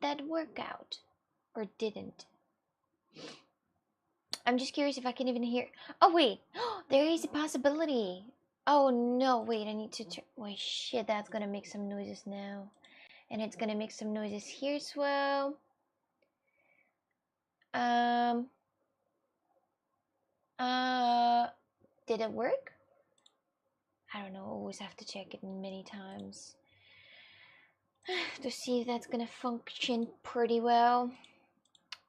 that work out? Or didn't? I'm just curious if I can even hear. Oh, wait. There is a possibility. Oh, no. Wait, I need to turn. Wait, shit. That's gonna make some noises now. And it's gonna make some noises here as well. Did it work? I don't know. Always have to check it many times to see if that's gonna function pretty well.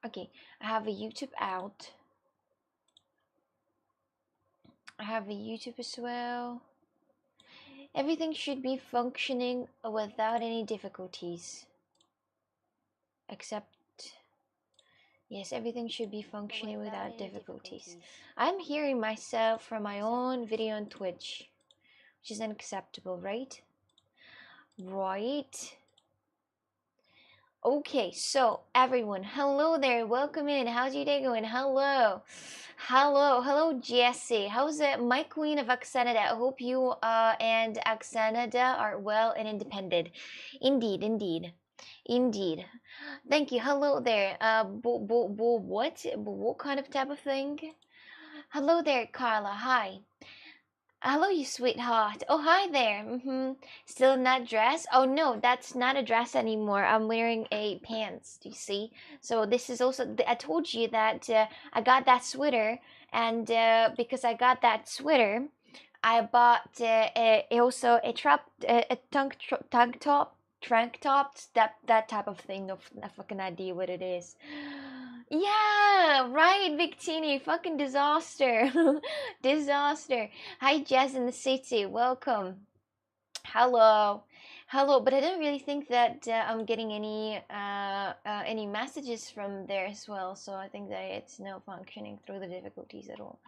Okay, I have a YouTube out. I have a YouTube as well. Everything should be functioning without any difficulties. Except, yes, everything should be functioning without difficulties. I'm hearing myself from my own video on Twitch, which is unacceptable, right? Right. Okay, so everyone, hello there, welcome in. How's your day going? Hello, Jesse. How's it, my queen of Canada? I hope you and Canada are well and independent. Indeed. Thank you. Hello there. What kind of type of thing? Hello there, Carla. Hi. Hello, you sweetheart. Oh, hi there. Still in that dress? Oh, no, that's not a dress anymore. I'm wearing a pants, do you see? So this is also, I told you that I got that sweater, and because I got that sweater, I bought also a tank top, that type of thing. No fucking idea what it is. Yeah, right, Victini, fucking disaster. Disaster. Hi, Jazz in the city, welcome. Hello, but I don't really think that I'm getting any messages from there as well, so I think that it's not functioning through the difficulties at all.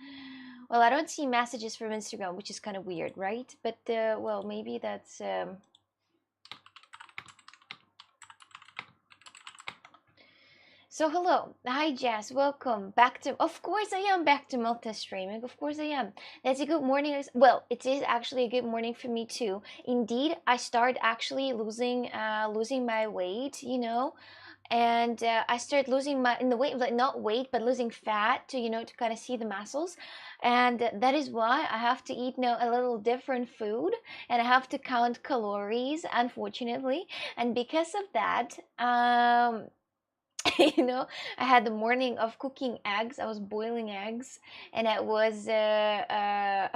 Well, I don't see messages from Instagram, which is kind of weird, right? But well, maybe that's So hello, hi Jazz, welcome back to, of course I am back to multi-streaming, of course I am. That's a good morning, well, it is actually a good morning for me too. Indeed, I start actually losing my weight, you know, and I start losing my, in the weight, like not weight, but losing fat to, you know, to kind of see the muscles. And that is why I have to eat now a little different food, and I have to count calories, unfortunately. And because of that, you know, I had the morning of cooking eggs. I was boiling eggs, and I was and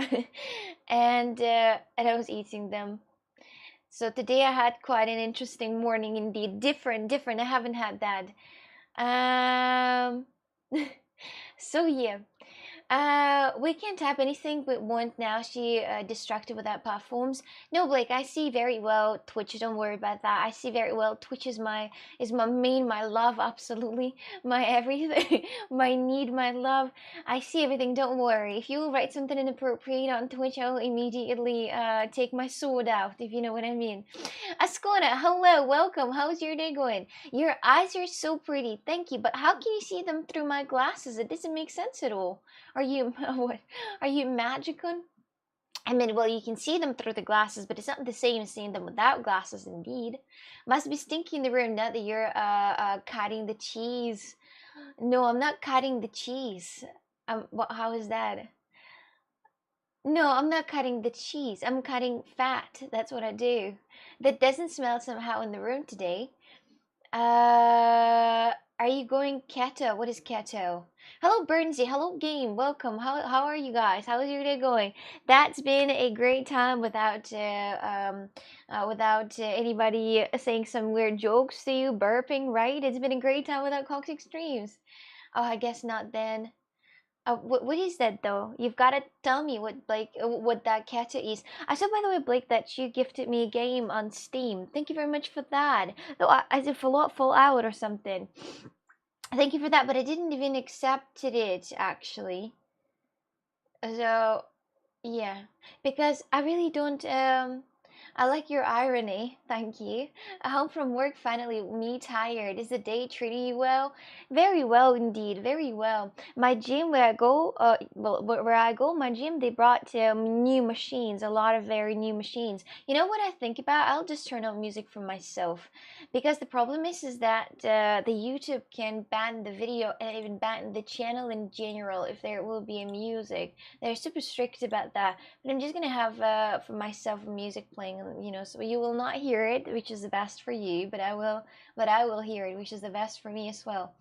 I was eating them. So today I had quite an interesting morning indeed. Different. I haven't had that. So yeah. We can't tap anything but won't now. She distracted with that platforms. No, Blake, I see very well Twitch. Don't worry about that. I see very well Twitch is my main, my love, absolutely, my everything, my need, my love. I see everything. Don't worry. If you write something inappropriate on Twitch, I'll immediately take my sword out. If you know what I mean. Ascona, hello, welcome. How's your day going? Your eyes are so pretty. Thank you. But how can you see them through my glasses? It doesn't make sense at all. Are you what? Are you magical? I mean, well, you can see them through the glasses, but it's not the same as seeing them without glasses. Indeed, must be stinky in the room now that you're cutting the cheese. No, I'm not cutting the cheese. What? How is that? No, I'm not cutting the cheese. I'm cutting fat. That's what I do. That doesn't smell somehow in the room today. Are you going keto? What is keto? Hello, Bernsey. Hello, game. Welcome. How are you guys? How is your day going? That's been a great time without anybody saying some weird jokes to you, burping. Right? It's been a great time without Cox Extremes. Oh, I guess not then. What is that though? You've got to tell me what that keto is. I saw, by the way, Blake, that you gifted me a game on Steam. Thank you very much for that. Though I did Fallout or something. Thank you for that, but I didn't even accept it actually. So yeah, because I really don't I like your irony. Thank you. Home from work finally, me tired. Is the day treating you well? Very well indeed. Very well. My gym where I go, where I go, my gym, they brought new machines, a lot of very new machines. You know what I think about? I'll just turn on music for myself, because the problem is that the YouTube can ban the video and even ban the channel in general if there will be a music. They're super strict about that. But I'm just gonna have for myself music playing, so you will not hear it, which is the best for you, but I will hear it, which is the best for me as well.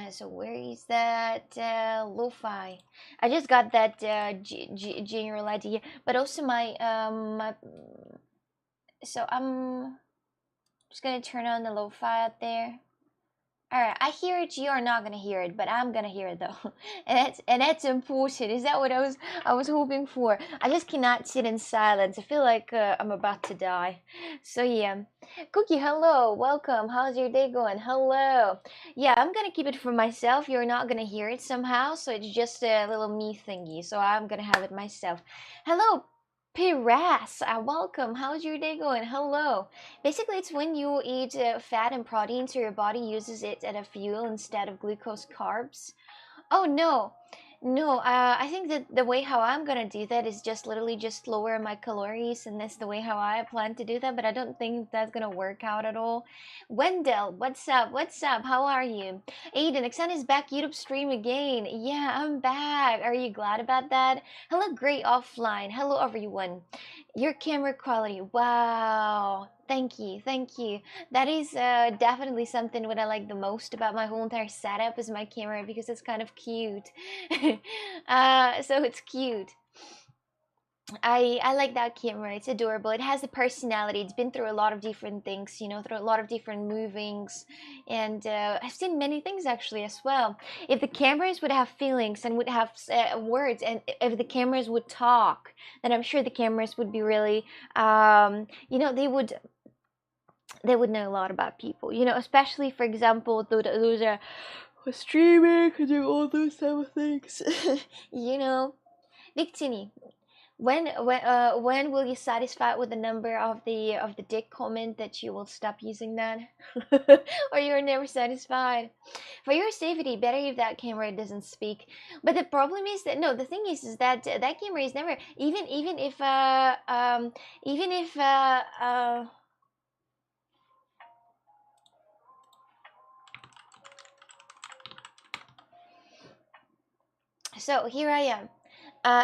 So where is that lo-fi? I just got that general idea, but also so I'm just gonna turn on the lo-fi out there. All right, I hear it. You are not gonna hear it, but I'm gonna hear it though, and that's important. Is that what I was hoping for? I just cannot sit in silence. I feel like I'm about to die. So yeah, Cookie, hello, welcome. How's your day going? Hello. Yeah, I'm gonna keep it for myself. You're not gonna hear it somehow, so it's just a little me thingy. So I'm gonna have it myself. Hello, Piras, welcome. How's your day going? Hello. Basically, it's when you eat fat and protein, so your body uses it as a fuel instead of glucose carbs. Oh no, no. I think that the way how I'm gonna do that is just literally just lower my calories, and that's the way how I plan to do that. But I don't think that's gonna work out at all. Wendell, what's up? What's up? How are you? Aiden, Xan is back YouTube stream again. Yeah, I'm back. Are you glad about that? Hello, Great Offline. Hello, everyone. Your camera quality. Wow. Thank you. Thank you. That is definitely something what I like the most about my whole entire setup is my camera, because it's kind of cute. So it's cute. I like that camera. It's adorable. It has a personality. It's been through a lot of different things, through a lot of different movings, and I've seen many things actually as well. If the cameras would have feelings and would have words, and if the cameras would talk, then I'm sure the cameras would be really, they would know a lot about people. Especially for example, those are streaming and do all those type of things. Victini, when will you satisfy with the number of the dick comment that you will stop using that? Or you're never satisfied? For your safety, better if that camera doesn't speak. But the problem is that, no, the thing is that that camera is never, even if so here I am.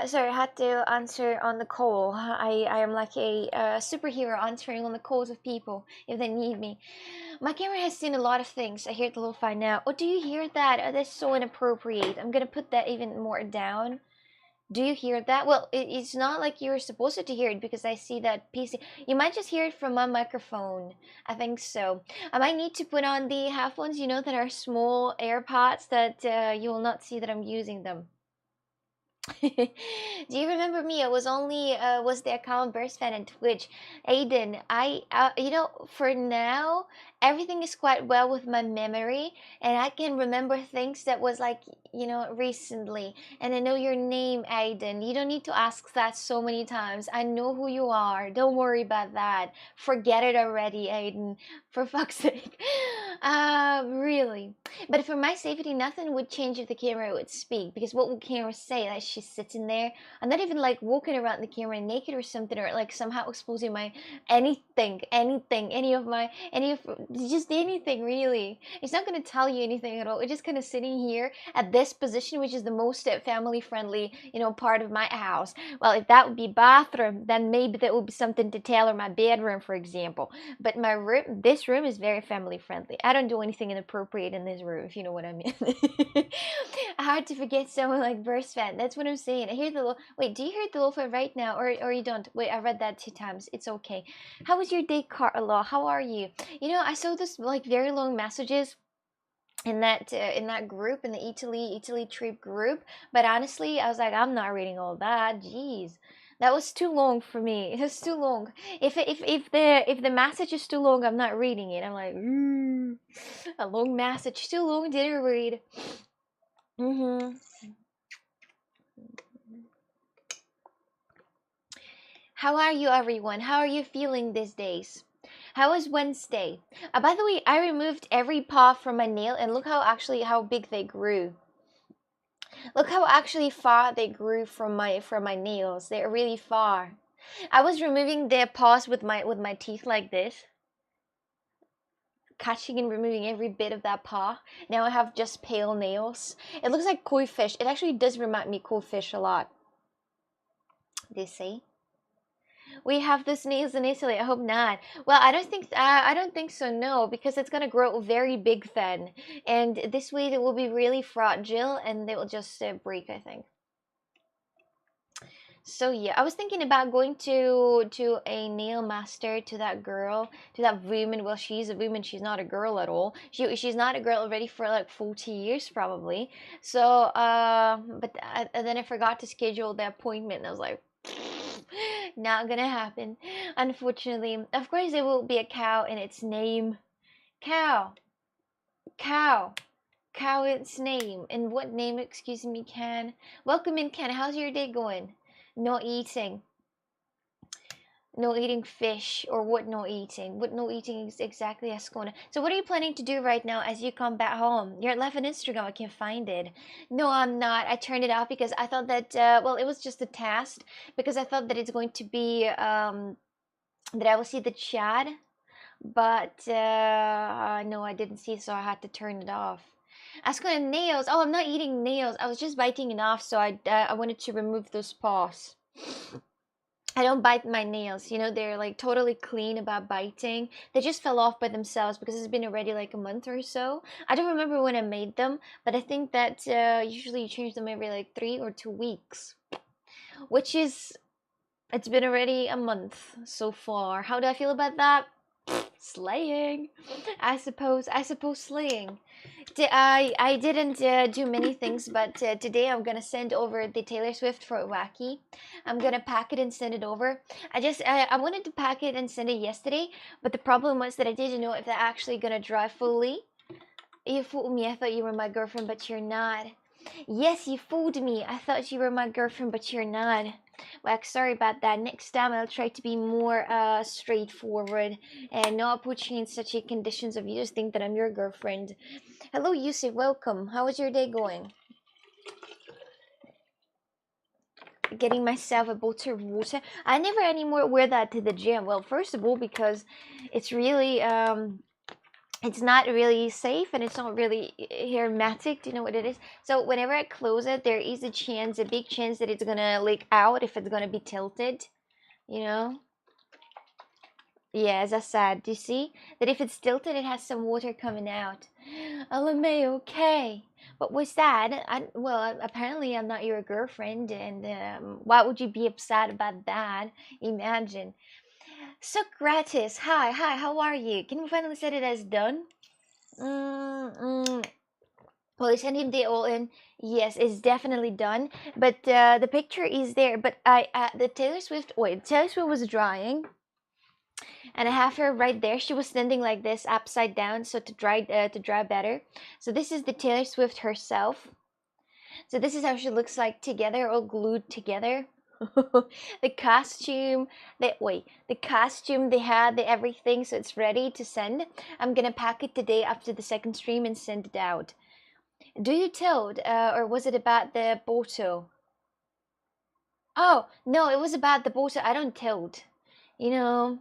Sorry, I had to answer on the call. I am like a superhero answering on the calls of people if they need me. My camera has seen a lot of things. I hear the lo-fi now. Oh, do you hear that? Oh, that's so inappropriate. I'm gonna put that even more down. Do you hear that? Well, it's not like you're supposed to hear it, because I see that PC. You might just hear it from my microphone. I think so. I might need to put on the headphones, that are small AirPods that you will not see that I'm using them. Do you remember me? I was only was the account burst fan on Twitch. Aiden, I for now everything is quite well with my memory, and I can remember things that was like recently. And I know your name, Aiden. You don't need to ask that so many times. I know who you are. Don't worry about that. Forget it already, Aiden. For fuck's sake. Really. But for my safety, nothing would change if the camera would speak, because what would camera say? That she's sitting there. I'm not even like walking around the camera naked or something, or like somehow exposing my anything, just anything really. It's not gonna tell you anything at all. It's just kind of sitting here at this position, which is the most family friendly, part of my house. Well, if that would be bathroom, then maybe that would be something to tailor my bedroom, for example. But my room, this room is very family friendly. I don't do anything inappropriate in this room, if you know what I mean. Hard to forget someone like Burst Fan. That's what I'm saying. I hear the wait. Do you hear the lo-fi right now, or you don't? Wait, I read that 2 times. It's okay. How was your day, Carla? How are you? I saw this like very long messages in that group, in the Italy trip group. But honestly, I was like, I'm not reading all that. Jeez. That was too long for me. It was too long. If the message is too long, I'm not reading it. I'm like, a long message, too long, didn't read. How are you, everyone? How are you feeling these days? How was Wednesday? By the way, I removed every paw from my nail, and look how big they grew. Look how actually far they grew from my nails. They're really far. I was removing their paws with my teeth like this, catching and removing every bit of that paw. Now I have just pale nails. It looks like koi fish. It actually does remind me of koi fish a lot. They say we have those nails in Italy. I hope not. Well, I don't think so. No, because it's gonna grow very big then, and this way they will be really fragile and they will just break, I think. So yeah, I was thinking about going to a nail master, to that girl, to that woman. Well, she's a woman. She's not a girl at all. She's not a girl already for like 40 years probably. So but then I forgot to schedule the appointment. And I was like, not gonna happen, unfortunately. Of course, there will be a cow in its name. Cow, cow. Cow its name. And what name, excuse me, Ken? Welcome in, Ken. How's your day going? No eating. No eating fish, or what no eating? What no eating is exactly, Ascona? So what are you planning to do right now as you come back home? You're live on Instagram. I can't find it. No, I'm not. I turned it off because I thought that, well, it was just a test. Because I thought that it's going to be, that I will see the chat. But, no, I didn't see, so I had to turn it off. Ascona, nails. Oh, I'm not eating nails. I was just biting it off, so I wanted to remove those paws. I don't bite my nails. You know, they're like totally clean about biting. They just fell off by themselves because it's been already like a month or so. I don't remember when I made them, but I think that usually you change them every like 3 or 2 weeks. Which is, it's been already a month so far. How do I feel about that? Slaying. I suppose slaying. I didn't do many things, but today I'm gonna send over the Taylor Swift for Wacky. I'm gonna pack it and send it over. I wanted to pack it and send it yesterday, but the problem was that I didn't know if they're actually gonna dry fully. You fooled me. I thought you were my girlfriend, but you're not. Yes, you fooled me. I thought you were my girlfriend, but you're not. Well, sorry about that. Next time I'll try to be more straightforward and not put you in such a conditions of you just think that I'm your girlfriend. Hello, Yusuf. Welcome. How was your day going? Getting myself a bottle of water. I never anymore wear that to the gym. Well, first of all, because it's really it's not really safe and it's not really hermetic. Do you know what it is? So whenever I close it, there is a big chance that it's gonna leak out if it's gonna be tilted, you know. Yeah, as I said, do you see that if it's tilted, it has some water coming out? LMA, okay. But what's that? Well, apparently I'm not your girlfriend, and why would you be upset about that? Imagine. Socrates, hi, how are you? Can we finally set it as done? Well, I sent him the all in. Yes, it's definitely done. But the picture is there. But the Taylor Swift. Wait, Taylor Swift was drying, and I have her right there. She was standing like this, upside down, so to dry better. So this is the Taylor Swift herself. So this is how she looks like together, all glued together. The costume, the costume they had, the everything, so it's ready to send. I'm gonna pack it today after the second stream and send it out. Do you told, or was it about the bottle? Oh no, it was about the bottle. I don't told, you know.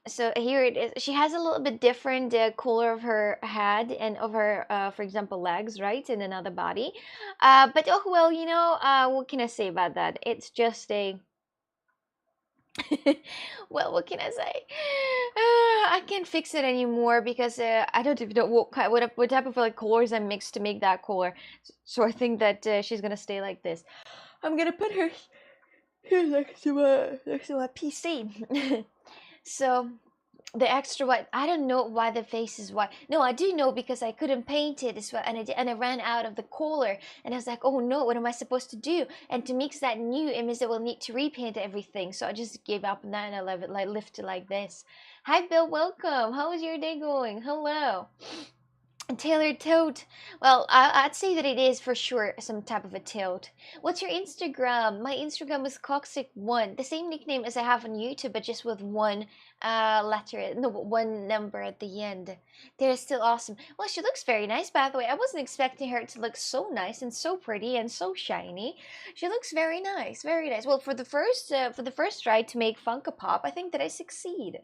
So here it is. She has a little bit different color of her head and of her, for example, legs, right, and another body. But oh well, you know, what can I say about that? It's just a. Well, what can I say? I can't fix it anymore because I don't even know what type of like colors I mixed to make that color. So I think that she's gonna stay like this. I'm gonna put her here next to my PC. So the extra white, I don't know why the face is white. No, I do know because I couldn't paint it as well, and I ran out of the color, and I was like, oh no, what am I supposed to do? And to mix that new, it means I will need to repaint everything. So I just gave up on that and I left it like this. Hi Bill, welcome. How is your day going? Hello. Tailored tote. Well, I'd say that it is for sure some type of a tote. What's your Instagram? My Instagram is Coxic1, the same nickname as I have on YouTube, but just with one letter, no, one number at the end. They're still awesome. Well, she looks very nice, by the way. I wasn't expecting her to look so nice and so pretty and so shiny. She looks very nice, very nice. Well, for the first try to make Funko Pop, I think that I succeed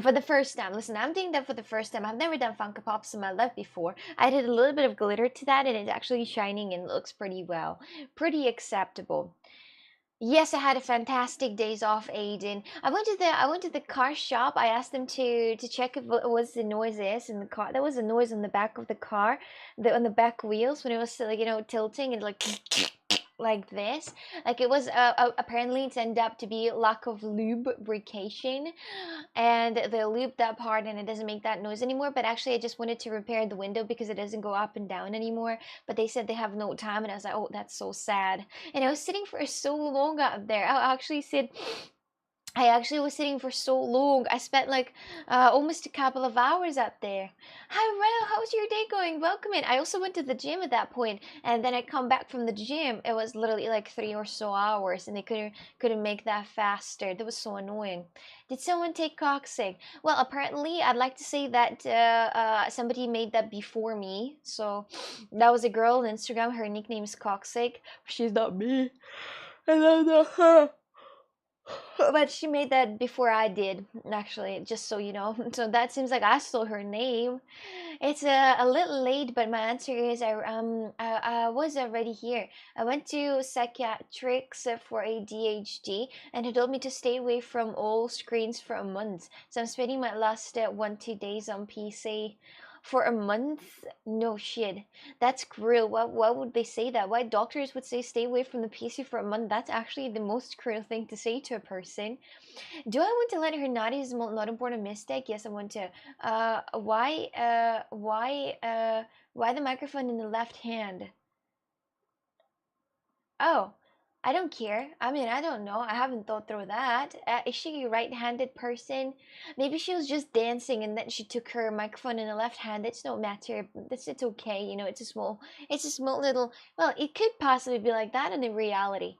for the first time. Listen, I'm doing that for the first time. I've never done Funko Pops in my life before. I did a little bit of glitter to that, and it's actually shining and looks pretty well. Pretty acceptable. Yes, I had a fantastic days off, Aiden. I went to the car shop. I asked them to check if what was the noise is in the car. There was a noise on the back of the car, on the back wheels when it was like tilting and like like this. Like it was apparently it ended up to be lack of lubrication, and they lubed that part and it doesn't make that noise anymore. But actually, I just wanted to repair the window because it doesn't go up and down anymore. But they said they have no time, and I was like, oh, that's so sad. And I was sitting for so long out there. I actually was sitting for so long. I spent like almost a couple of hours up there. Hi, Rel, how's your day going? Welcome in. I also went to the gym at that point, and then I come back from the gym. It was literally like 3 or so hours, and they couldn't make that faster. That was so annoying. Did someone take coxing? Well, apparently, I'd like to say that somebody made that before me. So that was a girl on Instagram. Her nickname is Coxic. She's not me. And I'm not her. But she made that before I did, actually, just so you know. So that seems like I stole her name. It's a little late, but my answer is I was already here. I went to psychiatrics for ADHD, and he told me to stay away from all screens for a month. So I'm spending my last 1-2 days on PC. For a month? No shit. That's cruel. Why would they say that? Why doctors would say stay away from the PC for a month? That's actually the most cruel thing to say to a person. Do I want to let her not is not important mistake? Yes, I want to. Why the microphone in the left hand? Oh, I don't care. I mean, I don't know. I haven't thought through that. Is she a right-handed person? Maybe she was just dancing and then she took her microphone in the left hand. It's no matter. It's okay. You know, it's a small little. Well, it could possibly be like that in the reality.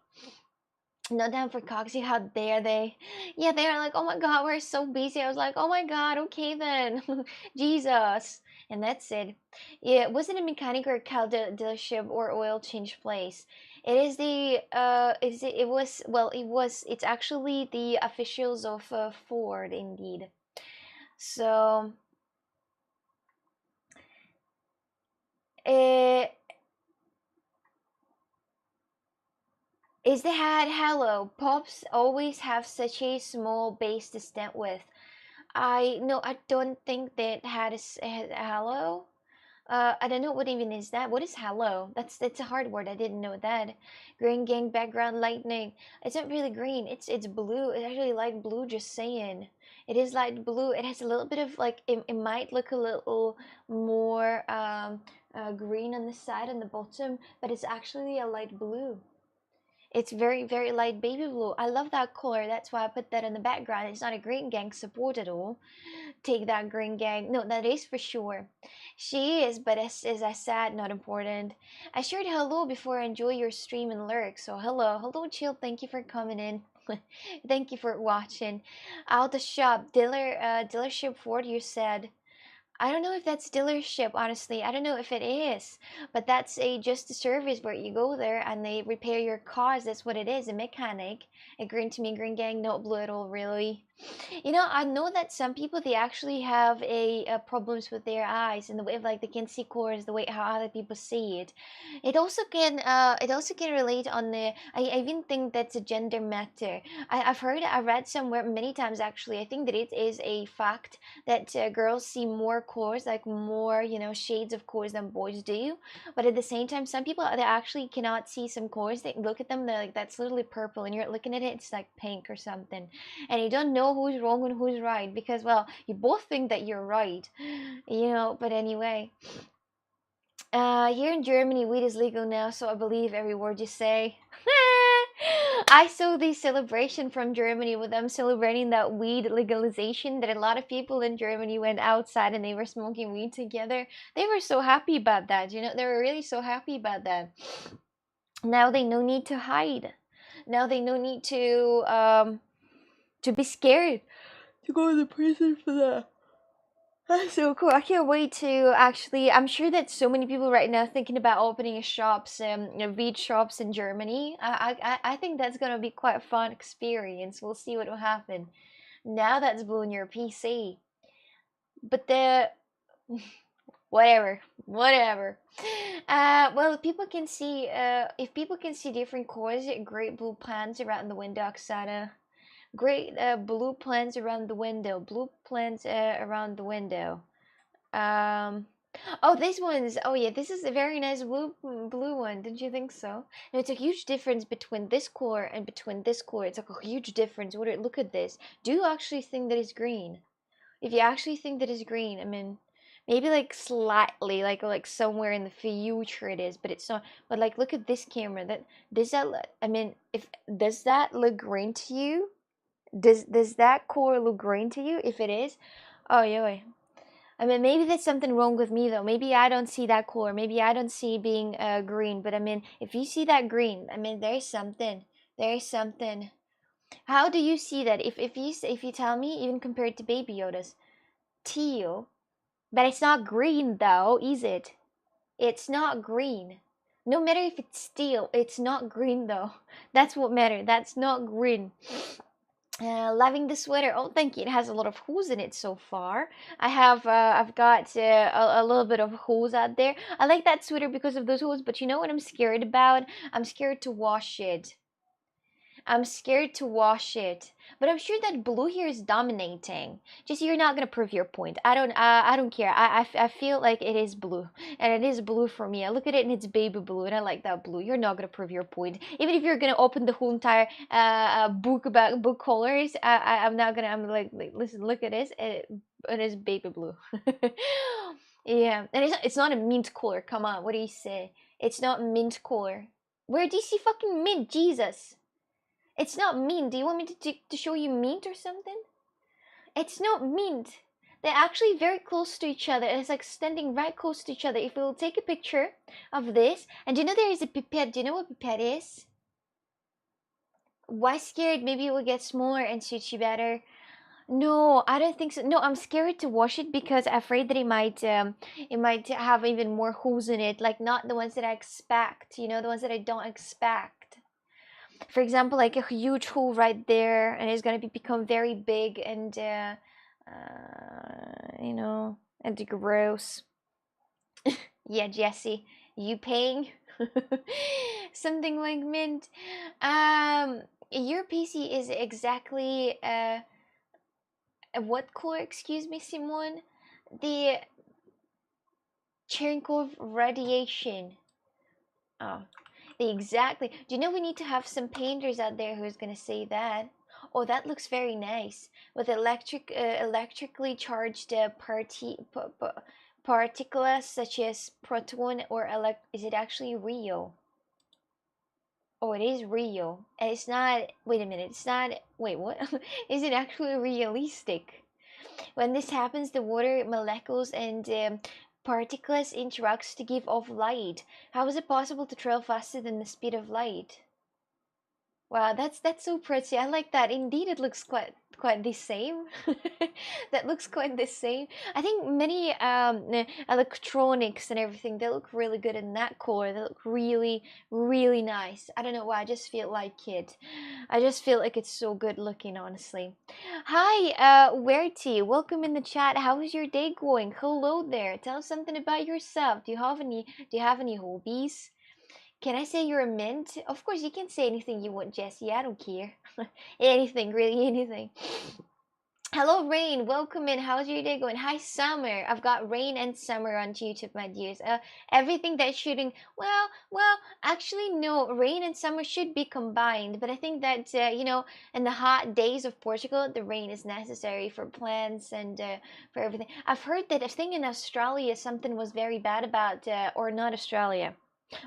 Not down for Coxie, how dare they? Yeah, they are like, oh my god, we're so busy. I was like, oh my god, okay then. Jesus. And that's it. Yeah, it wasn't a mechanic or a car dealership or oil change place. It is the it was well it was it's actually the officials of Ford indeed. So it is the hat hello. Pops always have such a small base to stand with. I no, I don't think that had a hello. I don't know what even is that. What is hello? That's a hard word. I didn't know that. Green gang background lightning. It's not really green. It's blue. It's actually light blue. Just saying. It is light blue. It has a little bit of like it might look a little more green on the side and the bottom, but it's actually a light blue. It's very, very light baby blue. I love that color. That's why I put that in the background. It's not a Green Gang support at all. Take that, Green Gang. No, that is for sure. She is, but as I said, not important. I shared hello before I enjoy your stream and lyrics. So hello. Hello, Chill. Thank you for coming in. Thank you for watching. Out the shop. Dealership Ford, you said. I don't know if that's dealership, honestly. I don't know if it is, but that's a just a service where you go there and they repair your cars. That's what it is, a mechanic. A green to me, Green Gang, not blue at all, really. You know, I know that some people they actually have a problems with their eyes and the way of like they can see colors the way how other people see it. It also can relate on the. I even think that's a gender matter. I read somewhere many times actually. I think that it is a fact that girls see more colors, like more, shades of colors than boys do. But at the same time, some people they actually cannot see some colors. They look at them, they're like, that's literally purple, and you're looking at it, it's like pink or something, and you don't know who's wrong and who's right because, well, you both think that you're right, But anyway, here in Germany, weed is legal now, so I believe every word you say. I saw this celebration from Germany with them celebrating that weed legalization, that a lot of people in Germany went outside and they were smoking weed together. They were so happy about that, you know, they were really so happy about that. Now they no need to hide. Now they no need to be scared to go to the prison for that. That's so cool. I can't wait to actually. I'm sure that so many people right now thinking about opening shops, weed shops in Germany. I think that's gonna be quite a fun experience. We'll see what will happen. Now that's blowing your PC. But the whatever, whatever. Well, people can see. If people can see different cores, great blue plants around the window, Oksana. Great blue plants around the window. Blue plants around the window. Um, oh, this one's. Oh yeah, this is a very nice blue one. Didn't you think so? No, it's a huge difference between this core and between this core. It's like a huge difference. Look at this. Do you actually think that it's green? If you actually think that it's green, I mean, maybe like slightly, like somewhere in the future it is, but it's not. But like, look at this camera. I mean, if does that look green to you? Does that core look green to you? If it is, oh yeah. I mean, maybe there's something wrong with me though. Maybe I don't see that core. Maybe I don't see being green. But I mean, if you see that green, I mean, there's something. There's something. How do you see that? If you tell me, even compared to Baby Yoda's teal, but it's not green though, is it? It's not green. No matter if it's steel, it's not green though. That's what matters. That's not green. Loving the sweater. Oh, thank you. It has a lot of holes in it so far. I've got a little bit of holes out there. I like that sweater because of those holes, but you know what I'm scared about? I'm scared to wash it. I'm scared to wash it. But I'm sure that blue here is dominating. Just you're not gonna prove your point. I don't care. I feel like it is blue, and it is blue for me. I look at it and it's baby blue, and I like that blue. You're not gonna prove your point. Even if you're gonna open the whole entire book about book colors, I'm not gonna. I'm like listen, look at this. It is baby blue. Yeah, and it's not a mint color. Come on, what do you say? It's not mint color. Where do you see fucking mint? Jesus. It's not mint. Do you want me to show you mint or something? It's not mint. They're actually very close to each other. It's like standing right close to each other. If we will take a picture of this, and do you know there is a pipette? Do you know what pipette is? Why scared? Maybe it will get smaller and suit you better. No, I don't think so. No, I'm scared to wash it because I'm afraid that it might have even more holes in it. Like not the ones that I expect. You know, the ones that I don't expect. For example, like a huge hole right there, and it's gonna become very big and you know, and gross. Yeah, Jesse, you paying? Something like mint. Your PC is exactly what core? Excuse me, Simone. The Cherenkov radiation. Oh, exactly. Do you know we need to have some painters out there who's gonna say that? Oh, that looks very nice with electrically charged particles such as proton or Is it actually real? Oh, it is real. And it's not. Wait a minute. It's not. Wait, what? Is it actually realistic? When this happens, the water molecules and particles interact to give off light. How is it possible to travel faster than the speed of light? Wow, that's so pretty. I like that. Indeed, it looks quite the same. That looks quite the same. I think many electronics and everything, they look really good in that color. They look really really nice. I don't know why. I just feel like it. I just feel like it's so good looking, honestly. Hi, Werty. Welcome in the chat. How is your day going? Hello there. Tell us something about yourself. Do you have any hobbies? Can I say you're a mint? Of course, you can say anything you want, Jessie. I don't care. Anything, really, anything. Hello, Rain. Welcome in. How's your day going? Hi, Summer. I've got Rain and Summer on YouTube, my dears. Everything that's shooting. Well, actually, no. Rain and Summer should be combined, but I think that you know, in the hot days of Portugal, the rain is necessary for plants and for everything. I've heard that I think in Australia something was very bad about, or not Australia.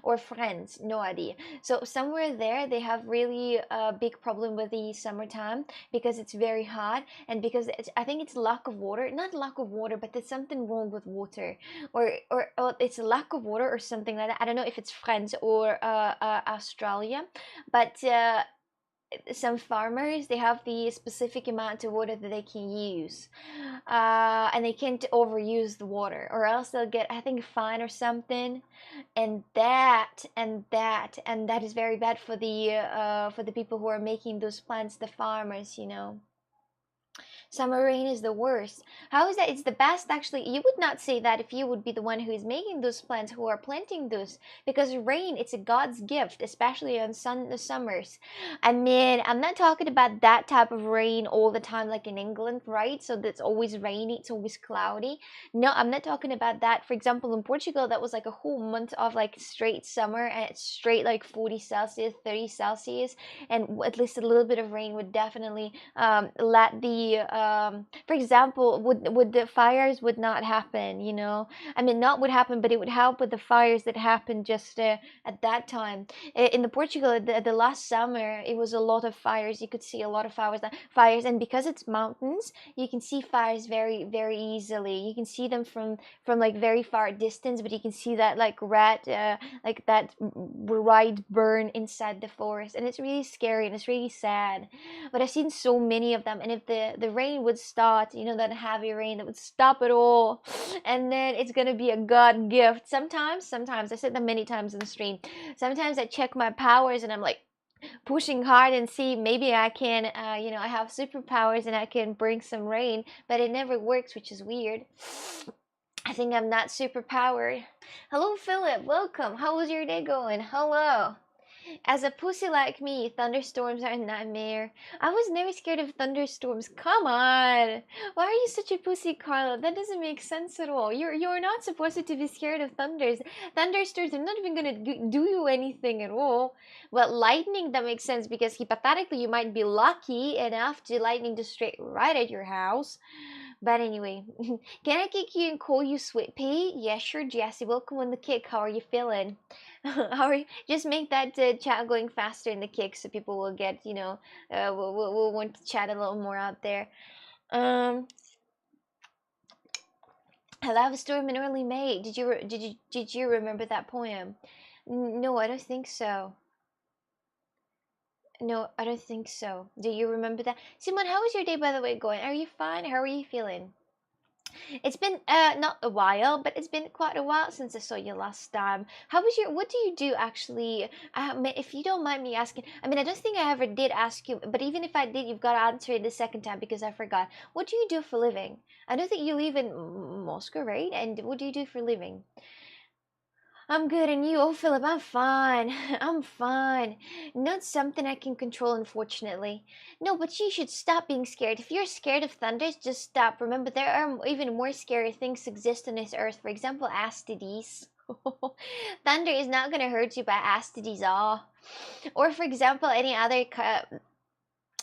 or France, no idea. So somewhere there they have really a big problem with the summertime because it's very hot, and because I think it's lack of water, not lack of water, but there's something wrong with water, or it's a lack of water or something like that. I don't know if it's France or Australia, but some farmers, they have the specific amount of water that they can use, and they can't overuse the water, or else they'll get, I think, a fine or something. And that is very bad for the people who are making those plants, the farmers, you know. Summer rain is the worst. How is that? It's the best, actually. You would not say that if you would be the one who is making those plants, who are planting those, because rain, it's a God's gift, especially on the summers. I mean, I'm not talking about that type of rain all the time, like in England, right? So that's always rainy, it's always cloudy. No, I'm not talking about that. For example, in Portugal, that was like a whole month of like straight summer, and it's straight like 40 Celsius, 30 Celsius, and at least a little bit of rain would definitely let the for example, would the fires would not happen, you know. I mean, not would happen, but it would help with the fires that happened just at that time. In the Portugal, the last summer, it was a lot of fires. You could see a lot of fires, and because it's mountains, you can see fires very, very easily. You can see them from like very far distance, but you can see that like red, like that bright burn inside the forest, and it's really scary and it's really sad. But I've seen so many of them, and if the rain would start, you know, that heavy rain that would stop it all, and then it's gonna be a God gift. Sometimes I said that many times in the stream. Sometimes I check my powers and I'm like pushing hard and see maybe I can, you know, I have superpowers and I can bring some rain, but it never works, which is weird. I think I'm not super powered. Hello, Philip. Welcome. How was your day going? Hello. As a pussy like me, thunderstorms are a nightmare. I was never scared of thunderstorms. Come on. Why are you such a pussy, Carla? That doesn't make sense at all. You're not supposed to be scared of thunderstorms are not even gonna do you anything at all. Well, lightning, that makes sense, because hypothetically you might be lucky enough to lightning to straight right at your house. But anyway, can I kick you and call you Sweet Pea? Yeah, sure, Jessie. Welcome on the kick. How are you feeling? How are you? Just make that chat going faster in the kick, so people will get, you know, will want to chat a little more out there. Um, I love a storm in early May. Did you remember that poem? No, I don't think so. No, I don't think so. Do you remember that? Simon, how was your day, by the way, going? Are you fine? How are you feeling? It's been not a while, but it's been quite a while since I saw you last time. How was your? What do you do actually? If you don't mind me asking, I mean, I don't think I ever did ask you, but even if I did, you've got to answer it the second time because I forgot. What do you do for living? I don't think you live in Moscow, right? And what do you do for living? I'm good, and you? Oh, Philip, I'm fine. I'm fine. Not something I can control, unfortunately. No, but you should stop being scared. If you're scared of thunders, just stop. Remember, there are even more scary things exist on this earth. For example, STDs. Thunder is not gonna hurt you by STDs all. Or, for example, any other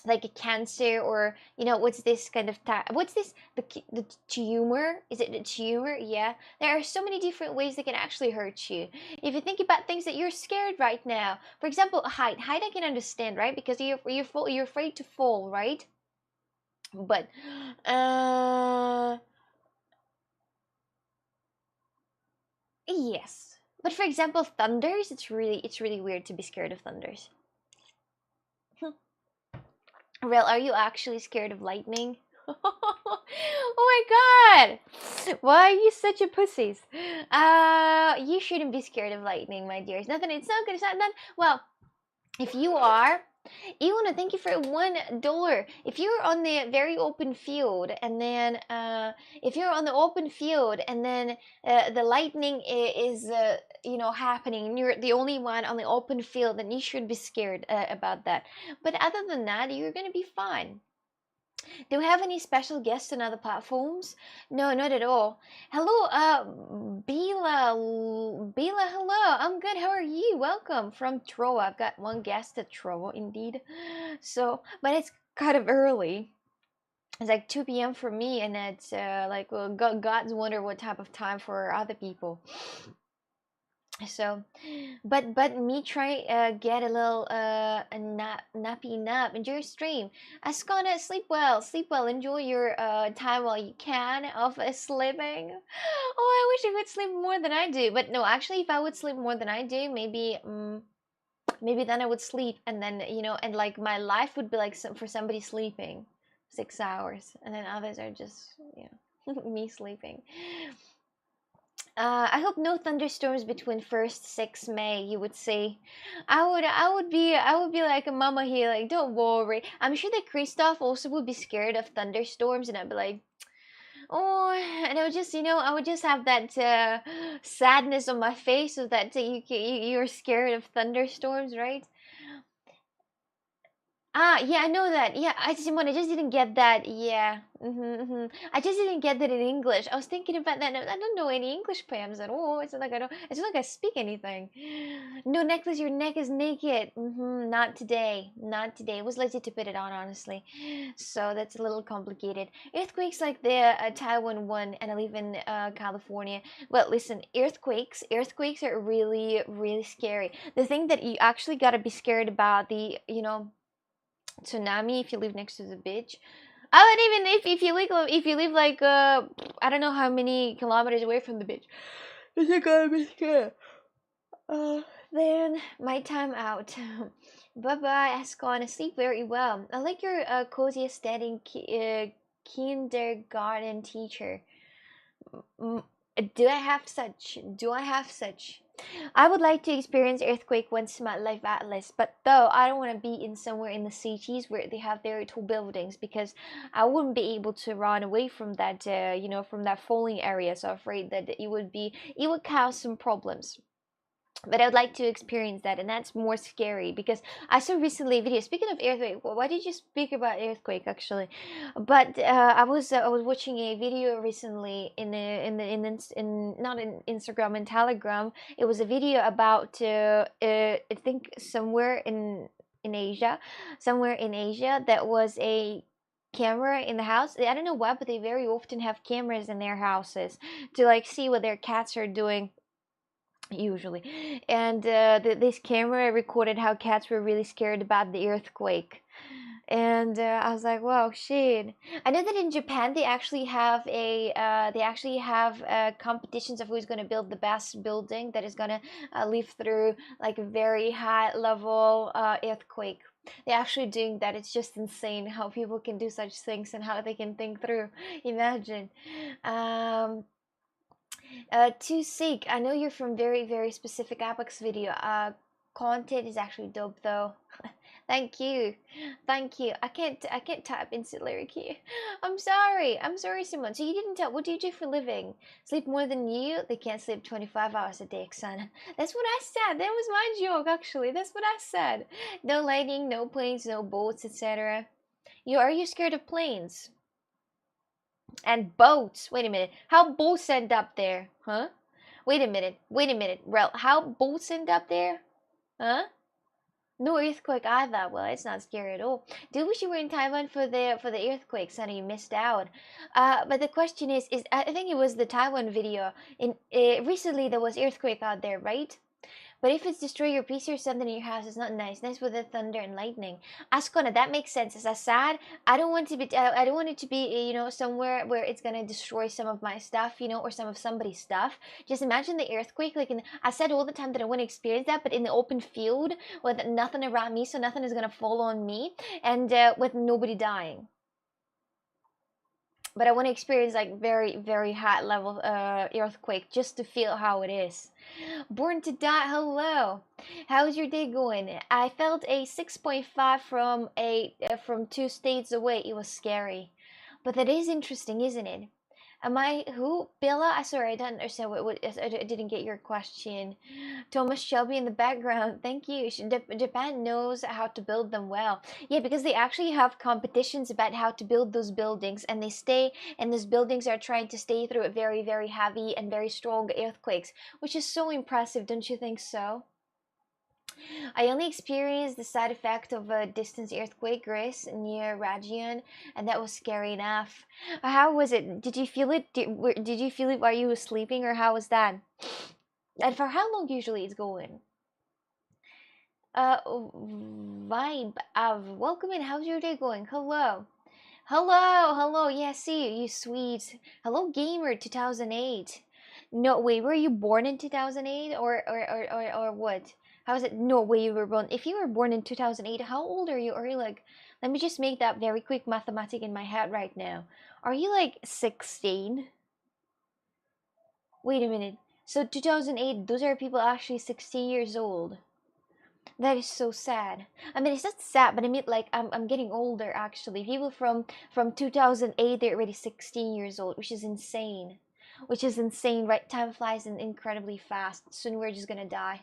like a cancer, or you know, what's this kind of what's this, the tumor, is it the tumor? Yeah, there are so many different ways that can actually hurt you if you think about things that you're scared right now. For example, height I can understand, right? Because you're afraid to fall, right? But uh yes, but for example, thunders, it's really weird to be scared of thunders. Real, are you actually scared of lightning? Oh my god! Why are you such a pussies? You shouldn't be scared of lightning, my dear. It's nothing. It's not good. It's not that. Well, if you are, Iwana, thank you for $1. If you're on the very open field, and then if you're on the open field, and then the lightning is you know, happening, and you're the only one on the open field, then you should be scared about that. But other than that, you're gonna be fine. Do we have any special guests on other platforms? No, not at all. Hello, Bila, hello. I'm good. How are you? Welcome from Troa. I've got one guest at Troa, indeed. So, but it's kind of early. It's like 2 p.m. for me, and it's like, well, God's wonder what type of time for other people. So, but me try get a little a nap, enjoy your stream. Ascona, sleep well, enjoy your time while you can of sleeping. Oh, I wish I could sleep more than I do, but no, actually, if I would sleep more than I do, maybe maybe then I would sleep, and then and like my life would be like for somebody sleeping 6 hours, and then others are just me sleeping. I hope no thunderstorms between 1st 6 May. You would say, I would be like a mama here, like don't worry. I'm sure that Christoph also would be scared of thunderstorms, and I'd be like, oh, and I would just I would just have that sadness on my face, so that you're scared of thunderstorms, right? Ah, yeah, I know that. Yeah, Simone, I just didn't get that. Yeah, I just didn't get that in English. I was thinking about that. And I don't know any English poems at all. It's not like I don't. It's not like I speak anything. No necklace. Your neck is naked. Not today. Not today. It was lazy to put it on, honestly. So that's a little complicated. Earthquakes like the Taiwan one, and I live in California. Well, listen, earthquakes are really, really scary. The thing that you actually gotta be scared about, the tsunami, if you live next to the beach. I would even if you live like I don't know how many kilometers away from the beach. You gotta be scared. Uh, then my time out. Bye bye, Ascon. Sleep very well. I like your cozy aesthetic kindergarten teacher. Mm, do I have such? Do I have such? I would like to experience earthquake once in my life at least, but though I don't want to be in somewhere in the cities where they have very tall buildings, because I wouldn't be able to run away from that, from that falling area. So I'm afraid that it would cause some problems. But I'd like to experience that, and that's more scary because I saw recently a video. Speaking of earthquake, why did you speak about earthquake actually? But I was watching a video recently in not in Instagram and Telegram. It was a video about I think somewhere in Asia, that was a camera in the house. I don't know why, but they very often have cameras in their houses to like see what their cats are doing usually. And this camera recorded how cats were really scared about the earthquake. And I was like, wow, shit. I know that in Japan they actually have competitions of who's going to build the best building that is going to live through like a very high level earthquake. They're actually doing that. It's just insane how people can do such things and how they can think through. Imagine. Um, to Seek, I know you're from very, very specific Apex video. Content is actually dope though. Thank you. Thank you. I can't type instant lyric here. I'm sorry, Simon. So you didn't tell, what do you do for a living? Sleep more than you? They can't sleep 25 hours a day, son. That's what I said. That was my joke, actually. That's what I said. No lightning, no planes, no boats, etc. Are you scared of planes? And boats. Wait a minute. How boats end up there? Huh? Wait a minute. Wait a minute. Rel, how boats end up there? Huh? No earthquake either. Well, it's not scary at all. Do wish you were in Taiwan for the earthquake, Sonny. You missed out. But the question is I think it was the Taiwan video. In recently there was earthquake out there, right? But if it's destroy your PC or something in your house, it's not nice. Nice with the thunder and lightning. Ascona, that makes sense. As I said, I don't want to be. I don't want it to be. Somewhere where it's gonna destroy some of my stuff. Or some of somebody's stuff. Just imagine the earthquake. Like I said all the time that I want to experience that, but in the open field with nothing around me, so nothing is gonna fall on me, and with nobody dying. But I want to experience like very, very high level earthquake just to feel how it is. Born to Die, hello. How's your day going? I felt a 6.5 from 2 states away. It was scary. But that is interesting, isn't it? Am I who? Bella? Sorry, I don't understand I didn't get your question. Thomas Shelby in the background. Thank you. Japan knows how to build them well. Yeah, because they actually have competitions about how to build those buildings, and those buildings are trying to stay through a very, very heavy and very strong earthquakes, which is so impressive, don't you think so? I only experienced the side effect of a distant earthquake, Grace, near Rajian, and that was scary enough. How was it? Did you feel it? Did you feel it while you were sleeping, or how was that? And for how long usually it's going? Vibe of welcome in. How's your day going? Hello. Hello. Yeah, see you, you sweet. Hello, gamer 2008. No, wait, were you born in 2008 or what? How is it? No way you were born. If you were born in 2008, how old are you? Are you like, let me just make that very quick mathematic in my head right now. Are you like 16? Wait a minute. So 2008, those are people actually 16 years old. That is so sad. I mean, it's not sad, but I mean, like, I'm getting older actually. People from 2008, they're already 16 years old, which is insane. Which is insane, right? Time flies incredibly fast. Soon we're just gonna die.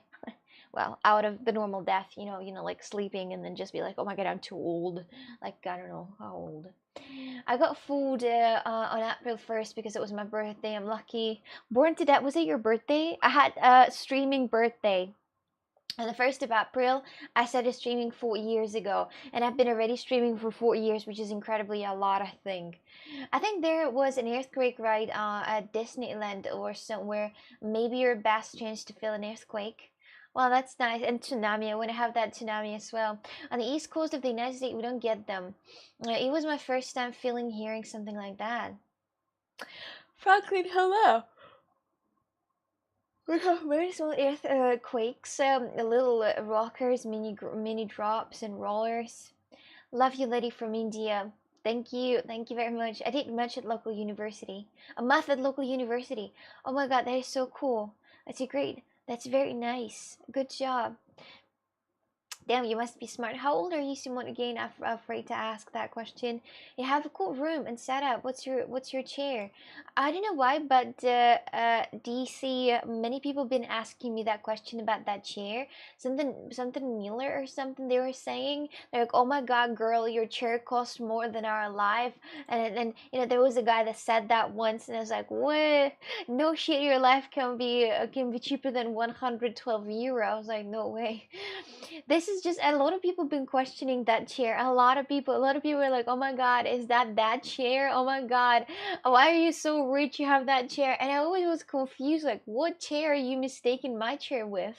Well, out of the normal death, like sleeping and then just be like, oh my god, I'm too old. Like, I don't know how old. I got fooled on April 1st because it was my birthday. I'm lucky. Born to Death, was it your birthday? I had a streaming birthday. On the 1st of April, I started streaming 4 years ago, and I've been already streaming for 4 years, which is incredibly a lot, I think. I think there was an earthquake right at Disneyland or somewhere. Maybe your best chance to feel an earthquake. Well, that's nice. And tsunami, I want to have that tsunami as well. On the east coast of the United States, we don't get them. It was my first time hearing something like that. Franklin, hello. We have very small earthquakes, little rockers, mini drops, and rollers. Love you, lady from India. Thank you very much. I did much at local university, a math at local university. Oh my god, that is so cool. That's very nice. Good job. Damn, you must be smart. How old are you, Simone? Again, I'm afraid to ask that question. You have a cool room and setup. What's your chair? I don't know why, but DC, many people been asking me that question about that chair. Something Miller or something they were saying. They're like, oh my god, girl, your chair costs more than our life. And then there was a guy that said that once, and I was like, what? No shit, your life can be cheaper than 112 euro. I was like, no way. This is just a lot of people been questioning that chair. A lot of people are like, oh my god, is that chair? Oh my god, why are you so rich? You have that chair. And I always was confused, like, what chair are you mistaking my chair with?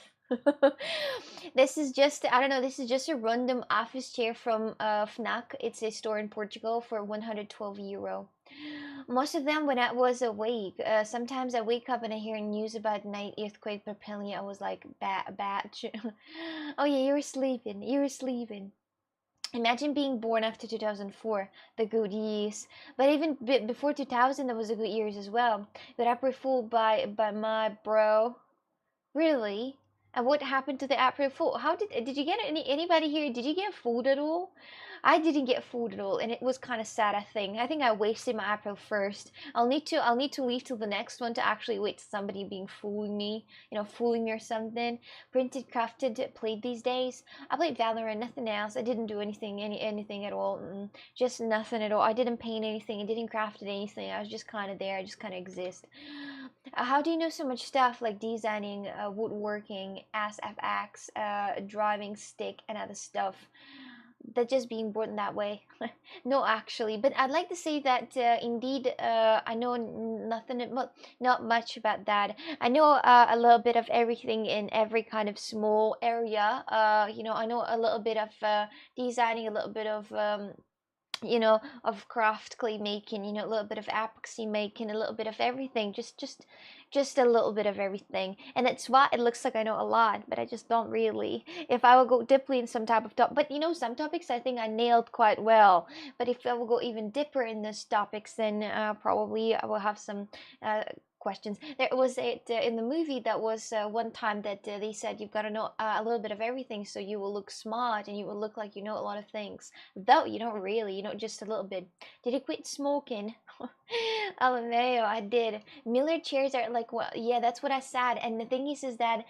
This is just, I don't know, this is just a random office chair from Fnac. It's a store in Portugal for 112 euro. Most of them when I was awake. Sometimes I wake up and I hear news about night earthquake propelling. I was like, batch. Oh yeah, you were sleeping. You were sleeping. Imagine being born after 2004, the good years. But even before 2000, that was the good years as well. But I were fooled by my bro. Really? And what happened to the April Fool? How did you get anybody here? Did you get fooled at all? I didn't get fooled at all, and it was kind of sad. I think I wasted my April 1st. I'll need to leave till the next one to actually wait till somebody being fooling me or something. Printed, crafted, played these days. I played Valorant, nothing else. I didn't do anything at all. Just nothing at all. I didn't paint anything. I didn't craft anything. I was just kind of there. I just kind of exist. How do you know so much stuff like designing, woodworking, SFX, driving stick, and other stuff? That just being born that way. No, actually, but I'd like to say that indeed, I know nothing, not much about that. I know a little bit of everything in every kind of small area. I know a little bit of designing, a little bit of of craft clay making, a little bit of epoxy making, a little bit of everything, just a little bit of everything. And it's why it looks like I know a lot, but I just don't really. If I will go deeply in some type of top, but some topics I think I nailed quite well. But if I will go even deeper in those topics, then probably I will have some questions. There was in the movie that was one time that they said you've got to know a little bit of everything so you will look smart and you will look like you know a lot of things. Though you don't really, just a little bit. Did you quit smoking? LMAO, I did. Miller chairs are like, well, yeah, that's what I said. And the thing is that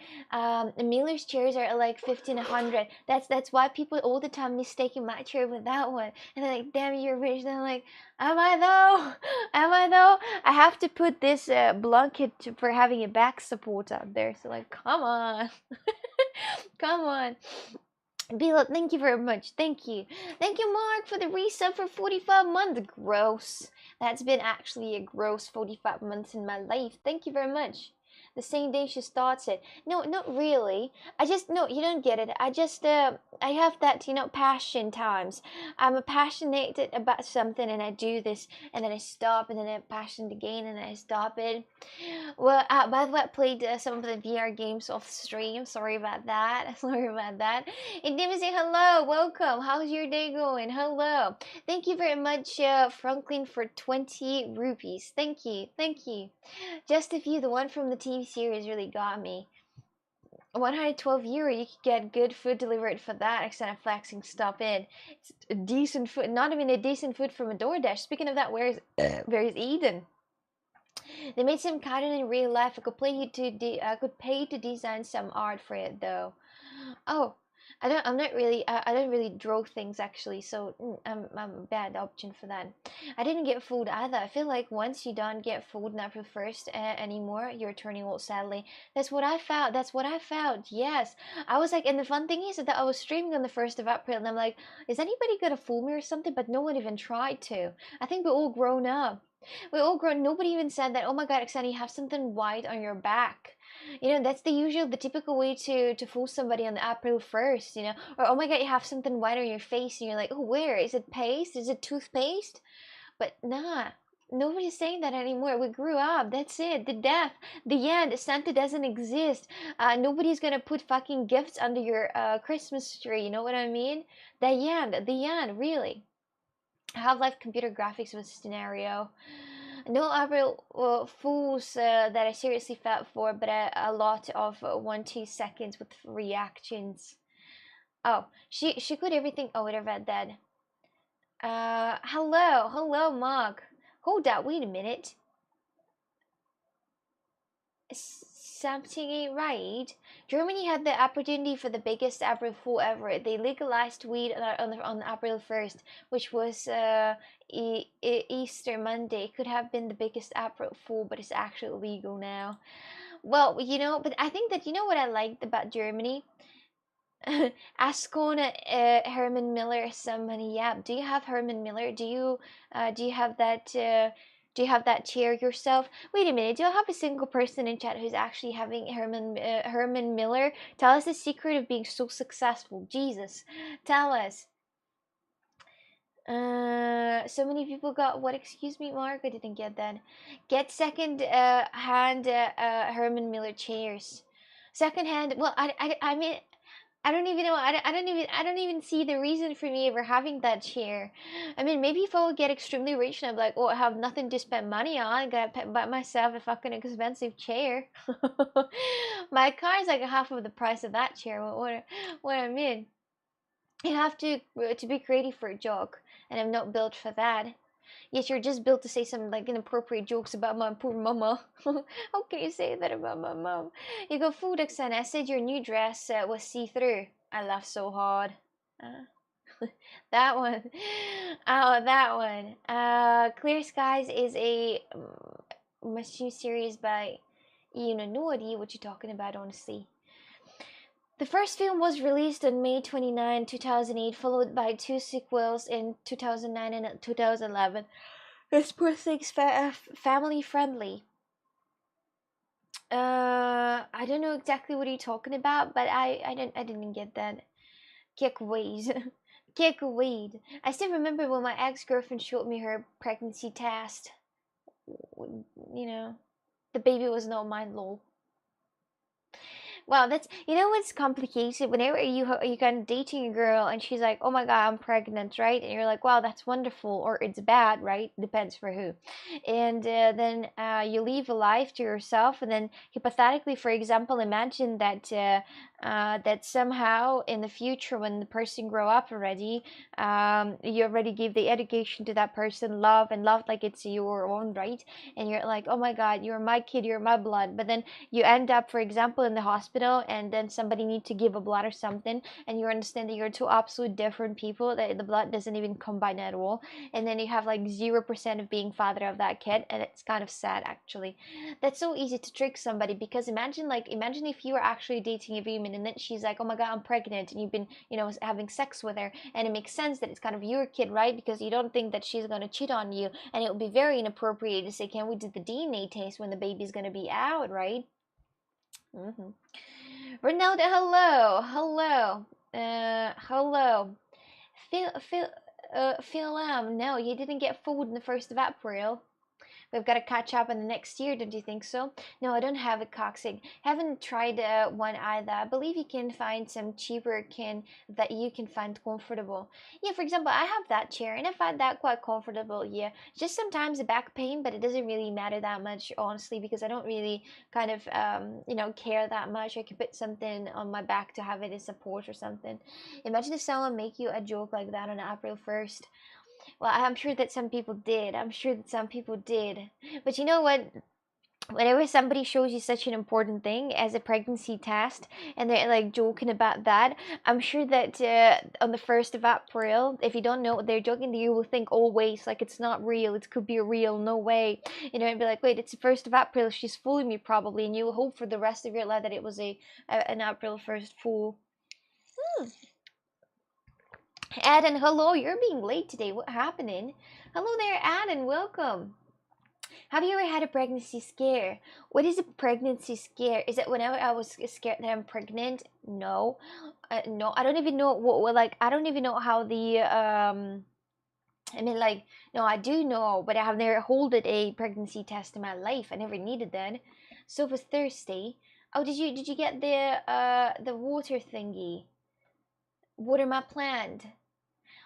Miller's chairs are like 1,500. That's why people all the time mistaking my chair with that one. And they're like, damn, you're rich. And I'm like, am I though? Am I though? I have to put this blanket for having a back support out there. So like, come on. Come on. Bila, thank you very much. Thank you. Thank you, Mark, for the resub for 45 months. Gross. That's been actually a gross 45 months in my life. Thank you very much. The same day she starts it. No, not really. No, you don't get it. I have that, passion times. I'm passionate about something and I do this and then I stop and then I'm passionate again and I stop it. Well, by the way, I played some of the VR games off stream. Sorry about that. Sorry about that. And Demi say hello, welcome. How's your day going? Hello. Thank you very much, Franklin, for 20 rupees. Thank you, thank you. Just a few, the one from the TV series really got me. 112 euro, you could get good food delivered for that. Except of flexing, stop in. It's a decent food, not even a decent food from a DoorDash. Speaking of that, where's Eden? They made some cartoon in real life. I could pay to design some art for it though. Oh, I'm not really. I don't really draw things actually, so I'm a bad option for that. I didn't get food either. I feel like once you don't get food on April 1st anymore, you're turning old. Sadly, that's what I found. That's what I found. Yes, I was like, and the fun thing is that I was streaming on the 1st of April, and I'm like, is anybody gonna fool me or something? But no one even tried to. I think we're all grown up. We all grown. Nobody even said that. Oh my God, Oksana, you have something white on your back. That's the typical way to fool somebody on the April 1st. Or oh my God, you have something white on your face, and you're like, oh, where is it? Paste? Is it toothpaste? But nah. Nobody's saying that anymore. We grew up. That's it. The death. The end. Santa doesn't exist. Nobody's gonna put fucking gifts under your Christmas tree. You know what I mean? The end. The end. Really. Half-Life computer graphics was a scenario. No April Fools that I seriously felt for, but a lot of 1-2 seconds with reactions. Oh, she could everything. Oh, wait, I read that. Hello, Mark. Hold up, wait a minute. Something ain't right. Germany had the opportunity for the biggest April Fool ever. They legalized weed on April 1st, which was Easter Monday. It could have been the biggest April Fool, but it's actually illegal now. Well, but I think that what I liked about Germany. Ask on Herman Miller some money. Yeah. Do you have Herman Miller? Do you have that? Do you have that chair yourself? Wait a minute. Do you have a single person in chat who's actually having Herman Miller? Tell us the secret of being so successful. Jesus, tell us. So many people got what? Excuse me, Mark. I didn't get that. Get second hand Herman Miller chairs. Second hand. Well, I mean. I don't even know. I don't even see the reason for me ever having that chair. I mean, maybe if I would get extremely rich and I'm like, oh, I have nothing to spend money on, I gotta buy myself a fucking expensive chair. My car is like half of the price of that chair. What I mean, you have to be creative for a joke, and I'm not built for that. Yet you're just built to say some like inappropriate jokes about my poor mama. How can you say that about my mom? You go, food accent. I said your new dress was see-through. I laughed so hard. That one. Oh, that one. Clear Skies is a machine series by no idea what you're talking about, honestly. The first film was released on May 29, 2008, followed by 2 sequels in 2009 and 2011. It's perfect family friendly. I don't know exactly what you're talking about, but I didn't get that. Kick weed. Kick weed. I still remember when my ex-girlfriend showed me her pregnancy test. The baby was not mine, lol. Wow, that's what's complicated. Whenever you kind of dating a girl and she's like, "Oh my God, I'm pregnant," right? And you're like, "Wow, that's wonderful," or it's bad, right? Depends for who. And then you leave a life to yourself, and then hypothetically, for example, imagine that that somehow in the future, when the person grow up already, you already give the education to that person, love like it's your own, right? And you're like, "Oh my God, you're my kid, you're my blood," but then you end up, for example, in the hospital, and then somebody needs to give a blood or something, and you understand that you're two absolute different people, that the blood doesn't even combine at all, and then you have like 0% of being father of that kid, and it's kind of sad actually. That's so easy to trick somebody, because imagine if you were actually dating a woman and then she's like, "Oh my God, I'm pregnant," and you've been having sex with her, and it makes sense that it's kind of your kid, right? Because you don't think that she's going to cheat on you, and it would be very inappropriate to say, "Can we do the DNA test when the baby's going to be out," right? Mm-hmm. Ronaldo, hello, hello, hello. Phil, no, you didn't get food on the 1st of April. We've got to catch up in the next year, don't you think so? No, I don't have a coccyx. Haven't tried one either. I believe you can find some cheaper can that you can find comfortable. Yeah, for example, I have that chair and I find that quite comfortable. Yeah, just sometimes a back pain, but it doesn't really matter that much, honestly, because I don't really kind of care that much. I could put something on my back to have it as support or something. Imagine if someone make you a joke like that on April 1st. Well, I'm sure that some people did. I'm sure that some people did. But you know what? Whenever somebody shows you such an important thing as a pregnancy test and they're like joking about that, I'm sure that on the 1st of April, if you don't know what they're joking, you will think always like it's not real. It could be real. No way. And be like, wait, it's the 1st of April. She's fooling me probably. And you will hope for the rest of your life that it was an April 1st fool. Hmm. Adam, hello, you're being late today. What happening? Hello there, Adam, welcome. Have you ever had a pregnancy scare? What is a pregnancy scare? Is it whenever I was scared that I'm pregnant? No. No, I don't even know what like, I don't even know how the, I mean, like, no, I do know, but I have never holded a pregnancy test in my life. I never needed that. So it was Thursday. Oh, did you get the water thingy? Water my plant.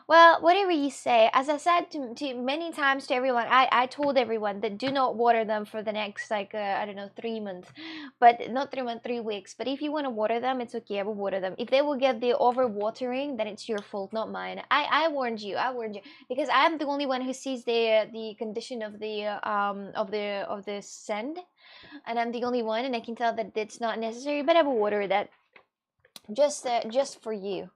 Well, whatever you say, as I said to many times to everyone, I told everyone that do not water them for the next, like, I don't know, 3 months. But not 3 months, 3 weeks. But if you want to water them, it's okay, I will water them. If they will get the over watering, then it's your fault, not mine. I warned you, because I'm the only one who sees the condition of the sand, and I'm the only one, and I can tell that it's not necessary, but I will water that just for you,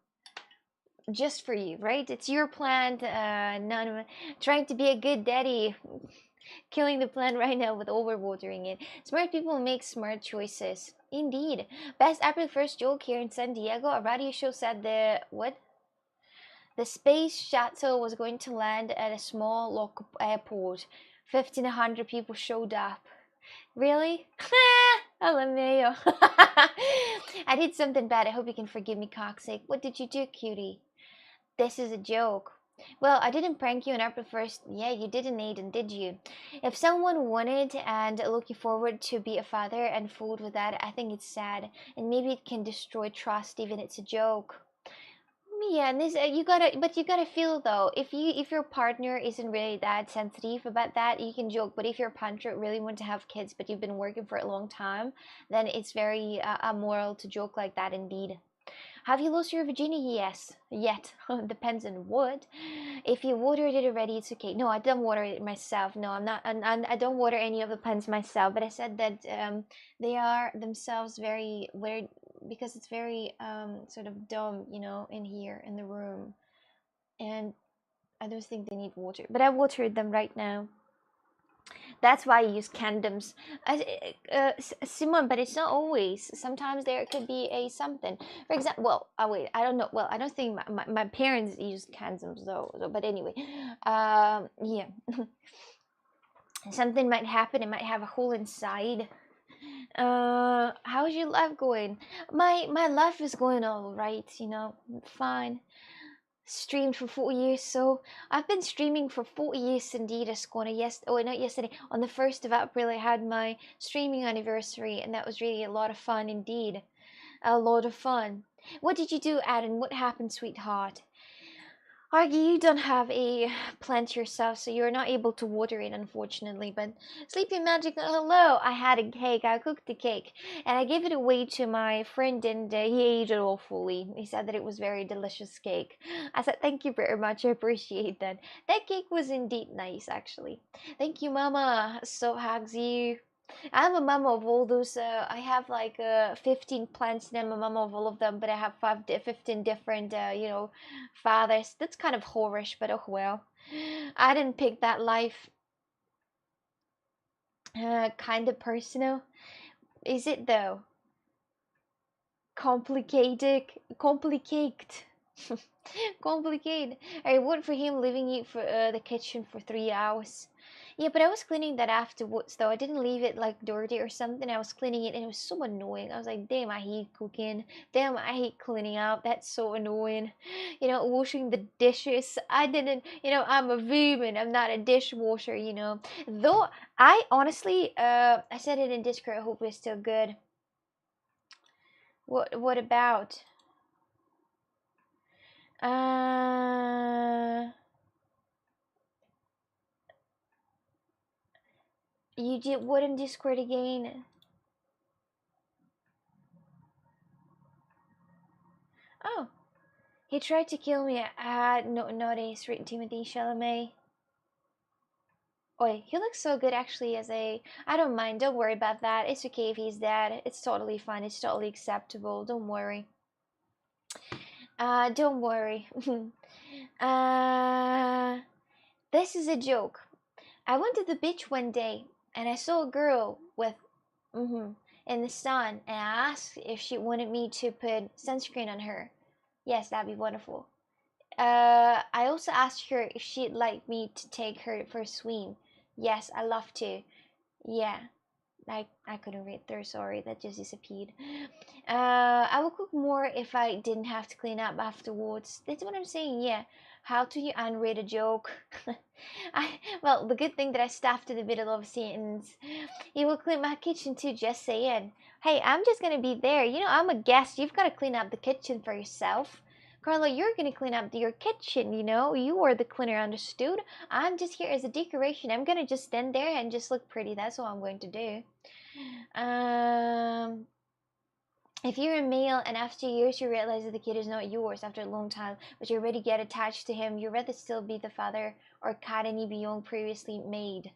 right? It's your plant. None trying to be a good daddy, killing the plant right now with overwatering it. Smart people make smart choices. Indeed. Best April 1st joke here in San Diego. A radio show said the space shuttle was going to land at a small local airport. 1,500 people showed up. Really? LMAO. I did something bad. I hope you can forgive me, cocksake. What did you do, cutie? This is a joke. Well, I didn't prank you on April 1st. Yeah, you didn't, Aiden, did you? If someone wanted and looking forward to be a father and fooled with that, I think it's sad. And maybe it can destroy trust, even it's a joke. Yeah, and this but you gotta feel though. If your partner isn't really that sensitive about that, you can joke. But if your partner really want to have kids, but you've been working for a long time, then it's very immoral to joke like that. Indeed. Have you lost your virginity? Yes. Yet. Depends on what. If you watered it already, it's okay. No, I don't water it myself. No, I'm not. I don't water any of the plants myself. But I said that they are themselves very weird because it's very sort of dumb, in here in the room, and I don't think they need water. But I watered them right now. That's why I use condoms. Simon, but it's not always. Sometimes there could be a something. For example, well, wait, I don't know. Well, I don't think my parents use condoms though. But anyway, yeah. Something might happen. It might have a hole inside. How's your life going? My life is going all right. Fine. Streamed for 4 years, so I've been streaming for 4 years indeed. As Kona, not yesterday, on the 1st of April I had my streaming anniversary, and that was really a lot of fun indeed. A lot of fun. What did you do, Adam? What happened, sweetheart? Argy, you don't have a plant yourself, so you're not able to water it, unfortunately. But Sleepy Magic, hello! I had a cake. I cooked the cake, and I gave it away to my friend, and he ate it all fully. He said that it was very delicious cake. I said, thank you very much. I appreciate that. That cake was indeed nice, actually. Thank you, Mama. So hugs you. I'm a mom of all those. I have like 15 plants, and I'm a mom of all of them. But I have 15 different, fathers. That's kind of whorish, but oh well. I didn't pick that life. Kind of personal. Is it though? Complicated. Complicated. I would for him leaving you for the kitchen for 3 hours. Yeah, but I was cleaning that afterwards though. I didn't leave it like dirty or something. I was cleaning it and it was so annoying. I was like, damn, I hate cooking. Damn, I hate cleaning up. That's so annoying. You know, washing the dishes. I didn't, I'm a woman. I'm not a dishwasher, Though I honestly, I said it in Discord. I hope it's still good. What about? You did what in Discord again? Oh, he tried to kill me. No, not a straight Timothy Chalamet. Oi, he looks so good actually as a. I don't mind. Don't worry about that. It's okay if he's dead. It's totally fine. It's totally acceptable. Don't worry. Don't worry. uh, this is a joke. I went to the beach one day and I saw a girl with, in the sun, and I asked if she wanted me to put sunscreen on her. Yes, that'd be wonderful. I also asked her if she'd like me to take her for a swim. Yes, I love to. Yeah, I couldn't read through. Sorry, that just disappeared. I would cook more if I didn't have to clean up afterwards. That's what I'm saying. Yeah. How do you unread a joke? Well, the good thing that I stopped in the middle of a sentence. You will clean my kitchen too. Just saying. Hey, I'm just gonna be there. I'm a guest. You've got to clean up the kitchen for yourself. Carla, you're gonna clean up your kitchen, you are the cleaner, understood? I'm just here as a decoration. I'm gonna just stand there and just look pretty. That's all I'm going to do. If you're a male and after years you realize that the kid is not yours after a long time, but you already get attached to him, you'd rather still be the father or cat any beyond previously made.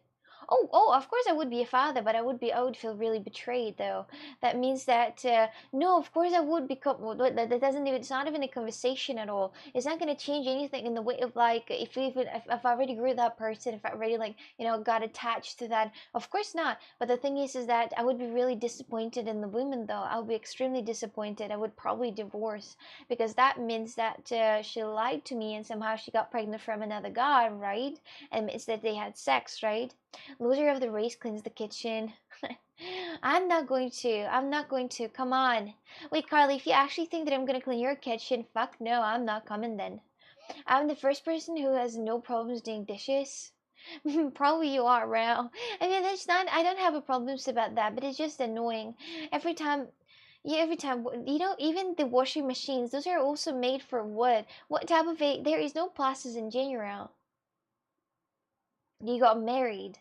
Oh, of course I would be a father, but I would feel really betrayed though. That means that, no, of course I would become, that doesn't even, it's not even a conversation at all. It's not going to change anything in the way of like, if I already grew that person, if I already like, got attached to that, of course not. But the thing is that I would be really disappointed in the woman though. I would be extremely disappointed. I would probably divorce because that means that she lied to me and somehow she got pregnant from another guy, right? And it's that they had sex, right? Loser of the race cleans the kitchen. I'm not going to. I'm not going to. Come on. Wait, Carly, if you actually think that I'm going to clean your kitchen, fuck no, I'm not coming then. I'm the first person who has no problems doing dishes. Probably you are, Rao. I mean, it's not. I don't have a problems about that, but it's just annoying. Every time. Yeah, every time. Even the washing machines, those are also made for wood. What type of a. There is no plastic in general. You got married.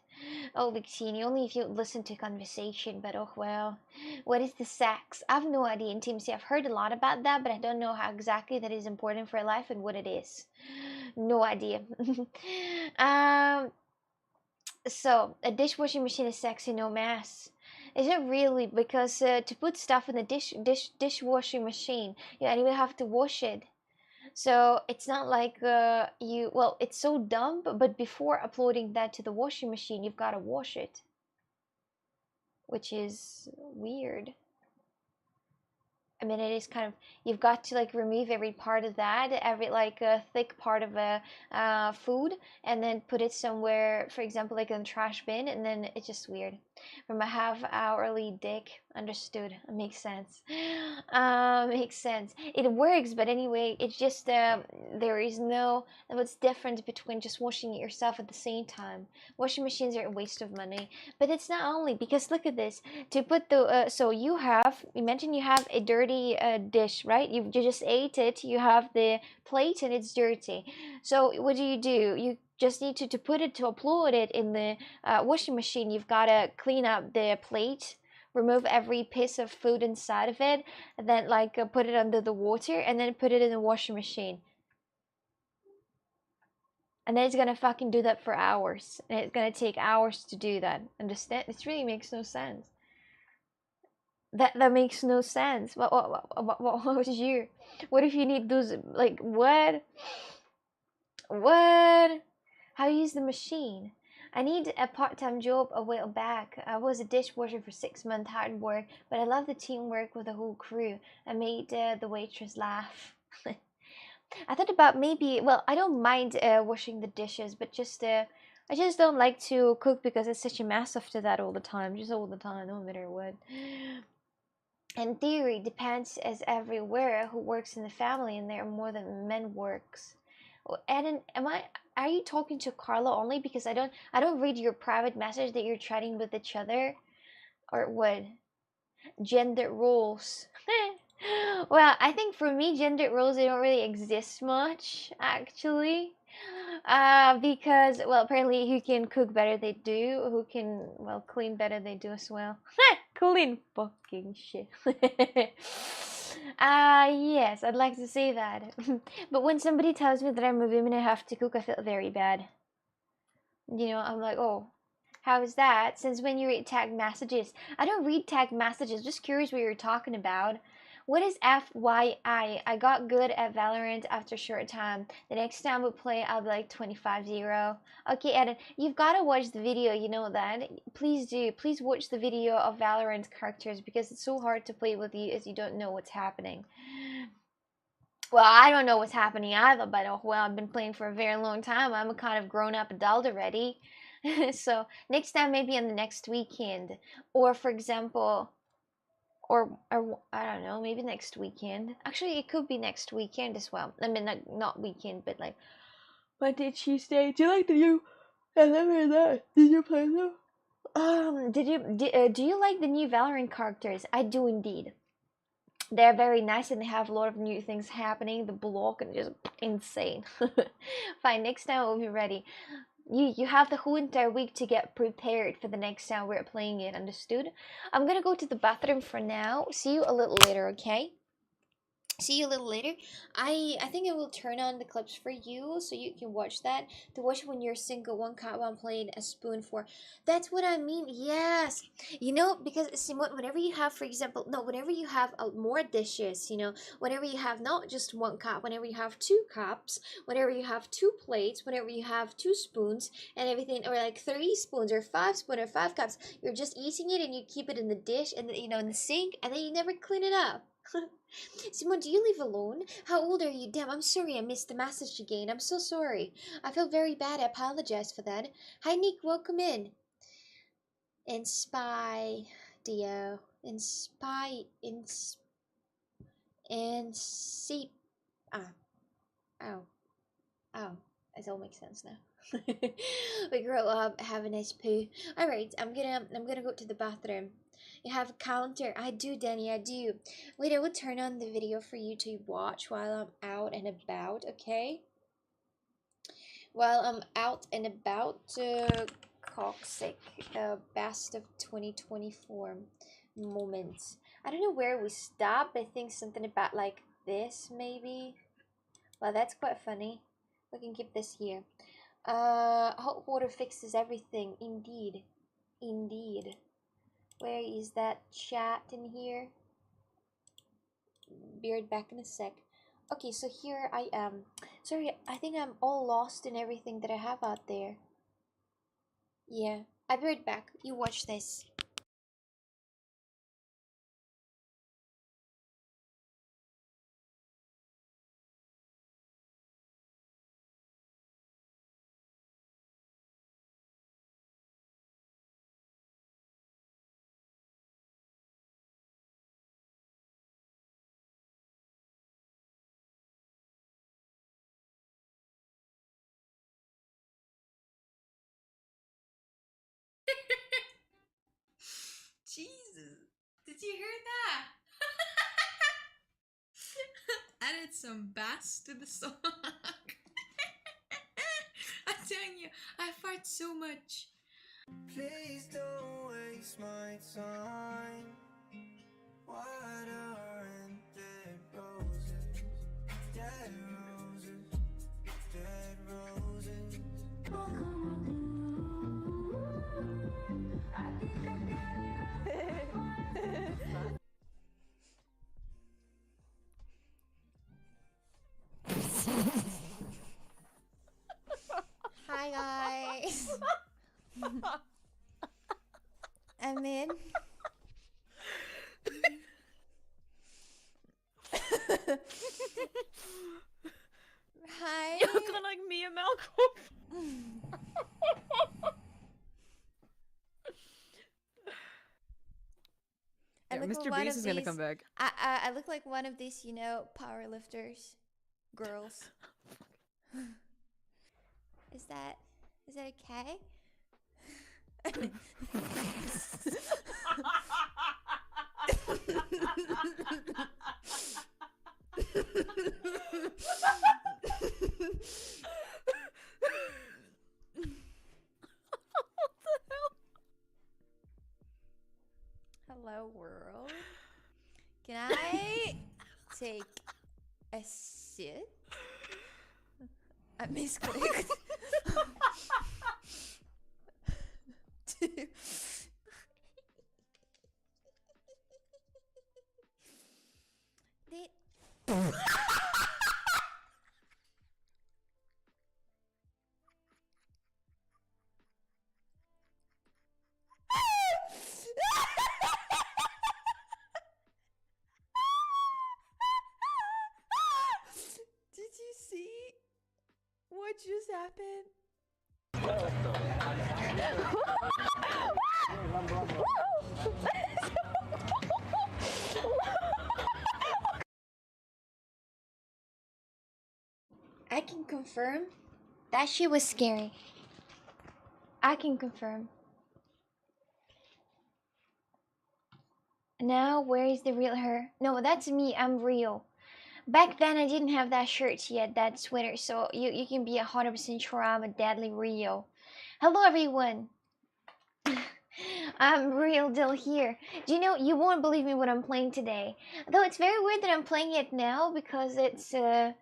Oh, Victini, only if you listen to conversation, but oh well. What is the sex? I have no idea. Intimacy, I've heard a lot about that, but I don't know how exactly that is important for life and what it is. No idea. um, so, a dishwashing machine is sexy, no mess. Is it really? Because to put stuff in the dishwashing machine, you anyway have to wash it. So it's not like it's so dumb, but before uploading that to the washing machine, you've got to wash it, which is weird. I mean, it is kind of, you've got to like remove every part of that, every like thick part of a food, and then put it somewhere, for example, like in the trash bin, and then it's just weird. From a half-hourly dick, understood. Makes sense. Makes sense. It works, but anyway, it's just there is no. What's different between just washing it yourself at the same time? Washing machines are a waste of money, but it's not only because look at this. To put the so you mentioned you have a dirty dish, right? You just ate it. You have the plate and it's dirty. So what do? You just need to put it to upload it in the washing machine. You've got to clean up the plate, remove every piece of food inside of it, and then like put it under the water and then put it in the washing machine. And then it's gonna fucking do that for hours, and it's gonna take hours to do that. Understand? It really makes no sense. That makes no sense. What was you? What if you need those? Like what? What? How you use the machine? I need a part-time job a while back. I was a dishwasher for 6 months, hard work, but I love the teamwork with the whole crew. I made the waitress laugh. I thought about maybe. Well, I don't mind washing the dishes, but just I just don't like to cook because it's such a mess after that all the time. Just all the time, no matter what. In theory, depends as everywhere who works in the family, and there are more than men works. Eden, are you talking to Carla only? Because I don't read your private message that you're chatting with each other, or what? Gender roles. Well, I think for me, gender roles, they don't really exist much, actually. Because, well, apparently who can cook better they do, who can, well, clean better they do as well. Clean fucking shit. Yes, I'd like to say that. But when somebody tells me that I'm a woman, I have to cook, I feel very bad. You know, I'm like, oh, how is that? Since when you read tag messages? I don't read tag messages, just curious what you're talking about. What is FYI? I got good at Valorant after a short time. The next time we play, I'll be like 25-0. Okay, Eden, you've got to watch the video, you know that? Please do. Please watch the video of Valorant characters because it's so hard to play with you as you don't know what's happening. Well, I don't know what's happening either, but oh, well, I've been playing for a very long time. I'm a kind of grown-up adult already. So next time, maybe on the next weekend, or for example, or I don't know, maybe next weekend. Actually, it could be next weekend as well. I mean, not weekend, but like Monday, Tuesday. Do you like the new? I never that. Did you play them? Do you like the new Valorant characters? I do indeed. They're very nice and they have a lot of new things happening. The block and just insane. Fine, next time we'll be ready. You have the whole entire week to get prepared for the next time we're playing it, understood? I'm gonna go to the bathroom for now. See you a little later, okay? See you a little later. I think I will turn on the clips for you so you can watch that. To watch when you're single, one cup, one plate, a spoon for. That's what I mean. Yes. You know, because see, whenever you have, for example, no, whenever you have more dishes, you know, whenever you have not just one cup, whenever you have two cups, whenever you have two plates, whenever you have two spoons and everything, or like 3 spoons or 5 spoons or 5 cups, you're just eating it and you keep it in the dish and you know in the sink and then you never clean it up. Simone, do you live alone? How old are you? Damn, I'm sorry I missed the message again. I'm so sorry. I feel very bad. I apologize for that. Hi, Nick. Welcome in. Inspire, Dio. Inspire. See. Ah. Ow. Ow. It all makes sense now. We grow up, have a nice poo. Alright, I'm gonna go to the bathroom. You have a counter. I do, Danny, I do. Wait, I will turn on the video for you to watch while I'm out and about, okay? While I'm out and about, Coxic, best of 2024 moments. I don't know where we stopped. I think something about like this, maybe. Well, that's quite funny. We can keep this here. Hot water fixes everything. Indeed. Indeed. Where is that chat in here? Be right back in a sec. Okay, so here I am. Sorry, I think I'm all lost in everything that I have out there. Yeah, I'll be right back. You watch this. Jesus, did you hear that? Added some bass to the song. I'm telling you, I fart so much. Please don't waste my time. Water and dead roses, dead roses, dead roses. Hi guys. I'm in. Hi. You look like Mia Malcolm. look Mr. like one Beast of is gonna these. come back. I look like one of these, power lifters, girls. Is that okay? Hello, world. Can I take a sit? I misclicked. Did Did you see what just happened? I can confirm that she was scary. I can confirm. Now, where is the real her? No, that's me. I'm real. Back then, I didn't have that shirt yet, that sweater, so you can be 100% sure I'm a deadly real. Hello, everyone. I'm real deal here. Do you know, you won't believe me what I'm playing today. Though it's very weird that I'm playing it now because it's, yeah,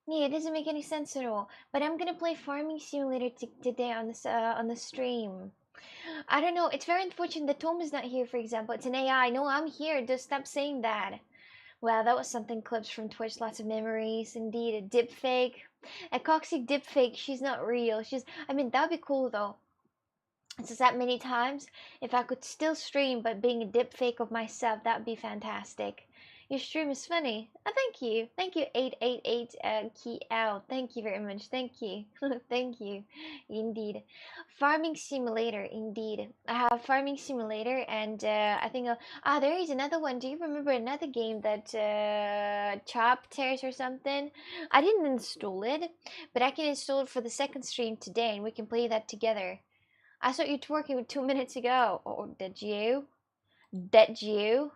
it doesn't make any sense at all. But I'm gonna play Farming Simulator today on the stream. I don't know, it's very unfortunate that Tom is not here, for example. It's an AI. No, I'm here. Just stop saying that. Wow, that was something. Clips from Twitch, lots of memories. Indeed, a dip fake. A Coxy dip fake. She's not real. I mean, that'd be cool though. It's just that many times. If I could still stream but being a dip fake of myself, that'd be fantastic. Your stream is funny. Oh, thank you. Thank you, 888 key out. Thank you very much. Thank you. Thank you. Indeed. Farming Simulator, indeed. I have Farming Simulator, and I think there is another one. Do you remember another game that Chop Tears or something? I didn't install it, but I can install it for the second stream today, and we can play that together. I saw you twerking 2 minutes ago. Oh, did you? Did you?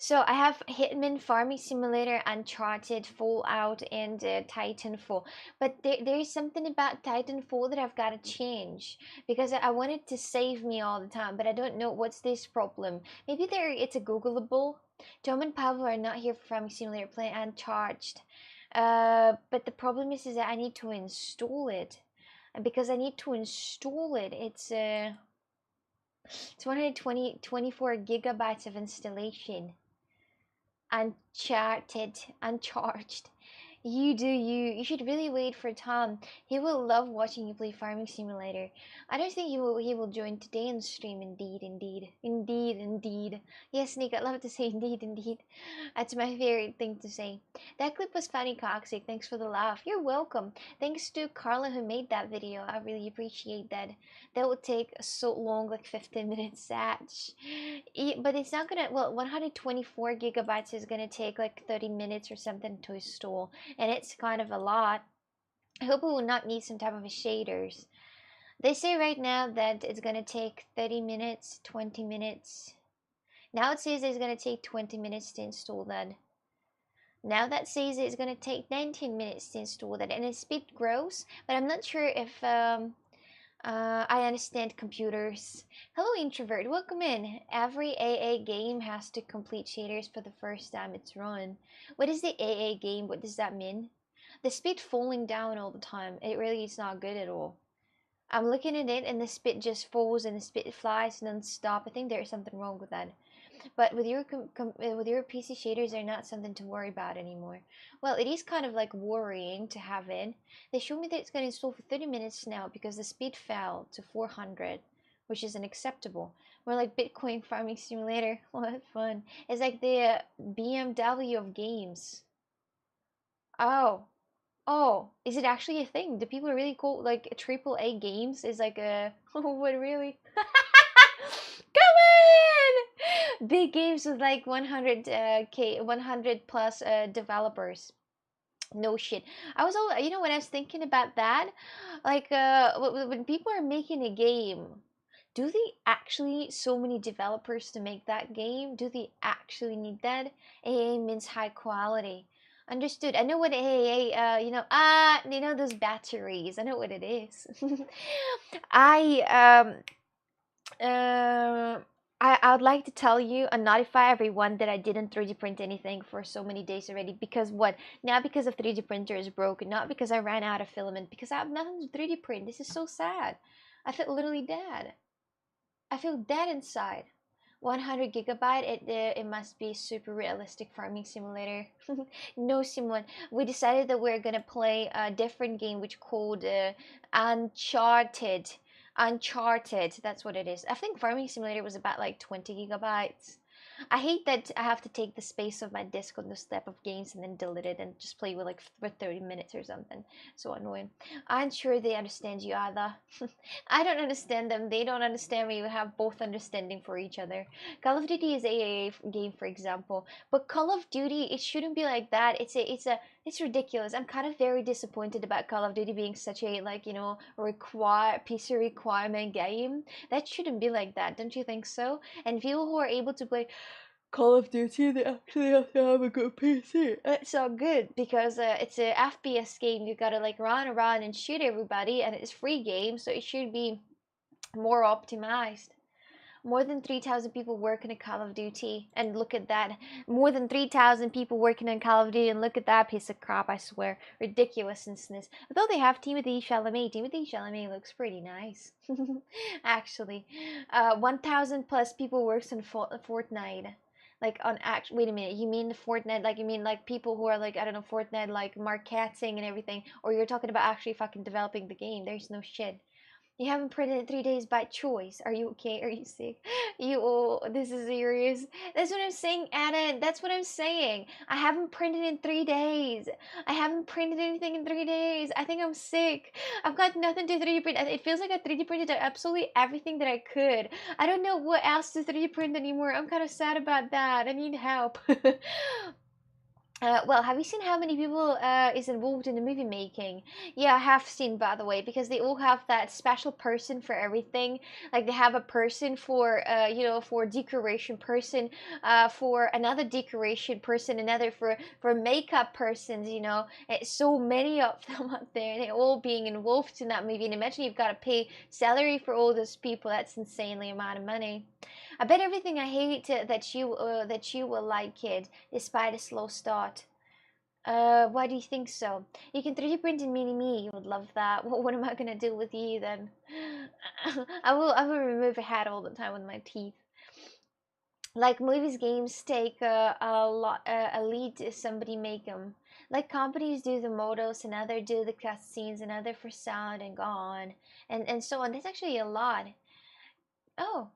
So I have Hitman, Farming Simulator, Uncharted, Fallout, and Titanfall. But there's something about Titanfall that I've got to change because I want it to save me all the time, but I don't know what's this problem. Maybe it's a Googleable. Tom and Pablo are not here for Farming Simulator playing Uncharted. But the problem is that I need to install it. And because I need to install it, it's 24 gigabytes of installation. Uncharged. You do you. You should really wait for Tom. He will love watching you play Farming Simulator. I don't think he will join today in the stream. Indeed. Yes, Nick, I love to say indeed. That's my favorite thing to say. That clip was funny, Coxic. Thanks for the laugh. You're welcome. Thanks to Carla who made that video. I really appreciate that. That would take so long, like 15 minutes, Satch. But it's not gonna, well, 124 gigabytes is gonna take like 30 minutes or something to install, and it's kind of a lot. I hope it will not need some type of shaders. They say right now that it's gonna take 30 minutes, 20 minutes. Now it says it's gonna take 20 minutes to install that. Now that says it's gonna take 19 minutes to install that, and its speed grows, but I'm not sure if I understand computers. Hello, introvert. Welcome in. Every AA game has to complete shaders for the first time it's run. What is the AA game? What does that mean? The speed falling down all the time. It really is not good at all. I'm looking at it and the speed just falls and the speed flies non-stop. I think there's something wrong with that. But with your PC shaders, they're not something to worry about anymore. Well, it is kind of like worrying to have it. They showed me that it's going to install for 30 minutes now because the speed fell to 400, which is unacceptable. More like Bitcoin Farming Simulator. What fun. It's like the BMW of games. Oh. Oh, is it actually a thing? Do people really call like AAA games is like a what really? Come on! Big games with like 100 plus developers. No shit. I was all, you know, when I was thinking about that, like when people are making a game, do they actually need so many developers to make that game? Do they actually need that? AA means high quality. Understood. I know what AA, you know those batteries. I know what it is. I uh, I would like to tell you and notify everyone that I didn't 3D print anything for so many days already. Because what? Not because of 3D printer is broken, not because I ran out of filament, because I have nothing to 3D print. This is so sad. I feel literally dead. I feel dead inside. 100 gigabyte, it must be super realistic farming simulator. No simulator. We decided that we're gonna play a different game which called Uncharted. Uncharted, that's what it is. I think farming simulator was about like 20 gigabytes. I hate that I have to take the space of my disk on this type of games and then delete it and just play with like for 30 minutes or something. So annoying. I'm sure they understand you either. I don't understand them. They don't understand me. We have both understanding for each other. Call of Duty is a game, for example, but Call of Duty, it shouldn't be like that. It's ridiculous. I'm kind of very disappointed about Call of Duty being such a, like, you know, require PC requirement game. That shouldn't be like that. Don't you think so? And people who are able to play Call of Duty, they actually have to have a good PC. It's so good because it's a FPS game. You gotta like run around and shoot everybody, and it's free game, so it should be more optimized. More than 3,000 people working in Call of Duty, and look at that. More than 3,000 people working in Call of Duty, and look at that piece of crap, I swear. Ridiculousness. Although they have Timothy Chalamet. Timothy Chalamet looks pretty nice. Actually. 1,000 plus people works in Fortnite. Like on act. Wait a minute. You mean Fortnite? Like you mean like people who are like, I don't know, Fortnite like marketing and everything, or you're talking about actually fucking developing the game? There's no shit. You haven't printed in 3 days by choice. Are you okay? Are you sick? You oh, this is serious. That's what I'm saying, Adam. That's what I'm saying. I haven't printed in 3 days. I haven't printed anything in 3 days. I think I'm sick. I've got nothing to 3D print. It feels like I 3D printed absolutely everything that I could. I don't know what else to 3D print anymore. I'm kind of sad about that. I need help. Well, have you seen how many people is involved in the movie making? Yeah, I have seen, by the way, because they all have that special person for everything. Like they have a person for, for decoration person, for another decoration person, another for makeup persons. You know, it's so many of them out there, and they're all being involved in that movie. And imagine you've got to pay salary for all those people. That's insanely amount of money. I bet everything I hate that you will like it, despite a slow start. Why do you think so? You can 3D print in mini me. You would love that. What am I gonna do with you then? I will remove a hat all the time with my teeth. Like movies, games take a lot. A lead somebody make them. Like companies do the models, and other do the cutscenes, and other for sound and go on, and so on. That's actually a lot. Oh,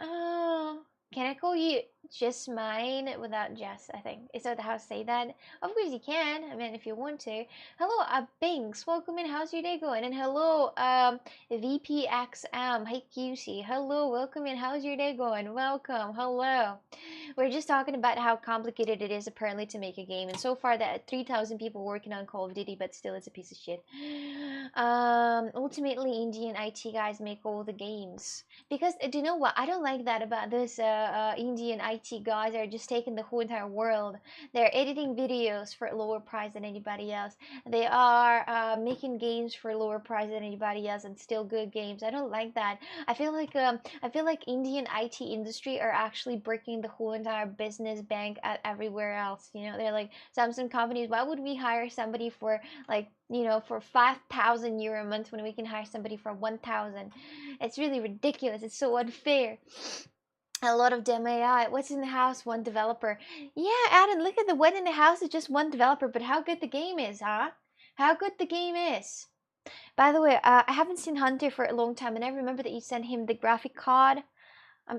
oh, can I call you just mine without Jess? I think. Is that how I say that? Of course you can. I mean, if you want to. Hello, Binks. Welcome in. How's your day going? And hello, VPXM. Hey, QC. Hello, welcome in. How's your day going? Welcome. Hello. We're just talking about how complicated it is apparently to make a game, and so far that 3,000 people working on Call of Duty, but still it's a piece of shit. Ultimately, Indian IT guys make all the games. Because do you know what? I don't like that about this Indian IT guys are just taking the whole entire world. They're editing videos for lower price than anybody else. They are making games for lower price than anybody else, and still good games. I don't like that. I feel like Indian IT industry are actually breaking the whole entire business bank at everywhere else. You know, they're like Samsung companies. Why would we hire somebody for like, you know, for 5,000 euro a month when we can hire somebody for 1,000? It's really ridiculous. It's so unfair. A lot of them AI. What's in the house? One developer. Yeah, Adam, look at the what in the house is just one developer, but how good the game is, huh? How good the game is. By the way, I haven't seen Hunter for a long time, and I remember that you sent him the graphic card.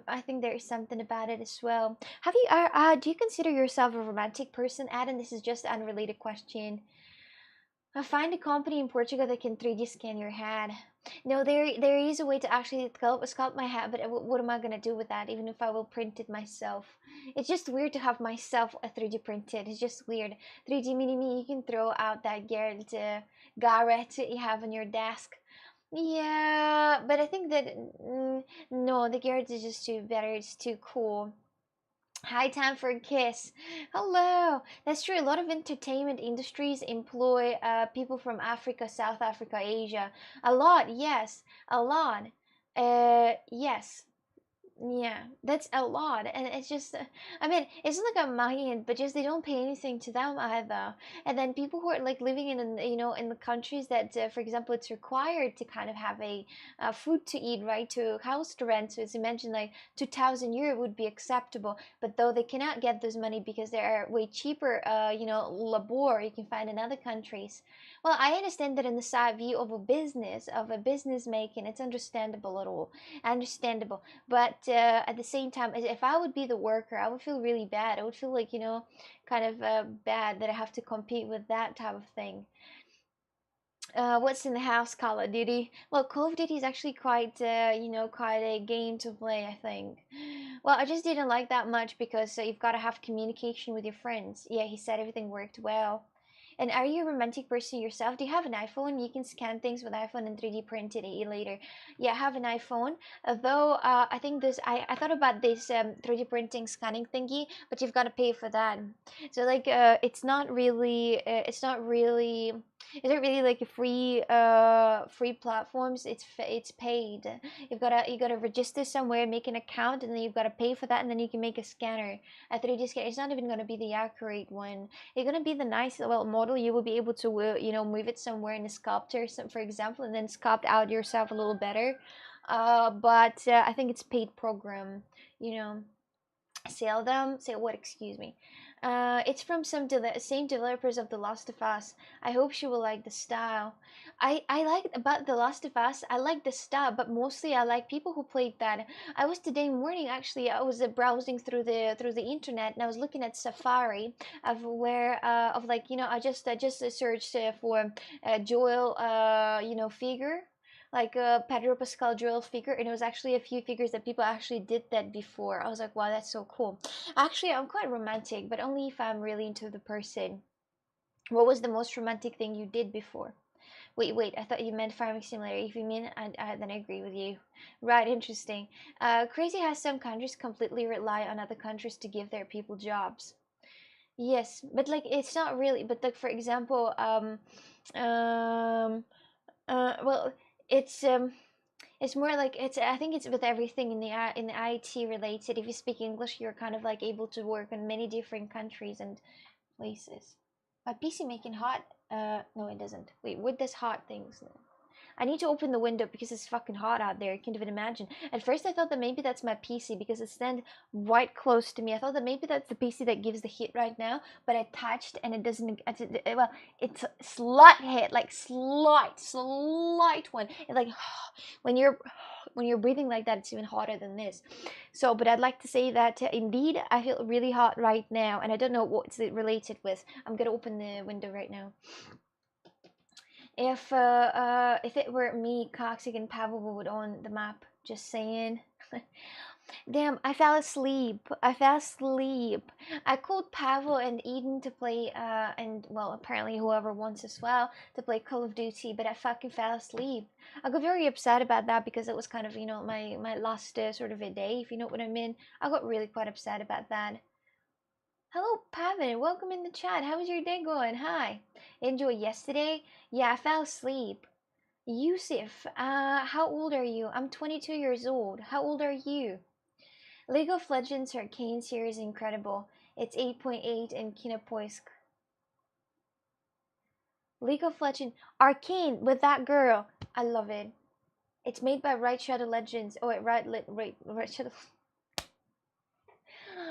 I think there is something about it as well. Have you? Do you consider yourself a romantic person, Adam? This is just an unrelated question. Find a company in Portugal that can 3D scan your head. No, there is a way to actually sculpt my hat, but what am I gonna do with that? Even if I will print it myself, it's just weird to have myself a 3D printed. It's just weird. 3D mini me, you can throw out that Garrett that you have on your desk. Yeah, but I think that no, the Garrett is just too better. It's too cool. High time for a kiss. Hello. That's true. A lot of entertainment industries employ people from Africa, South Africa, Asia. A lot, yes. A lot. Yes. Yeah, that's a lot, and it's just, I mean, it's not like a mind, but just they don't pay anything to them either. And then people who are like living in the countries that, for example, it's required to kind of have a food to eat, right, to house to rent. So as you mentioned, like 2,000 euro would be acceptable, but though they cannot get those money because they are way cheaper, labor you can find in other countries. Well, I understand that in the side view of a business making, it's understandable at all, understandable. But at the same time, if I would be the worker, I would feel really bad. I would feel like, kind of bad that I have to compete with that type of thing. What's in the house? Call of Duty. Well, Call of Duty is actually quite, quite a game to play, I think. Well, I just didn't like that much because you've got to have communication with your friends. Yeah, he said everything worked well. And are you a romantic person yourself? Do you have an iPhone? You can scan things with iPhone and 3D print it later. Yeah, I have an iPhone. Although I think I thought about this 3D printing scanning thingy, but you've got to pay for that. So like, it's not really like a free platforms. It's paid. You gotta register somewhere, make an account, and then you've got to pay for that, and then you can make a scanner, a 3D scanner. It's not even gonna be the accurate one. It's gonna be the nice little model. You will be able to move it somewhere in a sculptor, for example, and then sculpt out yourself a little better. But I think it's paid program. You know, sell them. Say what? Excuse me. It's from same developers of The Last of Us. I hope she will like the style. I like about The Last of Us. I like the style, but mostly I like people who played that. I was today morning actually. I was browsing through the internet and I was looking at Safari of where of like I just searched for Joel figure like Pedro Pascal Joel figure, and it was actually a few figures that people actually did that before. I was like, wow, that's so cool. Actually, I'm quite romantic, but only if I'm really into the person. What was the most romantic thing you did before? Wait, I thought you meant farming simulator. If you mean, then I agree with you. Right, interesting. Crazy how some countries completely rely on other countries to give their people jobs. Yes, but like it's not really. But like for example, um, well, it's it's more like it's. I think it's with everything in the IT related. If you speak English, you're kind of like able to work in many different countries and places. My PC making hot. No, it doesn't. Wait, what does hot things? I need to open the window because it's fucking hot out there. I can't even imagine. At first, I thought that maybe that's my PC because it stands right close to me. I thought that maybe that's the PC that gives the heat right now, but I touched and it doesn't. Well, it's slight heat, like slight one. It's like when you're breathing like that, it's even hotter than this. So, but I'd like to say that indeed, I feel really hot right now, and I don't know what's it related with. I'm gonna open the window right now. If it were me, Coxic and Pavel would own the map. Just saying. Damn, I fell asleep. I fell asleep. I called Pavel and Eden to play, and well, apparently whoever wants as well to play Call of Duty, but I fucking fell asleep. I got very upset about that because it was kind of my last sort of a day, if you know what I mean. I got really quite upset about that. Hello, Pavan. Welcome in the chat. How was your day going? Hi. Enjoy yesterday? Yeah, I fell asleep. Yusuf, how old are you? I'm 22 years old. How old are you? League of Legends Arcane series incredible. It's 8.8 in Kinopoisk. League of Legends Arcane with that girl. I love it. It's made by Right Shadow Legends. Oh wait, Right Shadow.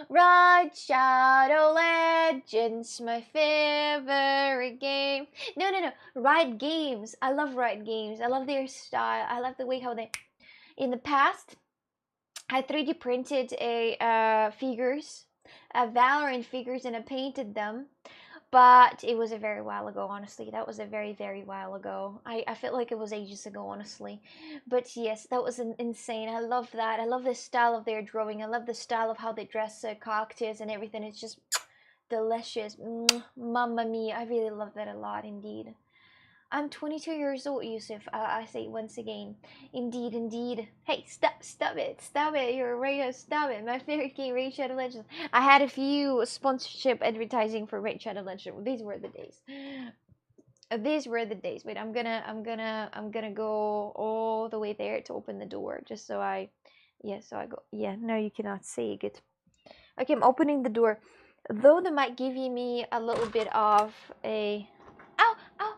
Right Shadow Legends, my favorite game. No. Riot Games. I love Riot Games. I love their style. I love the way how they. In the past, I 3D printed a figures, Valorant figures, and I painted them. But it was a very while ago, honestly. That was a very, very while ago. I felt like it was ages ago, honestly. But yes, that was insane. I love that. I love the style of their drawing. I love the style of how they dress characters and everything. It's just delicious. Mamma mia. I really love that a lot, indeed. I'm 22 years old, Yusuf. I say once again. Indeed, indeed. Hey, stop it. Stop it. You're right. Stop it. My favorite game, Raid Shadow Legends. I had a few sponsorship advertising for Raid Shadow Legends. These were the days. These were the days. Wait, I'm gonna go all the way there to open the door, just so I, yeah, so I go. Yeah, no, you cannot see it. Okay, I'm opening the door. Though they might give me a little bit of a, ow, ow,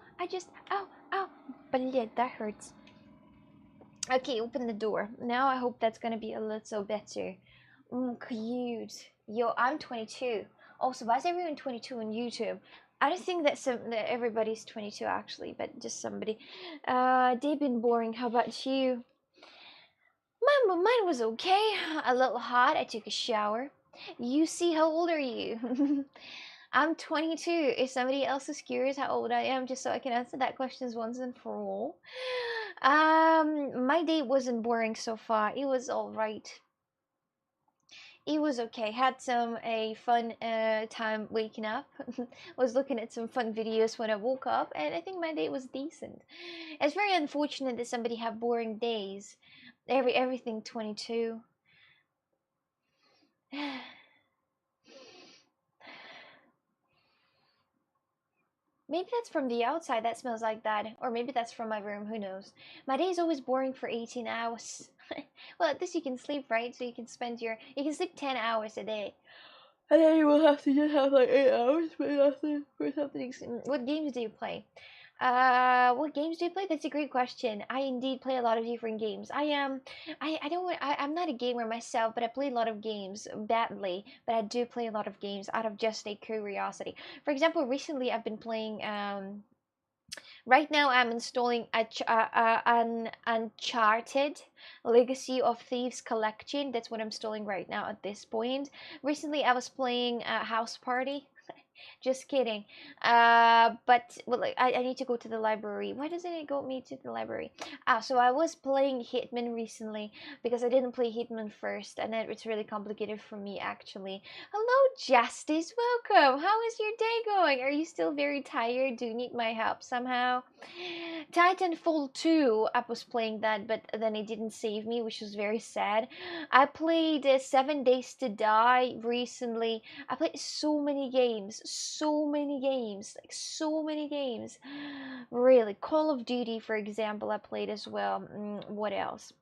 ow, but yeah, that hurts. Okay, open the door. Now I hope that's gonna be a little better. Cute. Yo, I'm 22. Also, why is everyone 22 on YouTube? I don't think that everybody's 22 actually, but just somebody. They've been boring. How about you? Mine was okay. A little hot. I took a shower. You see, how old are you? I'm 22. If somebody else is curious how old I am, just so I can answer that question once and for all. My day wasn't boring so far. It was all right. It was okay. Had some a fun time waking up. Was looking at some fun videos when I woke up, and I think my day was decent. It's very unfortunate that somebody have boring days. Everything 22. Maybe that's from the outside that smells like that, or maybe that's from my room, who knows. My day is always boring for 18 hours. Well, at least you can sleep, right? So you can you can sleep 10 hours a day. And then you will have to just have like 8 hours for nothing, for something. What games do you play? What games do you play? That's a great question. I indeed play a lot of different games. I don't want, I'm not a gamer myself, but I play a lot of games badly. But I do play a lot of games out of just a curiosity. For example, recently I've been playing right now I'm installing an Uncharted Legacy of Thieves collection. That's what I'm installing right now at this point. Recently I was playing House Party. Just kidding. But well, like, I need to go to the library. Why doesn't it go me to the library? So I was playing Hitman recently because I didn't play Hitman first, and it's really complicated for me actually. Hello, Justice. Welcome. How is your day going? Are you still very tired? Do you need my help somehow? Titanfall 2, I was playing that, but then it didn't save me, which was very sad. I played 7 Days to Die recently. I played so many games, like so many games. Really, Call of Duty, for example, I played as well. What else?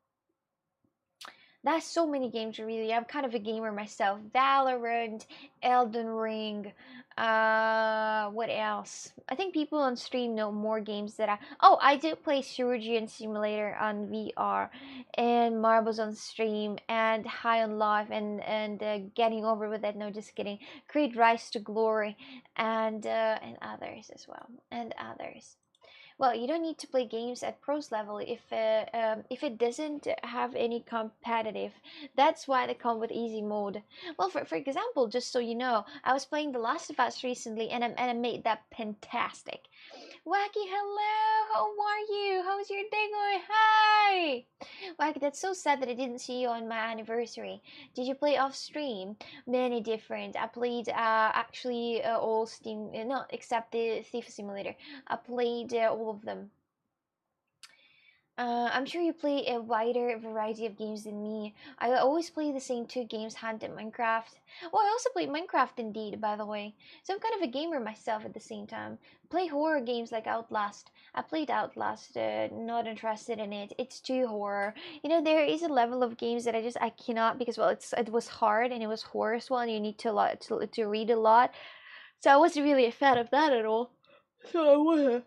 That's so many games, really. I'm kind of a gamer myself. Valorant, Elden Ring. What else? I think people on stream know more games that I. Oh, I do play Surgeon Simulator on VR, and Marbles on stream, and High on Life, and Getting Over with It. No, just kidding. Creed Rise to Glory, and others as well, and others. Well, you don't need to play games at pros level if it doesn't have any competitive. That's why they come with easy mode. Well, for example, just so you know, I was playing The Last of Us recently, and I made that fantastic. Wacky, hello, how are you? How's your day going? Hi! Wacky, that's so sad that I didn't see you on my anniversary. Did you play off stream? Many different. I played actually all Steam, no, except the Thief Simulator. I played all of them. I'm sure you play a wider variety of games than me. I always play the same two games, Hunt and Minecraft. Oh, I also play Minecraft indeed, by the way. So I'm kind of a gamer myself at the same time. Play horror games like Outlast. I played Outlast, not interested in it. It's too horror. You know, there is a level of games that I cannot because well, it was hard and it was horror as well, and you need to read a lot. So I wasn't really a fan of that at all. So I wasn't.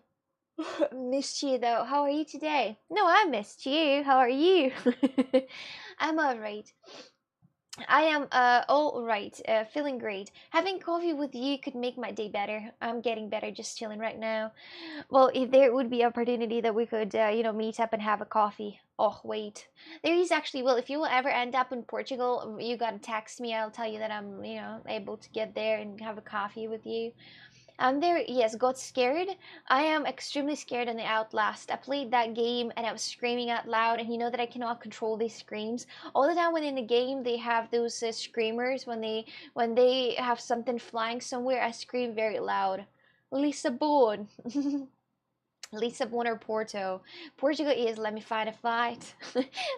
Missed you though. How are you today? No, I missed you. How are you? I'm alright. I am all right, feeling great. Having coffee with you could make my day better. I'm getting better just chilling right now. Well, if there would be opportunity that we could, meet up and have a coffee. Oh, wait. There is actually, well, if you will ever end up in Portugal, you gotta text me. I'll tell you that I'm, able to get there and have a coffee with you. I'm very, yes, got scared. I am extremely scared in the Outlast. I played that game and I was screaming out loud, and you know that I cannot control these screams. All the time when in the game they have those screamers when they have something flying somewhere, I scream very loud. Lisa Bourne. Lisbon or Porto. Portugal is let me fight a fight.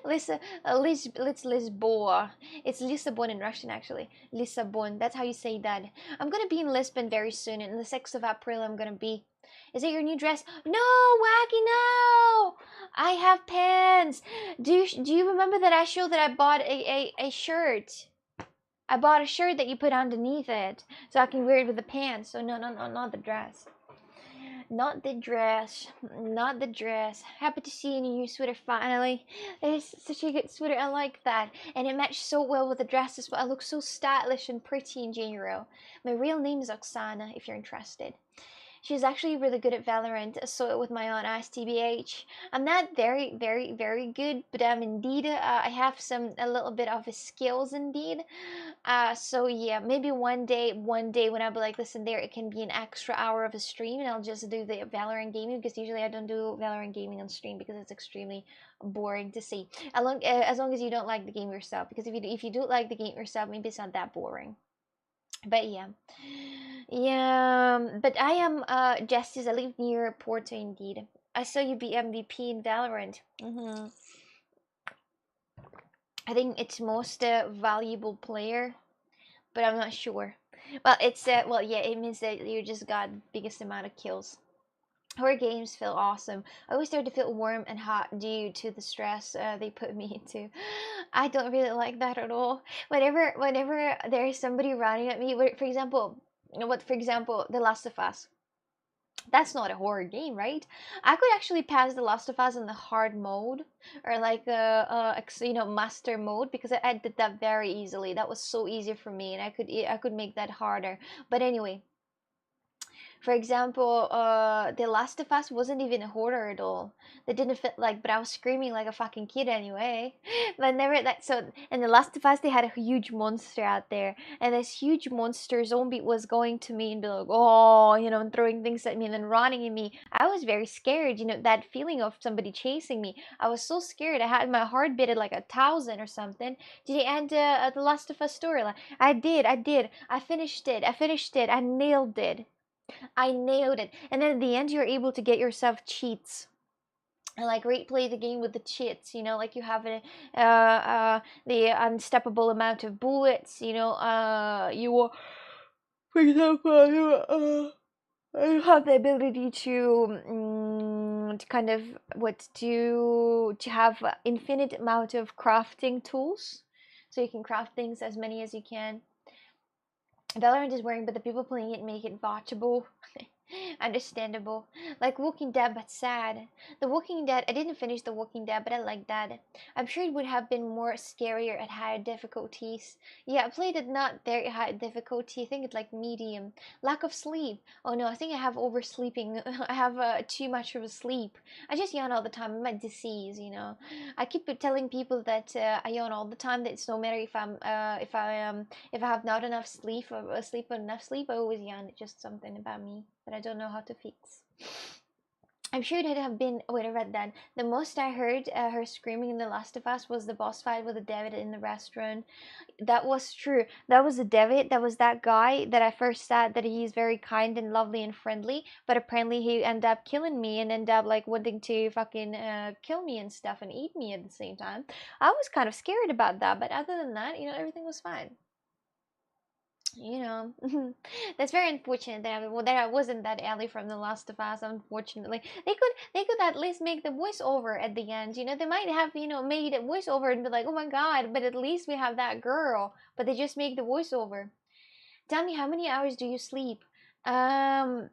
Lisa, let's Lisboa. It's Lisbon in Russian actually. Lisbon. That's how you say that. I'm gonna be in Lisbon very soon. And the 6th of April, I'm gonna be. Is it your new dress? No, Wacky, no! I have pants. Do you remember that I showed that I bought a shirt? I bought a shirt that you put underneath it, so I can wear it with the pants. So no, no, no, not the dress. Not the dress. Not the dress. Happy to see you in your new sweater finally. It's such a good sweater. I like that. And it matched so well with the dress as well. I look so stylish and pretty in general. My real name is Oksana, if you're interested. She's actually really good at Valorant. I saw it with my own eyes, TBH. I'm not very, very, very good, but indeed, I have a little bit of skills indeed. So yeah, maybe one day when I'll be like, listen, there, it can be an extra hour of a stream, and I'll just do the Valorant gaming, because usually I don't do Valorant gaming on stream because it's extremely boring to see. As long as you don't like the game yourself, because if you do like the game yourself, maybe it's not that boring. But yeah. Yeah, but I am Justice. I live near Porto indeed. I saw you be MVP in Valorant. I think it's most valuable player, but I'm not sure. Well, it's well, yeah, it means that you just got biggest amount of kills. Horror games feel awesome. I always start to feel warm and hot due to the stress they put me into. I don't really like that at all. Whenever there is somebody running at me, for example, The Last of Us. That's not a horror game, right? I could actually pass The Last of Us in the hard mode, or like master mode, because I did that very easily. That was so easy for me, and I could make that harder. But anyway, for example, The Last of Us wasn't even a horror at all. That didn't fit like, but I was screaming like a fucking kid anyway. But never that. So in The Last of Us, they had a huge monster out there, and this huge monster zombie was going to me and be like, oh, and throwing things at me and then running at me. I was very scared. That feeling of somebody chasing me. I was so scared. I had my heart beat at like 1,000 or something. Did you end The Last of Us storyline? I did. I did. I finished it. I finished it. I nailed it. I nailed it. And then at the end, you're able to get yourself cheats. And like replay the game with the cheats, like you have the unstoppable amount of bullets, you, for example, you have the ability to kind of to have infinite amount of crafting tools, so you can craft things as many as you can. Valorant is boring, but the people playing it make it watchable. Understandable. Like Walking Dead, but sad. The Walking Dead, I didn't finish The Walking Dead, but I like that. I'm sure it would have been more scarier at higher difficulties. Yeah, I played it not very high difficulty. I think it's like medium. Lack of sleep. Oh no, I think I have oversleeping. I have too much of a sleep. I just yawn all the time. I'm a disease. I keep telling people that I yawn all the time. That it's no matter if I have not enough sleep or enough sleep, I always yawn. It's just something about me that I don't know how to fix. I'm sure it would have been. Wait, I read that. The most I heard her screaming in The Last of Us was the boss fight with the David in the restaurant. That was true. That was the David. That was that guy that I first said that he's very kind and lovely and friendly, but apparently he ended up killing me and ended up like wanting to fucking kill me and stuff and eat me at the same time. I was kind of scared about that, but other than that, everything was fine. That's very unfortunate that I wasn't that Ellie from The Last of Us. Unfortunately, they could at least make the voiceover at the end. They might have made a voiceover and be like, oh my god, but at least we have that girl. But they just make the voiceover. Tell me, how many hours do you sleep? Um,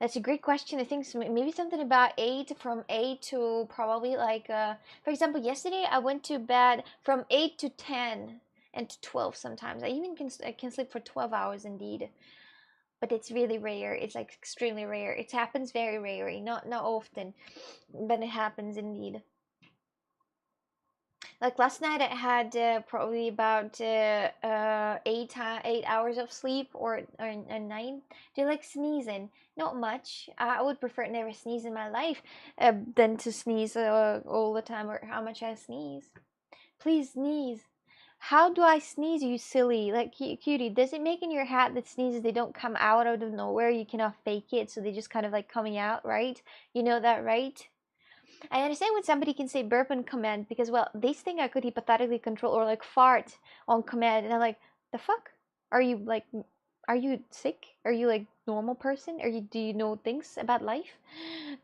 that's a great question. I think maybe something about 8, from 8 to probably like, for example, yesterday I went to bed from 8 to 10 and to 12 sometimes. I can sleep for 12 hours indeed. But it's really rare. It's like extremely rare. It happens very rarely, not often, but it happens indeed. Like last night, I had probably about 8 hours of sleep, or 9. Do you like sneezing? Not much. I would prefer to never sneeze in my life than to sneeze all the time, or how much I sneeze. Please sneeze. How do I sneeze, you silly? Like, cutie, does it make in your hat that sneezes, they don't come out of nowhere? You cannot fake it, so they just kind of like coming out, right? You know that, right? I understand when somebody can say burp on command because, well, they think I could hypothetically control or like fart on command, and I'm like, the fuck? Are you like, are you sick? Are you like normal person? Do you know things about life?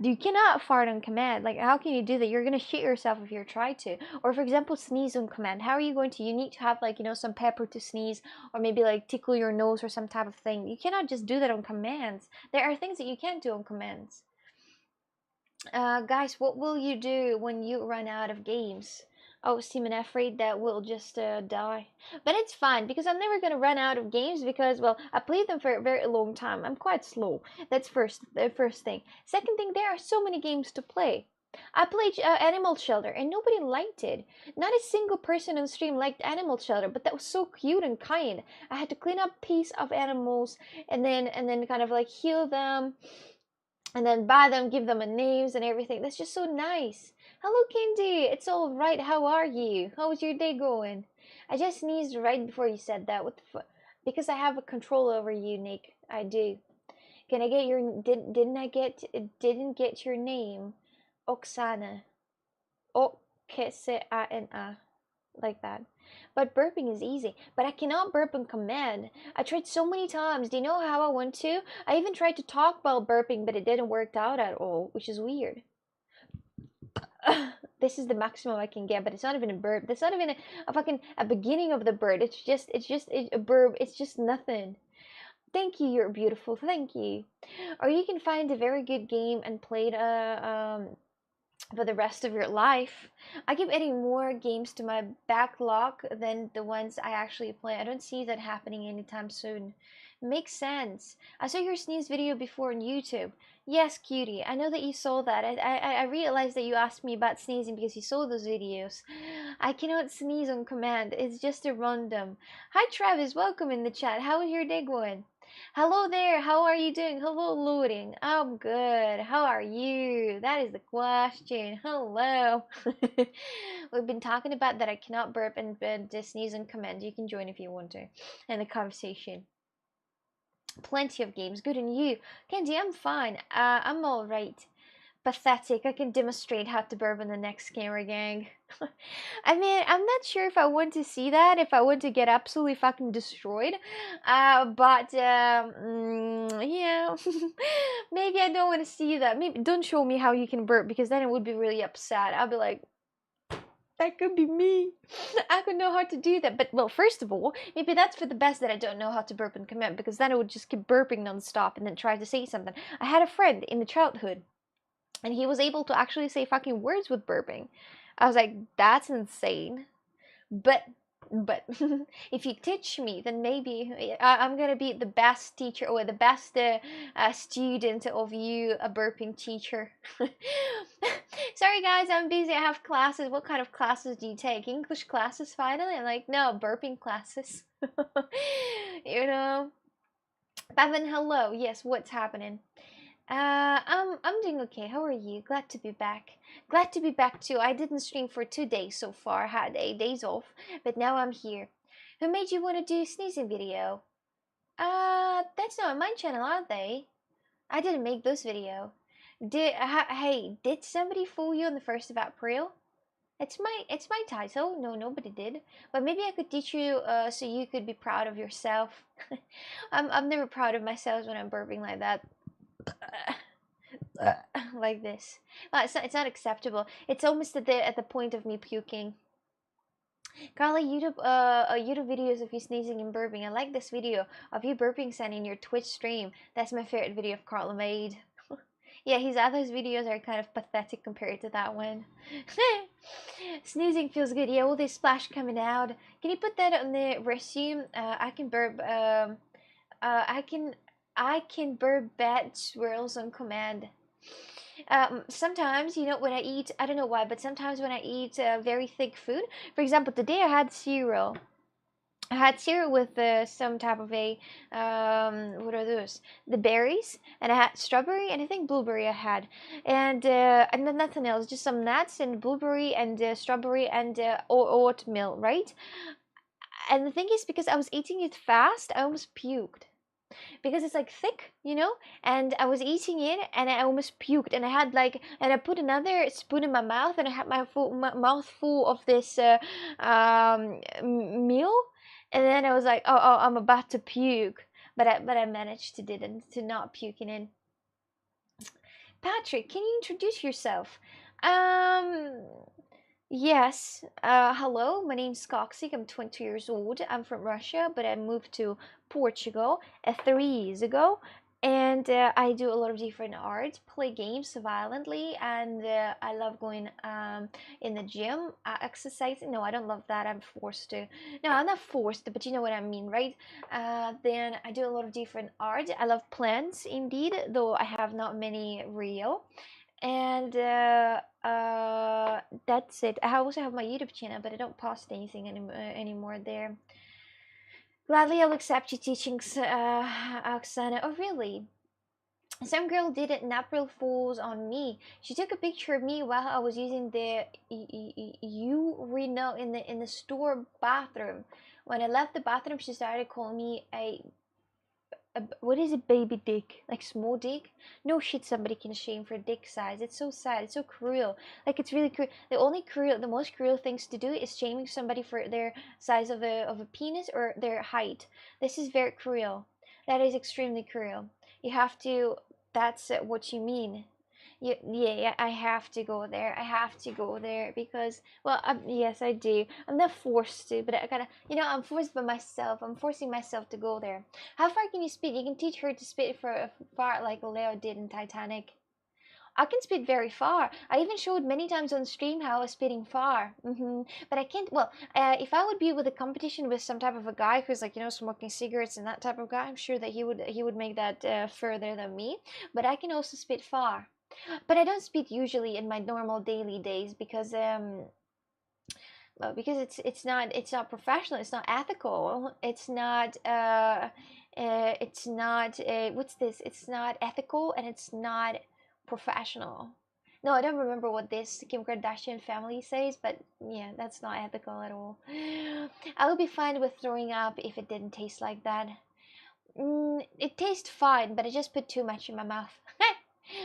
You cannot fart on command. Like, how can you do that? You're gonna shit yourself if you try to. Or for example, sneeze on command. How are you going to? You need to have like some pepper to sneeze, or maybe like tickle your nose or some type of thing. You cannot just do that on commands. There are things that you can't do on commands. Guys, what will you do when you run out of games? Oh, Simon, afraid that we'll just die. But it's fine because I'm never gonna run out of games because, well, I played them for a very long time. I'm quite slow. That's the first thing. Second thing, there are so many games to play. I played Animal Shelter and nobody liked it. Not a single person on stream liked Animal Shelter, but that was so cute and kind. I had to clean up piece of animals and then kind of like heal them and then buy them, give them a names and everything. That's just so nice. Hello, Candy. It's all right. How are you? How's your day going? I just sneezed right before you said that. What the fuck? Because I have a control over you, Nick. I do. Can I get your? Didn't get your name, Oksana. Oksana, like that. But burping is easy. But I cannot burp on command. I tried so many times. Do you know how I want to? I even tried to talk while burping, but it didn't work out at all, which is weird. This is the maximum I can get, but it's not even a burp. That's not even a fucking a beginning of the bird. It's a burp. It's just nothing. Thank you. You're beautiful. Thank you. Or you can find a very good game and play it for the rest of your life. I keep adding more games to my backlog than the ones I actually play. I don't see that happening anytime soon. Makes sense. I saw your sneeze video before on YouTube. Yes, cutie. I know that you saw that. I realized that you asked me about sneezing because you saw those videos. I cannot sneeze on command. It's just a random. Hi, Travis. Welcome in the chat. How is your day going? Hello there, how are you doing? Hello, loading. I'm good. How are you? That is the question. Hello. We've been talking about that I cannot burp and just sneeze and command. You can join if you want to in the conversation. Plenty of games. Good on you. Candy, I'm fine. I'm alright. Pathetic. I can demonstrate how to burp in the next camera gang. I mean, I'm not sure if I want to see that, if I want to get absolutely fucking destroyed. But yeah, maybe I don't want to see that. Maybe don't show me how you can burp because then it would be really upset. I'll be like, that could be me. I could know how to do that. But well, first of all, maybe that's for the best that I don't know how to burp and command because then I would just keep burping non-stop and then try to say something. I had a friend in the childhood and he was able to actually say fucking words with burping. I was like, that's insane. But if you teach me, then maybe I'm gonna be the best teacher or the best student of you, a burping teacher. Sorry guys, I'm busy. I have classes. What kind of classes do you take? English classes finally? I'm like, no, burping classes. You know. Bevan, hello. Yes, what's happening? I'm doing okay. How are you? Glad to be back. Glad to be back too. I didn't stream for 2 days so far. Had 8 days off, but now I'm here. Who made you want to do a sneezing video? That's not on my channel, are they? I didn't make those video. Hey, did somebody fool you on the 1st of April? It's my title. No, nobody did. But maybe I could teach you so you could be proud of yourself. I'm never proud of myself when I'm burping like that. Like this. Well, it's not acceptable. It's almost at the point of me puking. Carla, YouTube videos of you sneezing and burping. I like this video of you burping, Sunny, in your Twitch stream. That's my favorite video of Carla made. Yeah, his other videos are kind of pathetic compared to that one. Sneezing feels good. Yeah, all this splash coming out. Can you put that on the resume? I can burp. I can burp bad swirls on command. Sometimes, you know, when I eat, I don't know why, but sometimes when I eat very thick food, for example, today I had cereal. I had cereal with some type of a what are those? The berries, and I had strawberry and I think blueberry I had, and then nothing else, just some nuts and blueberry and strawberry and oatmeal, right? And the thing is, because I was eating it fast, I almost puked because it's like thick, you know. And I was eating it, and I almost puked, and I had like, and I put another spoon in my mouth, and I had my mouth full of this meal, and then I was like, oh, I'm about to puke, but I managed to not puking in. Patrick, can you introduce yourself? Um, Yes. Hello, my name's Coxie. I'm 20 years old. I'm from Russia, but I moved to Portugal 3 years ago. And I do a lot of different art, play games violently, and I love going in the gym, exercising. No, I don't love that. I'm forced to. No, I'm not forced, but you know what I mean, right? Then I do a lot of different art. I love plants, indeed, though I have not many real. And that's it. I also have my YouTube channel, but I don't post anything anymore there. Gladly, I'll accept your teachings, Oksana. Oh, really? Some girl did it in April Fools on me. She took a picture of me while I was using the urinal in the store bathroom. When I left the bathroom, she started calling me a what is a baby dick? Like small dick? No shit, somebody can shame for dick size. It's so sad. It's so cruel. Like it's really cruel. The most cruel things to do is shaming somebody for their size of a penis or their height. This is very cruel. That is extremely cruel. You have to. That's what you mean. Yeah, I have to go there. I have to go there because, well, yes, I do. I'm not forced to, but I gotta, I'm forced by myself. I'm forcing myself to go there. How far can you speed? You can teach her to speed for far, like Leo did in Titanic. I can speed very far. I even showed many times on stream how I was speeding far. But I can't. Well, if I would be with a competition with some type of a guy who's like smoking cigarettes and that type of guy, I'm sure that he would make that further than me. But I can also speed far. But I don't speed usually in my normal daily days because well, because it's not professional, it's not ethical, it's not what's this? It's not ethical and it's not professional. No, I don't remember what this Kim Kardashian family says, but yeah, that's not ethical at all. I would be fine with throwing up if it didn't taste like that. It tastes fine, but I just put too much in my mouth.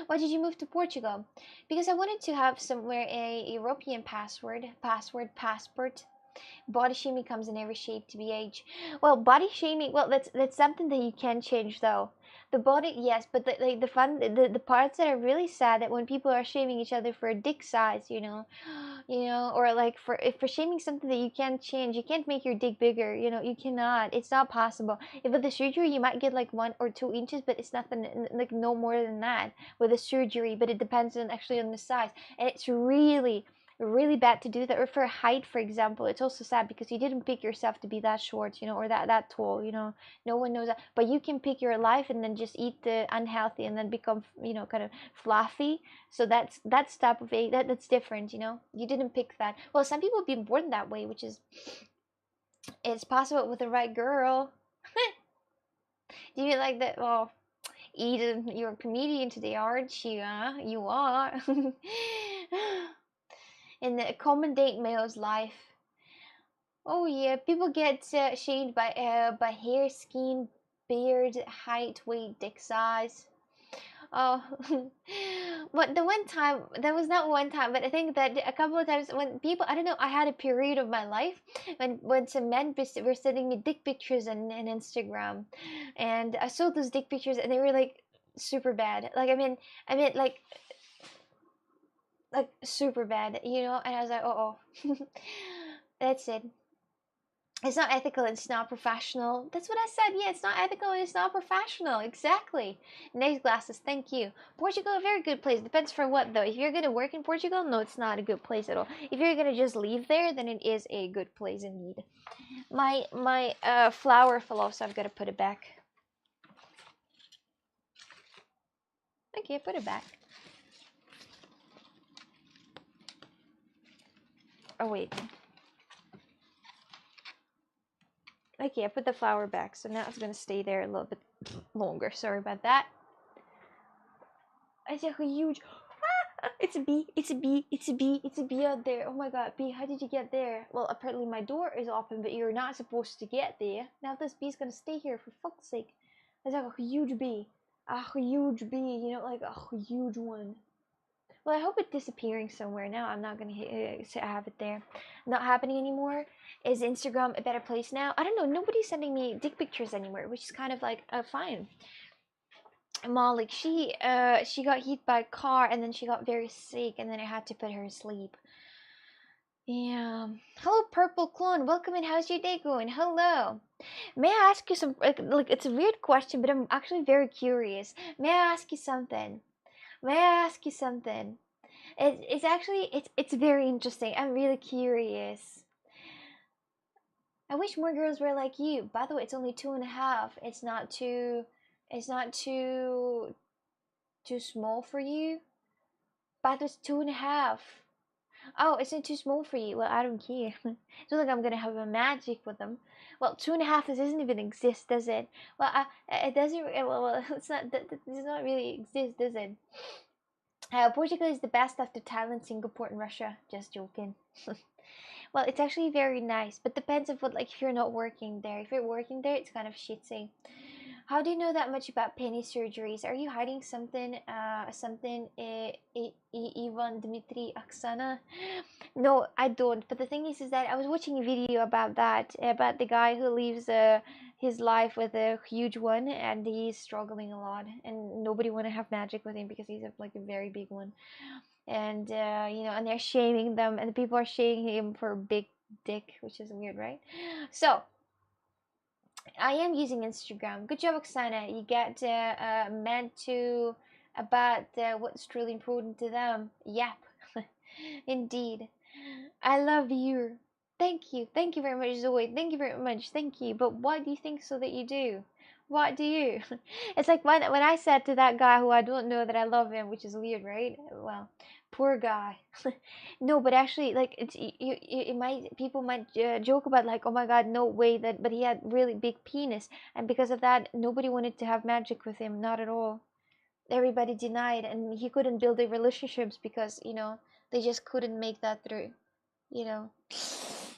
Why did you move to Portugal? Because I wanted to have somewhere a European passport. Body shaming comes in every shape to be age. Well, body shaming, well, that's something that you can change though. The body, yes, but the parts that are really sad that when people are shaming each other for dick size, or like for shaming something that you can't change, you can't make your dick bigger, you cannot. It's not possible. If with the surgery you might get like 1 or 2 inches, but it's nothing like no more than that with the surgery. But it depends on actually on the size, and it's really bad to do that. Or for height, for example, it's also sad because you didn't pick yourself to be that short, or that tall, no one knows that. But you can pick your life and then just eat the unhealthy and then become kind of fluffy. So that's type of that's different. You didn't pick that. Well, some people be born that way, which is it's possible with the right girl. Do you like that? Well, Eden, you're a comedian today, aren't you? You are. In the accommodate male's life. Oh yeah, people get shamed by hair, skin, beard, height, weight, dick size. Oh, but the one time, that was not one time, but I think that a couple of times when people, I don't know, I had a period of my life when some men were sending me dick pictures on Instagram, and I saw those dick pictures and they were like super bad. Like I mean like super bad, and I was like, oh, that's it. It's not ethical, it's not professional. That's what I said. Yeah, it's not ethical and it's not professional. Exactly. Nice glasses, thank you. Portugal, a very good place. Depends for what though. If you're gonna work in Portugal, no, it's not a good place at all. If you're gonna just leave there, then it is a good place indeed. My flower fell off, so I've got to put it back. Okay, put it back. Oh wait. Okay, I put the flower back, so now it's gonna stay there a little bit longer. Sorry about that. It's a huge. It's a bee. It's a bee. It's a bee. It's a bee out there. Oh my god, bee! How did you get there? Well, apparently my door is open, but you're not supposed to get there. Now this bee's gonna stay here for fuck's sake. It's like a huge bee. A huge bee. You know, like a huge one. Well, I hope it's disappearing somewhere now. I'm not gonna have it there. Not happening anymore. Is Instagram a better place now? I don't know. Nobody's sending me dick pictures anymore, which is kind of like fine. Malik, she got hit by a car and then she got very sick and then I had to put her to sleep. Yeah. Hello, Purple Clone. Welcome in. How's your day going? Hello. May I ask you some like it's a weird question, but I'm actually very curious. May I ask you something? May I ask you something? It's actually it's very interesting. I'm really curious. I wish more girls were like you. By the way, it's only 2.5. It's not too small for you. But it's 2.5. Oh, it's not too small for you. Well, I don't care. It's not like I'm gonna have a magic with them. Well, 2.5 doesn't even exist, does it? Well, it doesn't. Well, it's not. That does not really exist, does it? Portugal is the best after Thailand, Singapore, and Russia. Just joking. Well, it's actually very nice, but depends on what, like, if you're not working there. If you're working there, it's kind of shitty. How do you know that much about penny surgeries? Are you hiding something? Ivan Dmitry Oksana? No, I don't. But the thing is that I was watching a video about that, about the guy who lives his life with a huge one, and he's struggling a lot, and nobody want to have magic with him because he's like a very big one, and you know, and they're shaming them, and people are shaming him for big dick, which is weird, right? So I am using Instagram. Good job, Oksana. You get meant to about what's truly important to them. Yep, indeed. I love you. Thank you. Thank you very much, Zoe. Thank you very much. Thank you. But why do you think so that you do? What do you? It's like when I said to that guy who I don't know that I love him, which is weird, right? Well, poor guy. No, but actually, like it's it might people might joke about like, oh my god, no way that, but he had really big penis, and because of that, nobody wanted to have magic with him, not at all. Everybody denied, and he couldn't build the relationships because you know they just couldn't make that through. You know.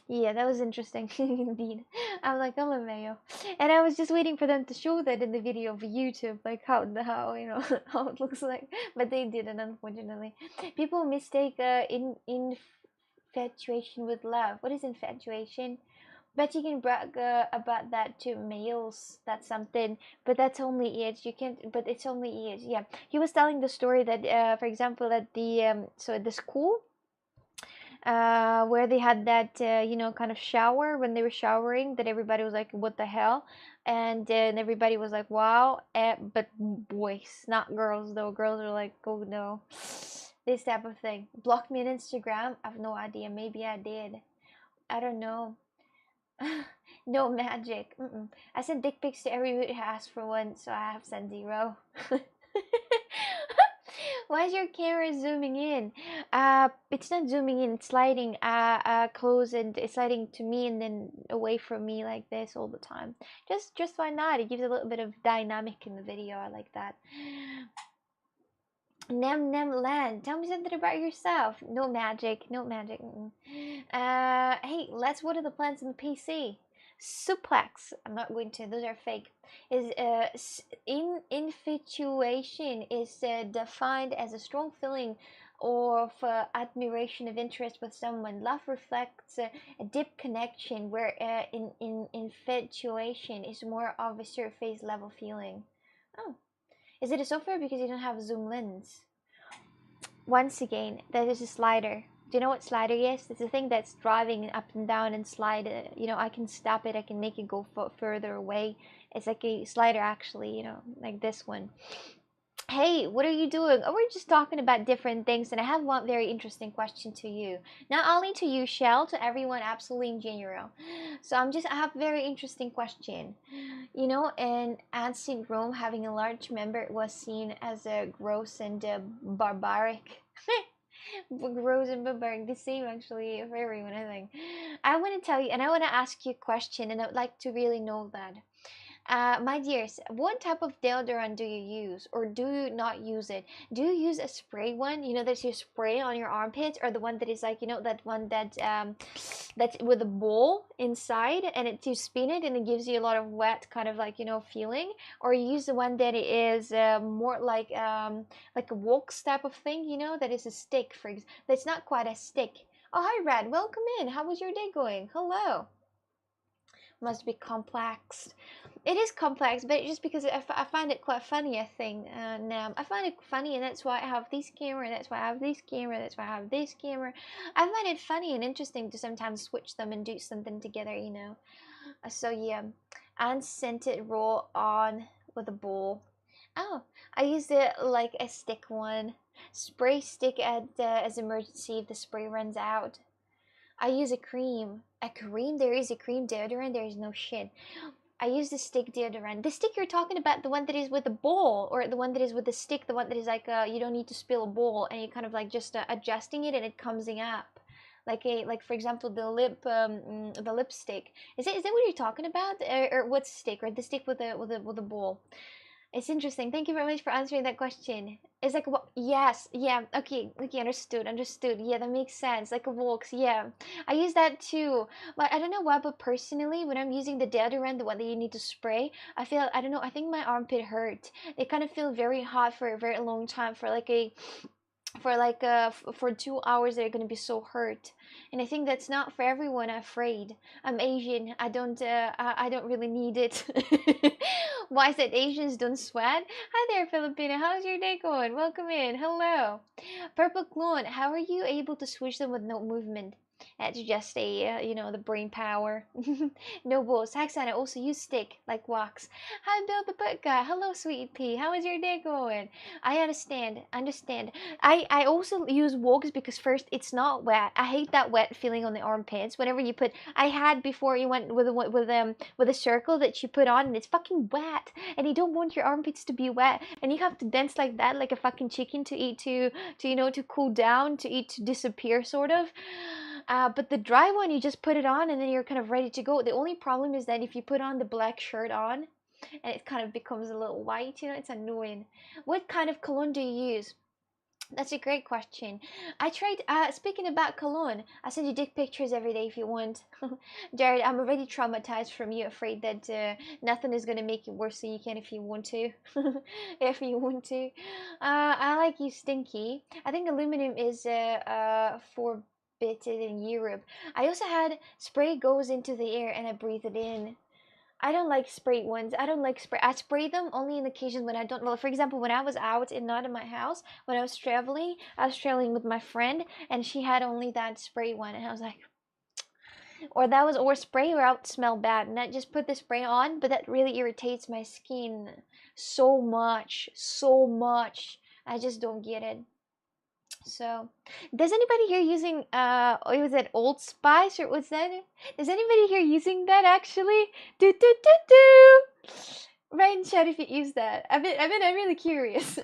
Yeah, that was interesting indeed. I'm like, oh Mayo, and I was just waiting for them to show that in the video of YouTube, like how you know how it looks like, but they didn't, unfortunately. People mistake infatuation with love. What is infatuation? But you can brag about that to males. That's something, but that's only it. You can't. But it's only it. Yeah, he was telling the story that, for example, at the so at the school where they had that you know, kind of shower when they were showering, that everybody was like, what the hell, and then everybody was like, wow, but boys, not girls though. Girls are like, oh no. This type of thing. Blocked me on Instagram. I have no idea. Maybe I did. I don't know. No magic. I sent dick pics to everyone who asked for one, so I have sent 0. Why is your camera zooming in? It's not zooming in, it's sliding close, and it's sliding to me and then away from me like this all the time. Just why not? It gives a little bit of dynamic in the video. I like that. Nem Nem Land, tell me something about yourself. No magic, no magic. Hey, let's water the plants in the PC. Suplex. I'm not going to. Those are fake. Is infatuation is defined as a strong feeling of admiration of interest with someone. Love reflects a deep connection, where in infatuation is more of a surface level feeling. Oh, is it a software because you don't have a zoom lens? Once again, that is a slider. Do you know what slider is? It's a thing that's driving up and down and slide. You know, I can stop it. I can make it go further away. It's like a slider, actually. You know, like this one. Hey, what are you doing? Oh, we're just talking about different things, and I have one very interesting question to you. Not only to you, Shell, to everyone, absolutely in general. So I have a very interesting question. You know, in ancient Rome, having a large member was seen as a gross and barbaric. Rose and Boomerang, the same actually for everyone, I think. I want to tell you, and I want to ask you a question, and I would like to really know that. My dears, what type of deodorant do you use, or do you not use it? Do you use a spray one? You know, that you spray on your armpits, or the one that is like, you know, that one that that's with a ball inside, and it you spin it, and it gives you a lot of wet kind of like, you know, feeling, or you use the one that is more like a wax type of thing, you know, that is a stick that's not quite a stick. Oh, hi, Red. Welcome in. How was your day going? Hello. Must be complex. It is complex, but just because I find it quite funny, I think. And I find it funny, and that's why I have this camera, that's why I have this camera, that's why I have this camera. I find it funny and interesting to sometimes switch them and do something together, you know. So yeah, unscented roll on with a bowl. Oh, I use it like a stick one. Spray stick at as emergency if the spray runs out. I use a cream. A cream? There is a cream deodorant? There is no shit. I use the stick deodorant. The stick you're talking about, the one that is with the ball, or the one that is with the stick, the one that is like you don't need to spill a bowl, and you kind of like just adjusting it, and it comes up. Like for example the lipstick. Is that what you're talking about, or what stick, or the stick with the ball? It's interesting. Thank you very much for answering that question. It's like what? Yes, yeah. Okay. Understood. Yeah, that makes sense. Like a Volks. Yeah, I use that too. But I don't know why. But personally, when I'm using the deodorant, the one that you need to spray, I don't know. I think my armpit hurt. It kind of feel very hot for a very long time for 2 hours they're gonna be so hurt, and I think that's not for everyone. I'm afraid. I'm Asian. I don't really need it. Why is it Asians don't sweat? Hi there, Filipina. How's your day going? Welcome in. Hello. Purple clone, how are you able to switch them with no movement? That's just the brain power. No balls. Haxana also use stick like wax. Hi, Bill the Butt Guy. Hello, sweet pea. How is your day going? I understand. I also use wogs because first it's not wet. I hate that wet feeling on the armpits. Whenever you put, I had before you went with a circle that you put on, and it's fucking wet, and you don't want your armpits to be wet, and you have to dance like that, like a fucking chicken to eat to cool down, to eat to disappear sort of. But the dry one, you just put it on, and then you're kind of ready to go. The only problem is that if you put on the black shirt on, and it kind of becomes a little white, it's annoying. What kind of cologne do you use? That's a great question. I tried, speaking about cologne, I send you dick pictures every day if you want. Jared, I'm already traumatized from you, afraid that nothing is going to make it worse, so you can if you want to. If you want to. I like you stinky. I think aluminum is forbidden in Europe. I also had spray goes into the air and I breathe it in. I don't like sprayed ones. I don't like spray. I spray them only in occasions when I don't. Well, for example, when I was out and not in my house, when I was traveling with my friend, and she had only that spray one, and I was like, or spray or out smell bad, and I just put the spray on, but that really irritates my skin so much, so much. I just don't get it. So, does anybody here using was it Old Spice, or was that? Is anybody here using that actually? Do do do do. Write in chat if you use that. I'm really curious.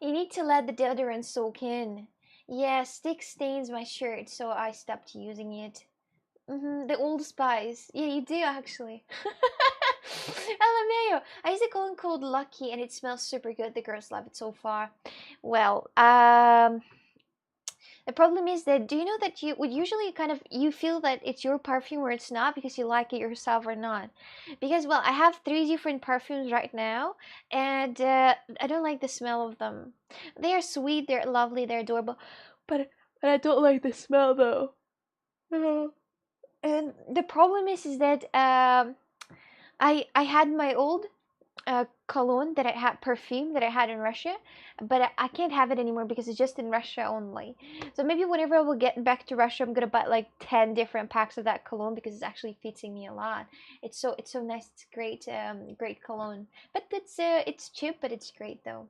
You need to let the deodorant soak in. Yeah, stick stains my shirt, so I stopped using it. The Old Spice. Yeah, you do actually. LMAO. I use a cologne called Lucky, and it smells super good. The girls love it so far. Well, the problem is that, do you know that you would usually kind of you feel that it's your perfume or it's not because you like it yourself or not? Because well, I have three different perfumes right now, and I don't like the smell of them. They are sweet, they're lovely, they're adorable, but I don't like the smell though. And the problem is that I had my old cologne that I had, perfume that I had in Russia, but I can't have it anymore because it's just in Russia only. So maybe whenever I will get back to Russia, I'm gonna buy like 10 different packs of that cologne because it's actually fitting me a lot. It's so nice. It's great, great cologne. But it's cheap, but it's great though.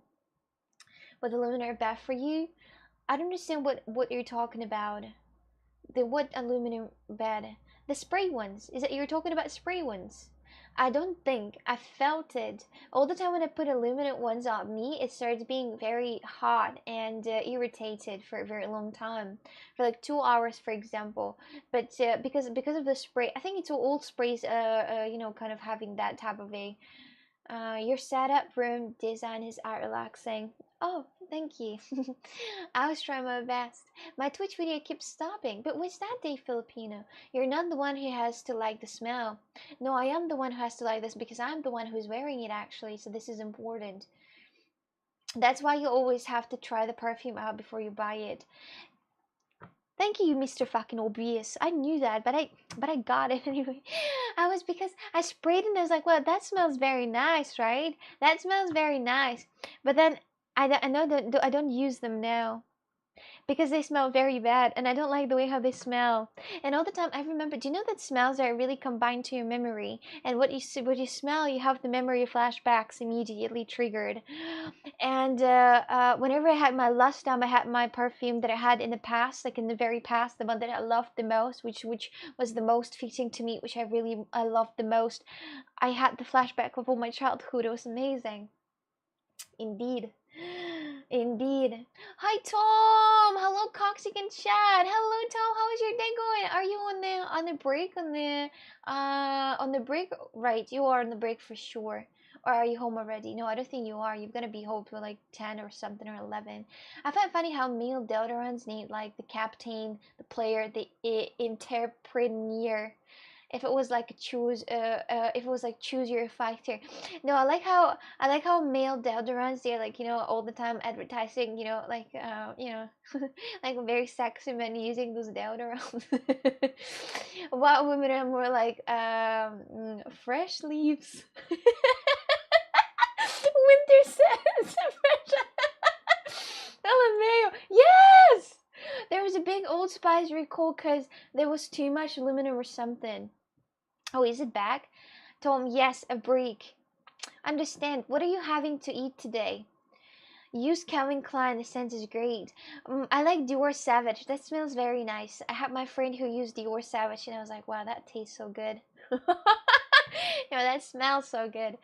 But the aluminum are bad for you. I don't understand what you're talking about. The what aluminum bad? The spray ones. Is it you're talking about spray ones? I don't think I felt it all the time when I put illuminant ones on me. It started being very hot and irritated for a very long time, for like 2 hours, for example. But because of the spray, I think it's all sprays. Kind of having that type of a. Your setup room design is art relaxing. Oh, thank you. I was trying my best. My Twitch video keeps stopping. But what's that day, Filipino? You're not the one who has to like the smell. No, I am the one who has to like this because I'm the one who's wearing it actually, so this is important. That's why you always have to try the perfume out before you buy it. Thank you, Mr. Fucking Obvious. I knew that, but I got it anyway. I was because I sprayed it and I was like, well, that smells very nice, right? That smells very nice. But then I know that I don't use them now because they smell very bad and I don't like the way how they smell. And all the time I remember, do you know that smells are really combined to your memory? And what you smell, you have the memory flashbacks immediately triggered. And whenever I had my last time I had my perfume that I had in the past, like in the very past, the one that I loved the most, which was the most fitting to me, which I loved the most, I had the flashback of all my childhood. It was amazing. Indeed. Indeed. Hi Tom. Hello Coxic and Chad. Hello Tom. How is your day going? Are you on the break on the break? Right, you are on the break for sure. Or are you home already? No, I don't think you are. You're gonna be home for like 10 or something or 11. I find it funny how male deodorants need like the captain, the player, the entrepreneur, if it was like a choose if it was like choose your fighter. No, I like how male deodorants, they're like, all the time advertising, like very sexy men using those deodorants. While women are more like fresh leaves. Winter says fresh. LMAO. Yes, there was a big Old Spice recall because there was too much aluminum or something. Oh, is it back? Tom, yes, a break. Understand. What are you having to eat today? Use Calvin Klein. The scent is great. I like Dior Savage. That smells very nice. I had my friend who used Dior Savage, and I was like, wow, that tastes so good. That smells so good.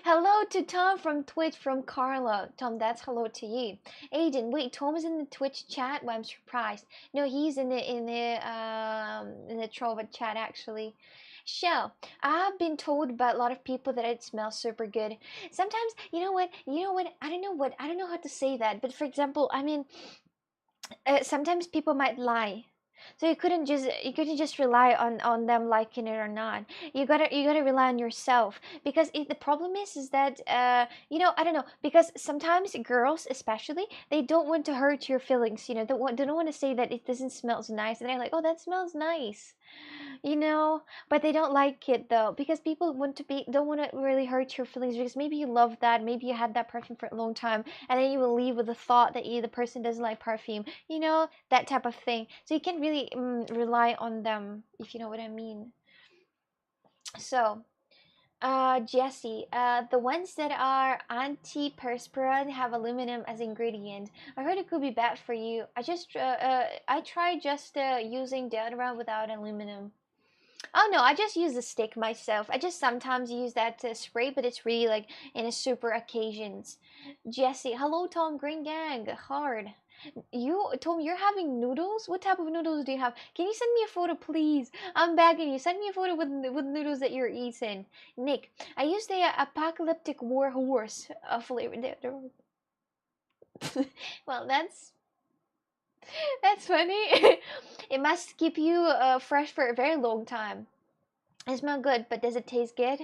Hello to Tom from Twitch from Carla. Tom, that's hello to you. Aiden, wait, Tom is in the Twitch chat. Well, I'm surprised. No, he's in the Trova chat actually. Shell, I've been told by a lot of people that it smells super good. Sometimes, you know what, I don't know how to say that, but for example, I mean, sometimes people might lie, so you couldn't just rely on them liking it or not. You gotta rely on yourself, because the problem is that I don't know, because sometimes girls especially, they don't want to hurt your feelings. They don't want to say that it doesn't smells nice, and they're like, oh, that smells nice, but they don't like it though, because people don't want to really hurt your feelings, because maybe you love that, maybe you had that perfume for a long time, and then you will leave with the thought that the person doesn't like perfume, that type of thing. So you can't really rely on them, if you know what I mean. So Jesse, the ones that are antiperspirant have aluminum as ingredient. I heard it could be bad for you. I tried just using deodorant without aluminum. Oh no, I just use the stick myself. I just sometimes use that to spray, but it's really like in a super occasions. Jesse, hello Tom Green Gang, hard. Tom, you're having noodles? What type of noodles do you have? Can you send me a photo, please? I'm begging you. Send me a photo with noodles that you're eating. Nick, I use the apocalyptic war horse flavor. Well, that's funny. It must keep you fresh for a very long time. It smells good, but does it taste good?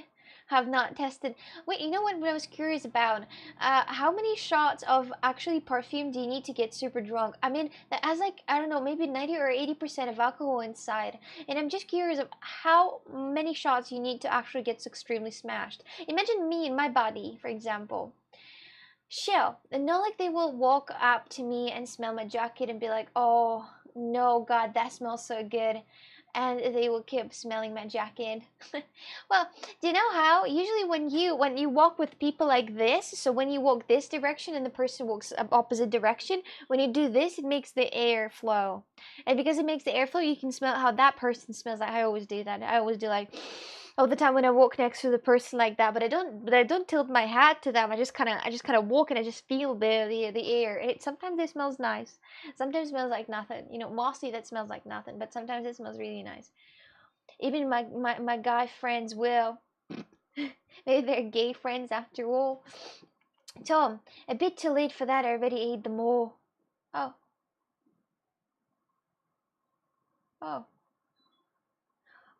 Have not tested. Wait, you know what I was curious about? How many shots of actually perfume do you need to get super drunk? I mean, that has like, I don't know, maybe 90 or 80% of alcohol inside. And I'm just curious of how many shots you need to actually get extremely smashed. Imagine me in my body, for example. Shell, and not like they will walk up to me and smell my jacket and be like, oh, no, God, that smells so good, and they will keep smelling my jacket. Well, do you know how usually when you walk with people like this, so when you walk this direction and the person walks opposite direction, when you do this, it makes the air flow, and because it makes the air flow, you can smell how that person smells. Like, I always do that. I always do like all the time when I walk next to the person like that. But I don't tilt my hat to them. I just kind of walk and I just feel the air. It sometimes it smells nice. Sometimes it smells like nothing. You know, mostly that smells like nothing. But sometimes it smells really nice. Even my guy friends will. Maybe they're gay friends after all. Tom, a bit too late for that. I already ate them all. Oh, oh.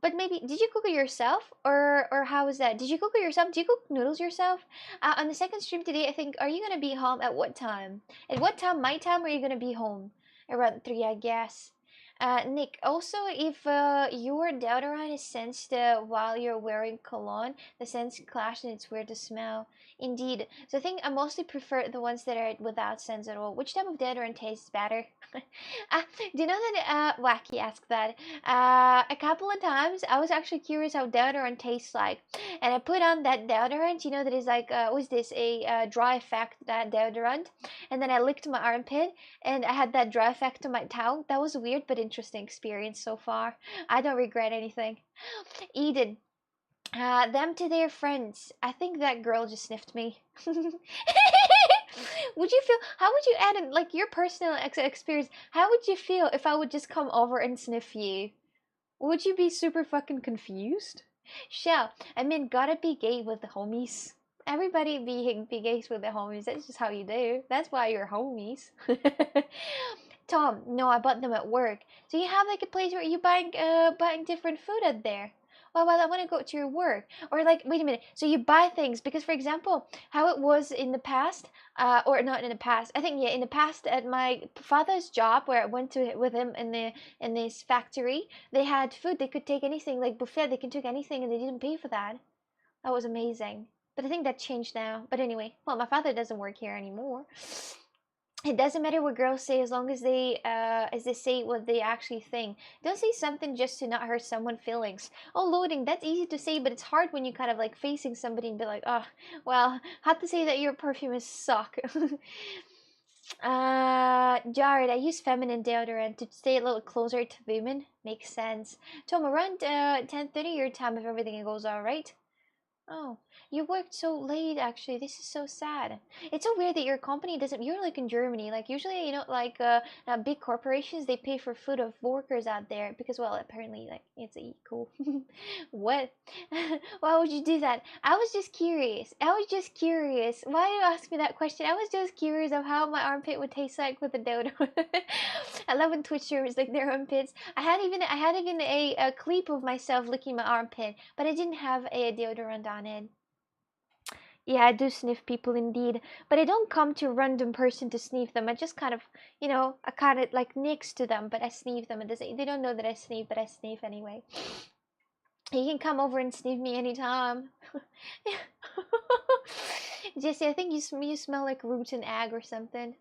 But maybe did you cook it yourself, or how was that? Did you cook it yourself? Do you cook noodles yourself? On the second stream today, I think. Are you gonna be home at what time? At what time? My time? Are you gonna be home? Around 3, I guess. Nick, also, if your deodorant is sensed while you're wearing cologne, the scents clash and it's weird to smell. Indeed. So I think I mostly prefer the ones that are without scents at all. Which type of deodorant tastes better? Do you know that Wacky asked that? A couple of times I was actually curious how deodorant tastes like, and I put on that deodorant. You know that is like what's this, a dry effect that deodorant, and then I licked my armpit and I had that dry effect on my towel. That was a weird but interesting experience so far. I don't regret anything. Eden, them to their friends. I think that girl just sniffed me. Would you feel? How would you add in like your personal experience? How would you feel if I would just come over and sniff you? Would you be super fucking confused? Shell, I mean, gotta be gay with the homies. Everybody be gay with the homies. That's just how you do. That's why you're homies. Tom, no, I bought them at work. So you have like a place where you buying different food out there. Well, I want to go to your work. Or like, wait a minute. So you buy things because, for example, how it was in the past, or not in the past. I think yeah, in the past at my father's job where I went to with him in this factory, they had food. They could take anything like buffet. They can take anything and they didn't pay for that. That was amazing. But I think that changed now. But anyway, well, my father doesn't work here anymore. It doesn't matter what girls say as they say what they actually think. Don't say something just to not hurt someone's feelings. Oh, loading, that's easy to say, but it's hard when you kind of like facing somebody and be like, oh, well, how to say that your perfume is suck. Jared, I use feminine deodorant to stay a little closer to women. Makes sense. Tom, around 10:30 your time if everything goes alright. Oh, you worked so late actually. This is so sad. It's so weird that your company doesn't, you're like in Germany. Like usually, you know, like big corporations, they pay for food of workers out there because, well, apparently like it's equal. What? Why would you do that? I was just curious. I was just curious. Why do you ask me that question? I was just curious of how my armpit would taste like with a dodo. I love when Twitch streamers lick their armpits. I had even a clip of myself licking my armpit, but I didn't have a deodorant on it. Yeah, I do sniff people indeed, but I don't come to a random person to sniff them. I just kind of, you know, I kind of like next to them, but I sniff them, and they don't know that I sniff, but I sniff anyway. You can come over and sniff me anytime. Jesse, I think you smell like rotten egg or something.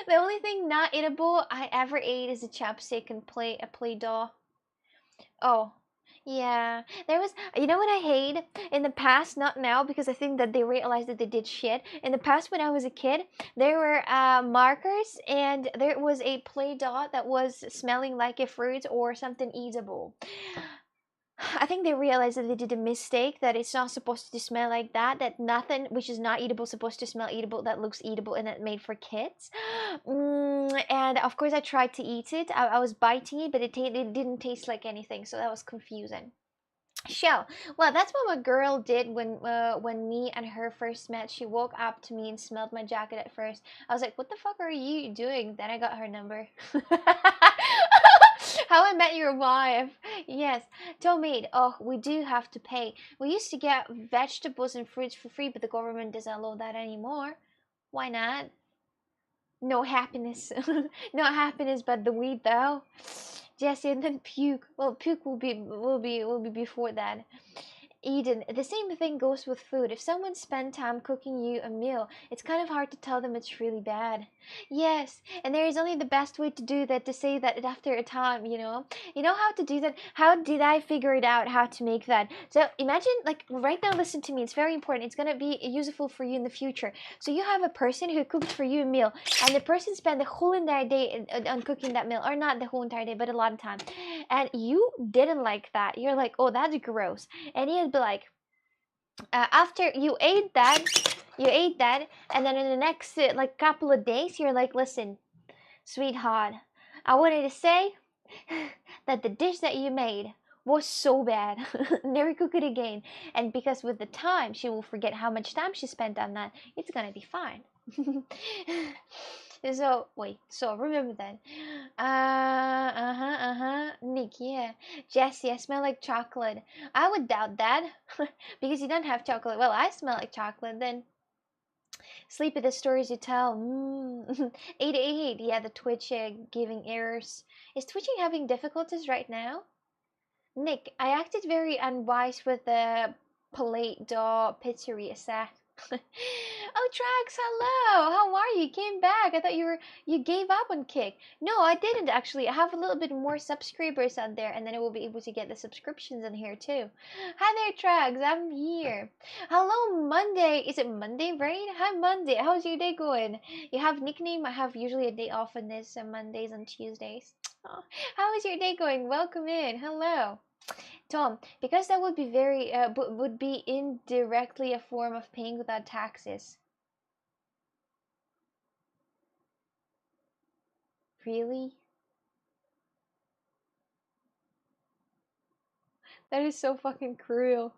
The only thing not eatable I ever ate is a chapstick and a play doh. Oh, yeah. There was, you know what I hate? In the past, not now, because I think that they realized that they did shit. In the past, when I was a kid, there were markers, and there was a play doh that was smelling like a fruit or something eatable. I think they realized that they did a mistake, that it's not supposed to smell like that, that nothing which is not eatable is supposed to smell eatable, that looks eatable and that made for kids. And of course I tried to eat it. I was biting it, but it didn't taste like anything, so that was confusing. Shell. Well, that's what my girl did when me and her first met. She walked up to me and smelled my jacket at first. I was like, "What the fuck are you doing?" Then I got her number. How I Met Your Wife. Yes, Tomaid. Oh, we do have to pay. We used to get vegetables and fruits for free, but the government doesn't allow that anymore. Why not? No happiness. No happiness, but the weed though. Jesse, and then puke. Well, puke will be before that. Eden, the same thing goes with food. If someone spent time cooking you a meal, it's kind of hard to tell them it's really bad. Yes, and there is only the best way to do that, to say that after a time, you know. You know how to do that? How did I figure it out how to make that? So imagine, like, right now, listen to me. It's very important. It's gonna be useful for you in the future. So you have a person who cooked for you a meal, and the person spent the whole entire day on cooking that meal, or not the whole entire day, but a lot of time. and you didn't like that. You're like, oh, that's gross. And he'd be like, after you ate that, and then in the next like couple of days, you're like, listen, sweetheart, I wanted to say that the dish that you made was so bad. Never cook it again. And because with the time, she will forget how much time she spent on that. It's gonna be fine. So wait, so remember that. Nick, yeah. Jessie, I smell like chocolate. I would doubt that. Because you don't have chocolate. Well, I smell like chocolate then. Sleep at the stories you tell. 888, yeah, the Twitch giving errors. Is Twitching having difficulties right now? Nick, I acted very unwise with the Palate Daw Pizzeria set. Oh, Trax, hello. How are you? You came back. I thought you gave up on Kick. No, I didn't actually. I have a little bit more subscribers on there, and then I will be able to get the subscriptions on here too. Hi there, Trax. I'm here. Hello, Monday. Is it Monday, right? Hi, Monday. How's your day going? You have nickname? I have usually a day off on this Mondays and Tuesdays. Oh, how is your day going? Welcome in. Hello. Tom, because that would be very would be indirectly a form of paying without taxes. Really? That is so fucking cruel.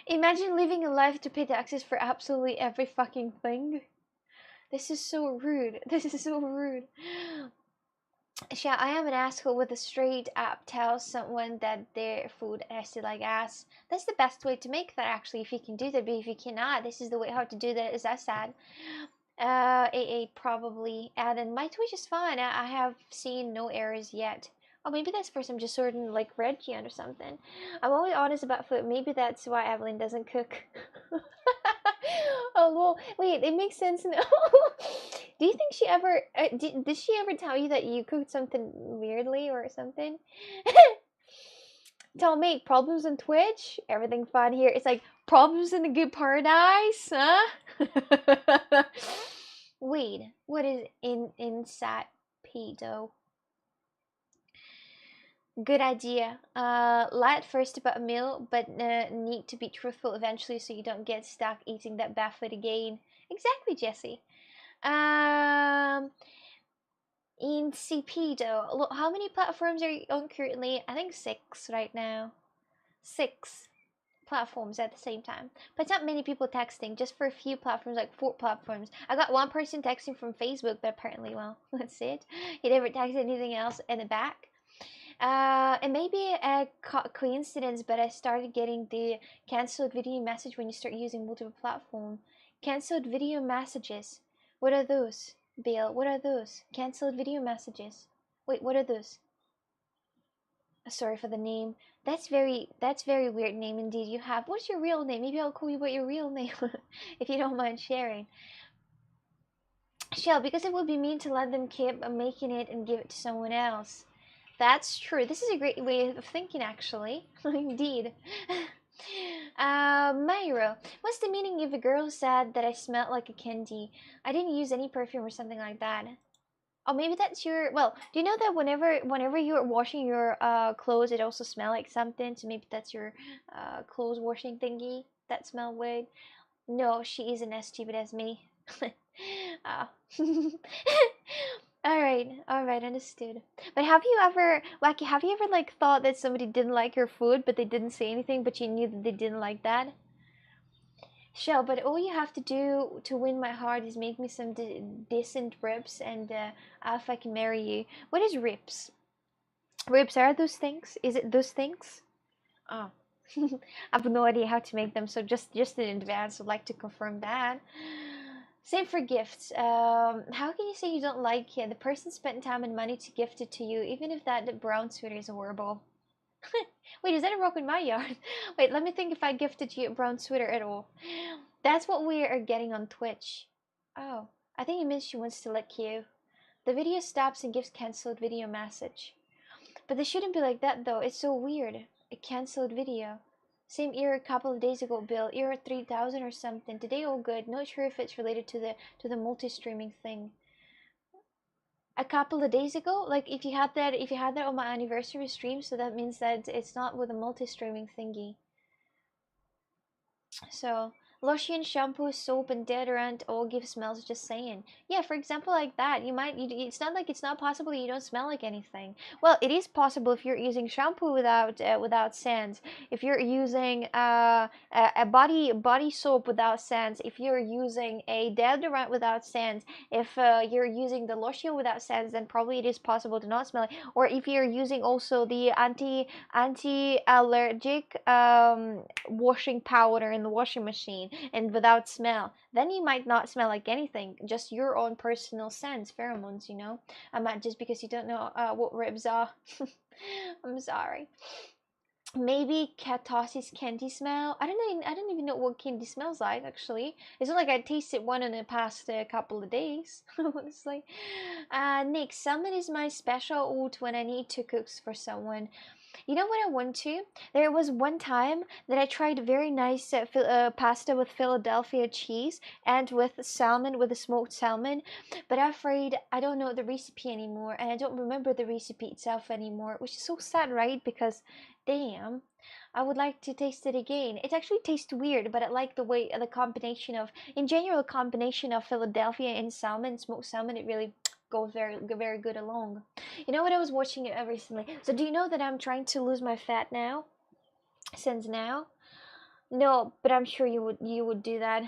Imagine living a life to pay taxes for absolutely every fucking thing. This is so rude. This is so rude. Yeah, I am an asshole with a straight up tell someone that their food tasted like ass. That's the best way to make that actually, if you can do that, but if you cannot, this is the way how to do that, as I said. AA probably. And then my Twitch is fine. I have seen no errors yet. Oh, maybe that's for some just certain like Reggian or something. I'm always honest about food. Maybe that's why Evelyn doesn't cook. Oh well, wait, it makes sense now. Do you think she ever did she ever tell you that you cooked something weirdly or something? Tell me, problems on Twitch? Everything fun here. It's like problems in a good paradise, huh? Wait, what is insat pedo? Good idea. Lie at first about a meal, but need to be truthful eventually so you don't get stuck eating that bad food again. Exactly, Jesse. In CPdo, look, how many platforms are you on currently? I think 6 right now. 6 platforms at the same time. But it's not many people texting, just for a few platforms, like 4 platforms. I got one person texting from Facebook, but apparently, well, that's it. He never texted anything else in the back. It may be a coincidence, but I started getting the cancelled video message when you start using multiple platform. Cancelled video messages. What are those, Bill? What are those? Cancelled video messages. Wait, what are those? Sorry for the name. That's very weird name indeed. You have. What's your real name? Maybe I'll call you by your real name if you don't mind sharing. Shell, because it would be mean to let them keep making it and give it to someone else. That's true. This is a great way of thinking, actually. Indeed. Myro, what's the meaning if a girl said that I smelled like a candy? I didn't use any perfume or something like that. Oh, maybe that's your. Well, do you know that whenever you're washing your clothes, it also smell like something? So maybe that's your clothes washing thingy that smell weird. No, she isn't as stupid as me. Oh. Alright, understood. But have you ever, Wacky, have you ever like thought that somebody didn't like your food, but they didn't say anything, but you knew that they didn't like that? Shell, but all you have to do to win my heart is make me some decent ribs, and I'll fucking marry you. What is ribs? Ribs are those things? Is it those things? Oh. I have no idea how to make them, so just in advance, I'd like to confirm that. Same for gifts. How can you say you don't like it? The person spent time and money to gift it to you, even if that brown sweater is horrible. Wait, is that a rock in my yard? Wait, let me think if I gifted you a brown sweater at all. That's what we are getting on Twitch. Oh, I think it means she wants to lick you. The video stops and gives cancelled video message. But they shouldn't be like that though. It's so weird. A cancelled video. Same error a couple of days ago, Bill. Error 3000 or something. Today all good. Not sure if it's related to the multi-streaming thing. a couple of days ago. Like if you had that on my anniversary stream, so that means that it's not with a multi-streaming thingy. So lotion, shampoo, soap, and deodorant all give smells. Just saying. Yeah, for example, like that, it's not like it's not possible you don't smell like anything. Well, it is possible if you're using shampoo without scent. If you're using a body soap without scent. If you're using a deodorant without scent. If you're using the lotion without scent, then probably it is possible to not smell it. Or if you're using also the anti-allergic washing powder in the washing machine and without smell, then you might not smell like anything, just your own personal scents, pheromones, you know. Not just because you don't know what ribs are. I'm sorry. Maybe Katos's candy smell. I don't even know what candy smells like. Actually, it's not like I tasted one in the past couple of days. Honestly, Nick, salmon is my special oat when I need to cook for someone. You know what I went to? There was one time that I tried very nice pasta with Philadelphia cheese and with salmon, with the smoked salmon. But I'm afraid I don't know the recipe anymore, and I don't remember the recipe itself anymore, which is so sad, right? Because, damn, I would like to taste it again. It actually tastes weird, but I like the way the combination of, in general, combination of Philadelphia and salmon, smoked salmon. It really goes very good along. You know what, I was watching it recently. So do you know that I'm trying to lose my fat now? Since now? No, but I'm sure you would do that.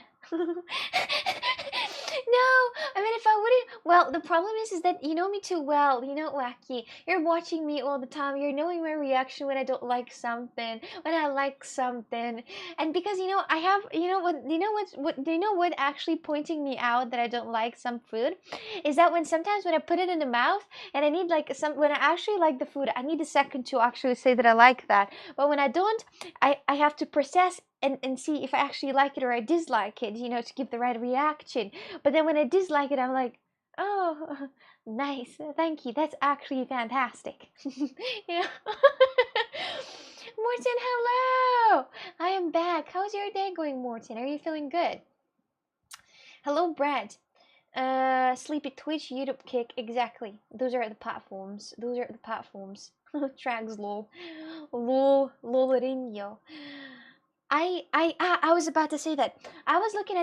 No, I mean if I wouldn't. Well, the problem is that you know me too well. You know, Wacky. You're watching me all the time. You're knowing my reaction when I don't like something, when I like something, and because you know I have. You know what? You know what? Do you know what actually pointing me out that I don't like some food, is that when sometimes when I put it in the mouth and I need like some when I actually like the food, I need a second to actually say that I like that. But when I don't, I have to process and see if I actually like it or I dislike it, you know, to give the right reaction. But then when I dislike it, I'm like, oh, nice, thank you. That's actually fantastic. You know? Morton, hello! I am back. How's your day going, Morton? Are you feeling good? Hello, Brad. Sleepy Twitch, YouTube Kick, exactly. Those are the platforms. Those are the platforms. Trags lol. Lolarinho. I was about to say that. I was looking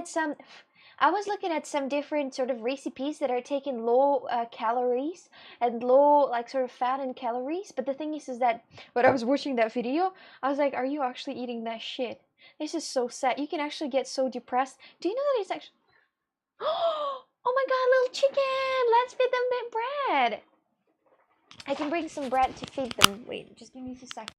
at some different sort of recipes that are taking low calories and low like sort of fat and calories. But the thing is that when I was watching that video, I was like, are you actually eating that shit? This is so sad. You can actually get so depressed. Do you know that it's actually oh my god, little chicken! Let's feed them bit bread! I can bring some bread to feed them. Wait, just give me a second.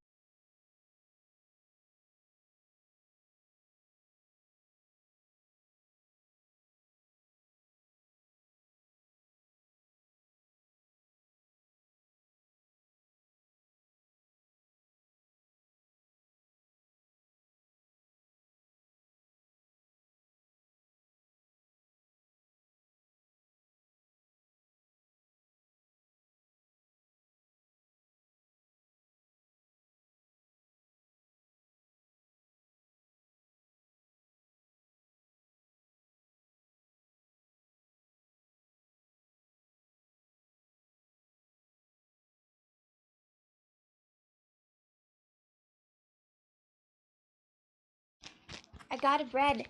I got a bread.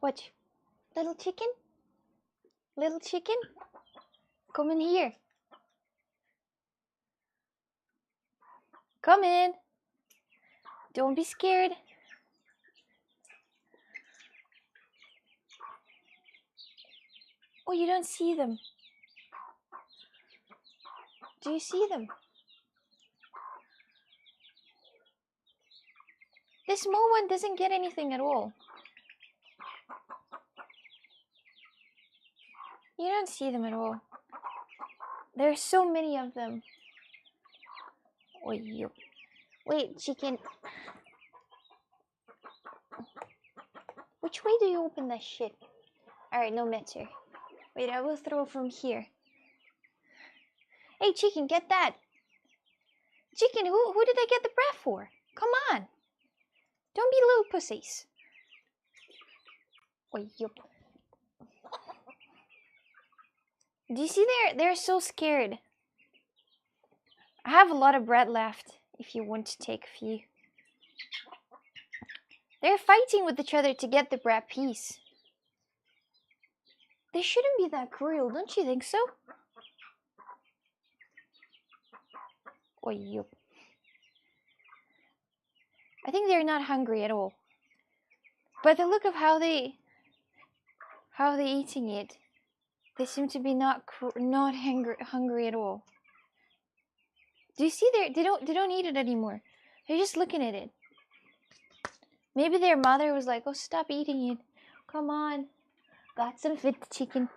What? Little chicken? Little chicken? Come in here. Come in. Don't be scared. Oh, you don't see them. Do you see them? This small one doesn't get anything at all. You don't see them at all. There's so many of them. Wait, chicken. Which way do you open that shit? Alright, no matter. Wait, I will throw from here. Hey, chicken, get that. Chicken, who did I get the bread for? Come on. Don't be little pussies. Oh, yup. Do you see they're so scared? I have a lot of bread left if you want to take a few. They're fighting with each other to get the bread piece. They shouldn't be that cruel, don't you think so? Oh, yup. I think they're not hungry at all. But the look of how they eating it, they seem to be not hungry at all. Do you see they don't eat it anymore. They're just looking at it. Maybe their mother was like, "Oh, stop eating it. Come on. Got some fit chicken."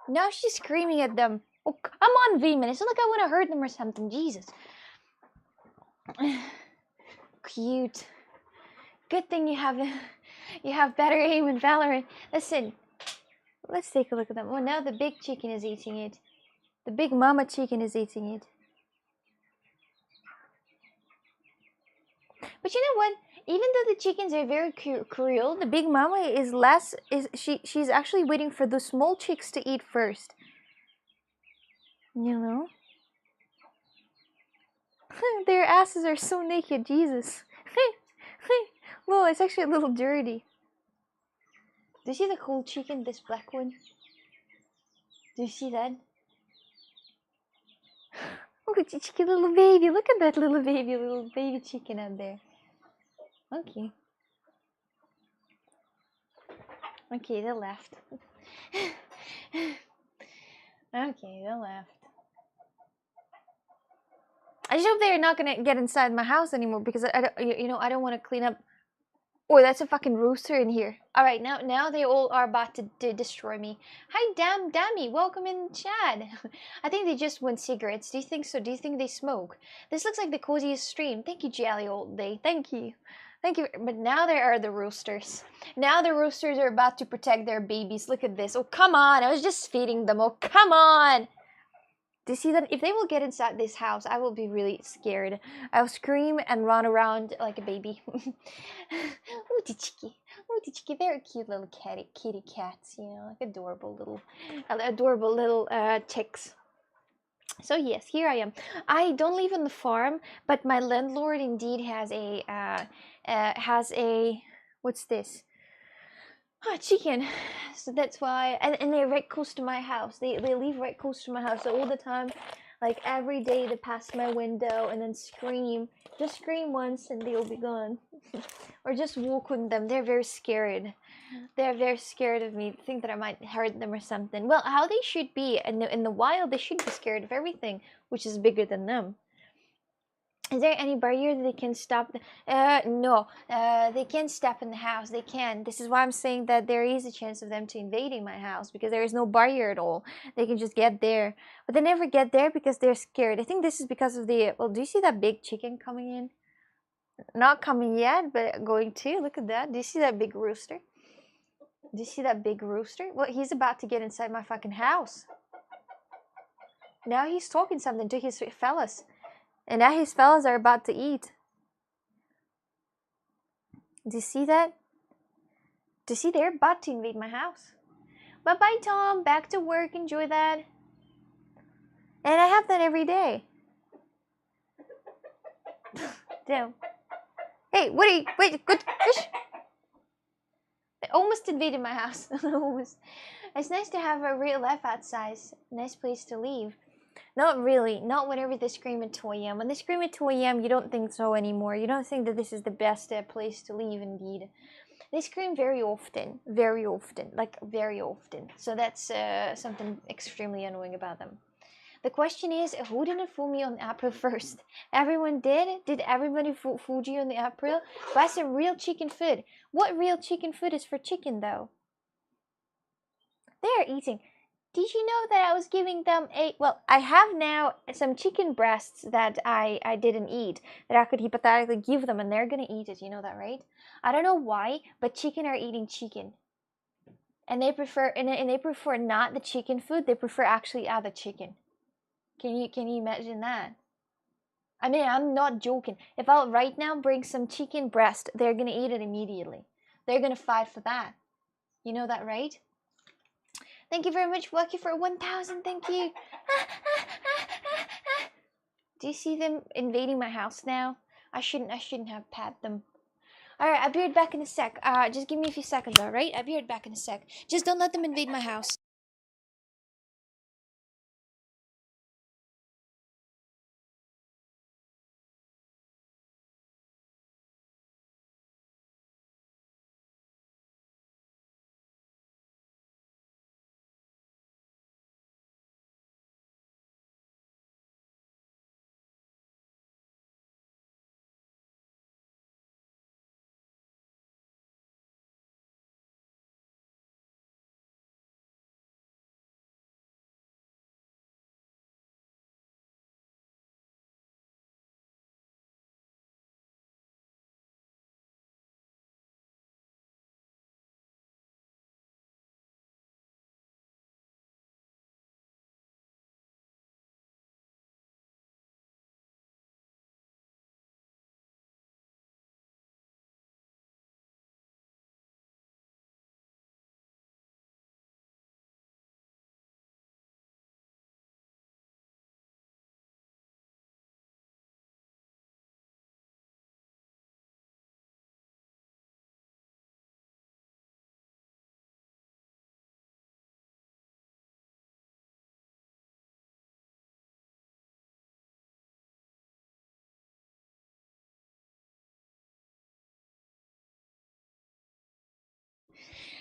Now she's screaming at them. Oh, come on, Veman. It's not like I want to hurt them or something. Jesus. Cute. Good thing you have better aim in Valorant. Listen, let's take a look at them. Well, now the big chicken is eating it. The big mama chicken is eating it. But you know what? Even though the chickens are very cruel, the big mama is less. She's actually waiting for the small chicks to eat first. You know? Their asses are so naked, Jesus. Well, it's actually a little dirty. Do you see the whole chicken, this black one? Do you see that? Oh, it's a chicken little baby. Look at that little baby chicken out there. Okay. Okay, they left. Okay, they left. I just hope they're not gonna get inside my house anymore because I don't want to clean up. Oh, that's a fucking rooster in here. All right, now they all are about to destroy me. Hi, Dammy, welcome in chat. I think they just want cigarettes. Do you think so? Do you think they smoke? This looks like the coziest stream. Thank you, Jolly Old Day. Thank you. But now there are the roosters. Now the roosters are about to protect their babies. Look at this. Oh, come on. I was just feeding them. Oh, come on. Do you see that? If they will get inside this house, I will be really scared. I'll scream and run around like a baby. Ooty chicky, very cute little kitty cats, you know, like adorable little chicks. So yes, here I am. I don't live on the farm, but my landlord indeed has a what's this? Chicken. So that's why, and they're right close to my house. They live right close to my house. So all the time, like every day, they pass my window and then scream. Just scream once and they'll be gone. Or just walk with them. They're very scared. They're very scared of me. Think that I might hurt them or something. Well, how they should be in the wild, they should be scared of everything which is bigger than them. Is there any barrier that they can stop? No, they can't step in the house. They can. This is why I'm saying that there is a chance of them to invading my house because there is no barrier at all. They can just get there, but they never get there because they're scared. I think this is because of the. Well, do you see that big chicken coming in? Not coming yet, but going to. Look at that. Do you see that big rooster? Do you see that big rooster? Well, he's about to get inside my fucking house. Now he's talking something to his fellas. And now his fellas are about to eat. Do you see that? Do you see they're about to invade my house? Bye-bye, Tom. Back to work. Enjoy that. And I have that every day. Damn. Hey, wait, good. They almost invaded my house. Almost. It's nice to have a real life outside. Nice place to live. Not really. Not whenever they scream at 2 a.m. When they scream at 2 a.m., you don't think so anymore. You don't think that this is the best place to live, indeed. They scream very often. Very often. Like, very often. So that's something extremely annoying about them. The question is, who didn't fool me on April 1st? Everyone did? Did everybody fool you on the April? Buy some real chicken food. What real chicken food is for chicken, though? They are eating. Did you know that I was giving them well, I have now some chicken breasts that I didn't eat that I could hypothetically give them and they're gonna eat it, you know that, right? I don't know why, but chicken are eating chicken. And they prefer not the chicken food, they prefer actually other chicken. Can you imagine that? I mean, I'm not joking. If I'll right now bring some chicken breast, they're gonna eat it immediately. They're gonna fight for that. You know that, right? Thank you very much, Lucky, for 1,000. Thank you. Do you see them invading my house now? I shouldn't have pat them. Alright, I'll be right back in a sec. Just give me a few seconds, alright? I'll be right back in a sec. Just don't let them invade my house.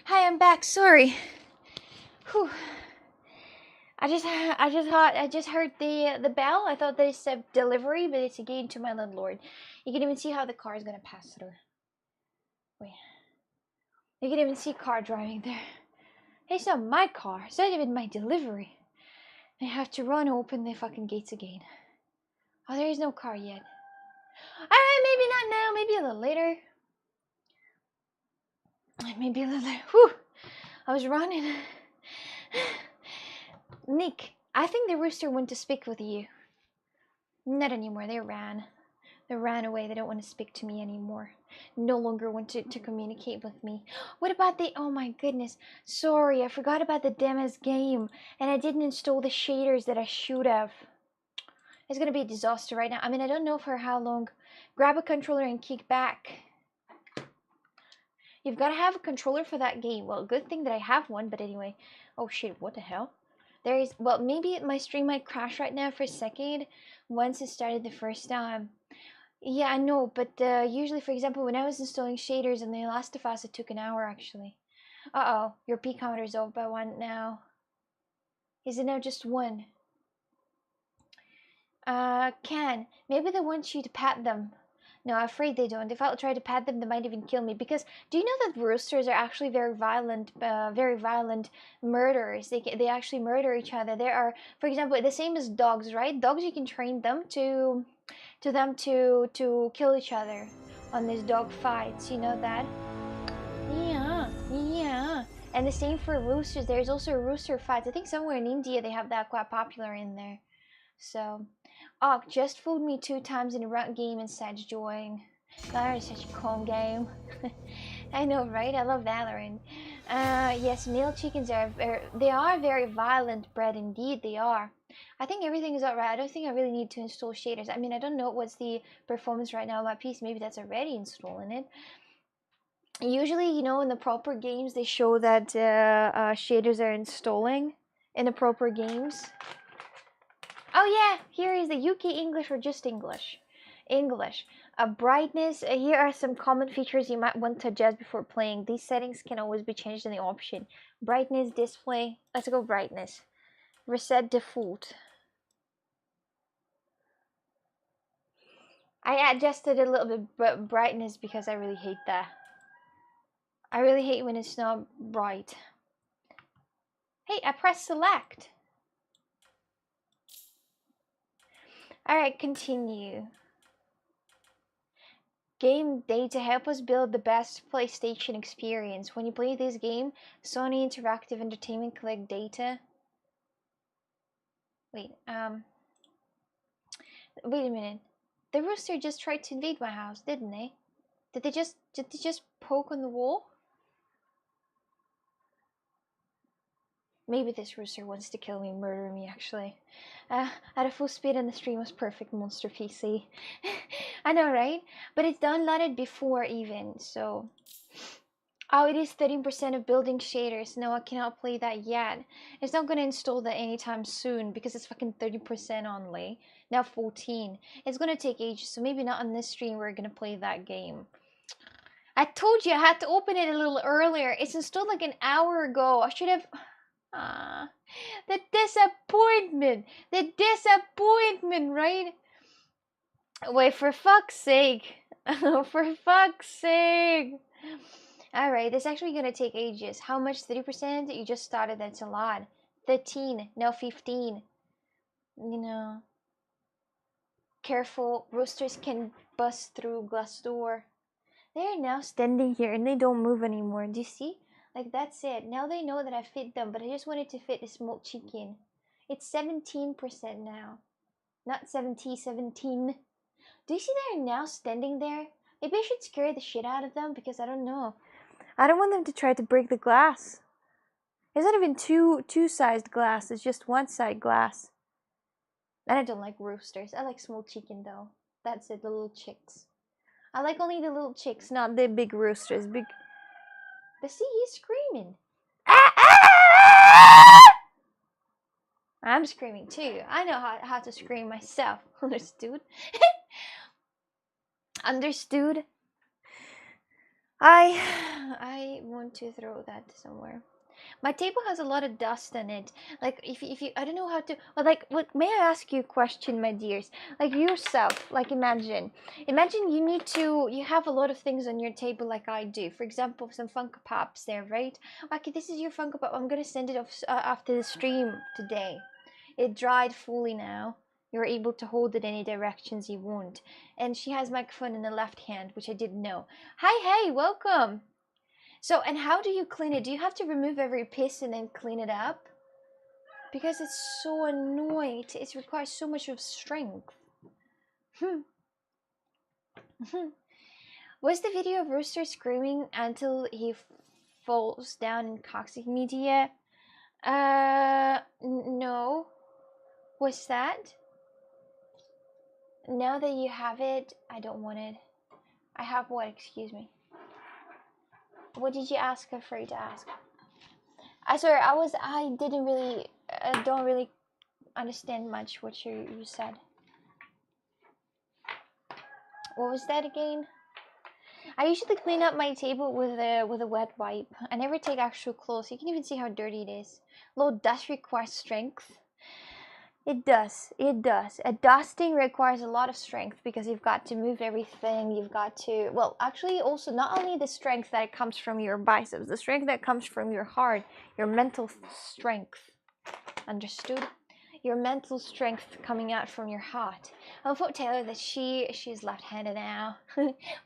Hi, I'm back. Sorry. Whew. I just heard the bell. I thought that it said delivery, but it's again to my landlord. You can even see how the car is gonna pass through. Wait. You can even see a car driving there. Hey, it's not my car. It's not even my delivery. I have to run open the fucking gates again. Oh, there is no car yet. Alright, maybe not now. Maybe a little later. Maybe a little later. Whew. I was running. Nick, I think the rooster went to speak with you. Not anymore. They ran. They ran away. They don't want to speak to me anymore. No longer want to communicate with me. What about the... Oh my goodness. Sorry, I forgot about the demos game. And I didn't install the shaders that I should have. It's going to be a disaster right now. I mean, I don't know for how long. Grab a controller and kick back. You've got to have a controller for that game. Well, good thing that I have one, but anyway. Oh shit, what the hell? There is... Well, maybe my stream might crash right now for a second. Once it started the first time. Yeah, I know, but usually, for example, when I was installing shaders in The Last of Us, it took an hour, actually. Uh-oh, your P counter is off by 1 now. Is it now just 1? Maybe they want you to pat them. No, I'm afraid they don't. If I try to pat them, they might even kill me. Because, do you know that roosters are actually very violent murderers? They actually murder each other. They are, for example, the same as dogs, right? Dogs, you can train them to kill each other on these dog fights. You know that? Yeah. And the same for roosters. There's also rooster fights. I think somewhere in India they have that quite popular in there. So, just fooled me 2 times in a round game and said join. Valorant is such a calm game. I know, right? I love Valorant. Yes, male chickens they are very violent bred indeed. They are. I think everything is alright. I don't think I really need to install shaders. I mean, I don't know what's the performance right now of my piece. Maybe that's already installing it. Usually, you know, in the proper games, they show that shaders are installing in the proper games. Oh yeah, here is the UK English or just English. English. Brightness. Here are some common features you might want to adjust before playing. These settings can always be changed in the option. Brightness, display. Let's go brightness. Reset default. I adjusted a little bit brightness because I really hate that. I really hate when it's not bright. Hey, I pressed select. Alright, continue. Game data help us build the best PlayStation experience. When you play this game, Sony Interactive Entertainment collect data. Wait a minute. The rooster just tried to invade my house, didn't they? Did they just poke on the wall? Maybe this rooster wants to kill me, murder me, actually. At a full speed and the stream was perfect, monster PC. I know, right? But it's downloaded before even, so... Oh, it is 13% of building shaders. No, I cannot play that yet. It's not gonna install that anytime soon because it's fucking 30% only. Now 14. It's gonna take ages, so maybe not on this stream we're gonna play that game. I told you I had to open it a little earlier. It's installed like an hour ago. I should have... Ah, the disappointment! The disappointment, right? Wait, for fuck's sake. For fuck's sake. Alright, this is actually gonna take ages. How much? 30%? You just started, that's a lot. 13, now 15. You know. Careful, roosters can bust through glass door. They're now standing here and they don't move anymore. Do you see? Like, that's it. Now they know that I fit them, but I just wanted to fit a smoked chicken. It's 17% now. Not 70, 17. Do you see they're now standing there? Maybe I should scare the shit out of them because I don't know. I don't want them to try to break the glass. It's not even two-sized glass. It's just one-side glass. And I don't like roosters. I like small chicken though. That's it, the little chicks. I like only the little chicks, not the big roosters. Big. The sea is screaming. I'm screaming too. I know how to scream myself. Understood? Understood? I want to throw that somewhere. My table has a lot of dust on it. Like, if you, I don't know how to, well, like, may I ask you a question, my dears? Like, yourself, like, imagine you have a lot of things on your table like I do. For example, some Funko Pops there, right? Okay, this is your Funko Pop. I'm gonna send it off after the stream today. It dried fully now. You're able to hold it any directions you want. And she has microphone in the left hand, which I didn't know. Hi, hey, welcome! So, and how do you clean it? Do you have to remove every piece and then clean it up? Because it's so annoying. It requires so much of strength. Was the video of Rooster screaming until he falls down in toxic media? No. Was that? Now that you have it, I don't want it. I have what? Excuse me. What did you ask? Afraid to ask. I swear, I didn't really, don't really understand much what you said. What was that again? I usually clean up my table with a wet wipe. I never take actual clothes. You can even see how dirty it is. Low dust requires strength. It does. It does. A dusting requires a lot of strength because you've got to move everything. You've got to, well, actually also not only the strength that comes from your biceps, the strength that comes from your heart, your mental strength. Understood? Your mental strength coming out from your heart. I'll inform Taylor that she's left-handed now.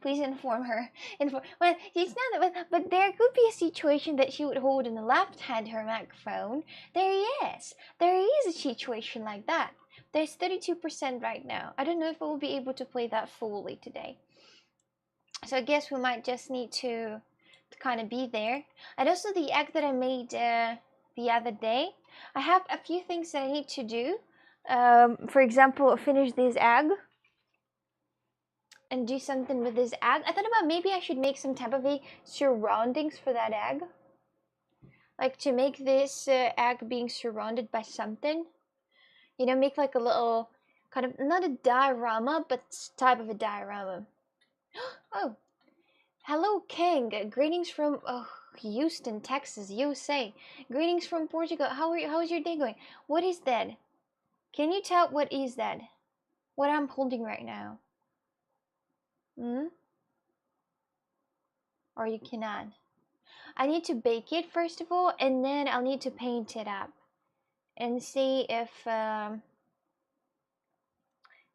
Please inform her. Well, it's not that, but there could be a situation that she would hold in the left hand her microphone. There is a situation like that. There's 32% right now. I don't know if we'll be able to play that fully today. So I guess we might just need to kind of be there. And also the egg that I made the other day. I have a few things that I need to do. For example, finish this egg and do something with this egg. I thought about maybe I should make some type of a surroundings for that egg. Like to make this egg being surrounded by something. You know, make like a little kind of, not a diorama, but type of a diorama. Oh, hello King. Greetings from Houston, Texas, USA. Greetings from Portugal. How's your day going? What is that? Can you tell what is that? What I'm holding right now? Or you cannot? I need to bake it first of all, and then I'll need to paint it up and see if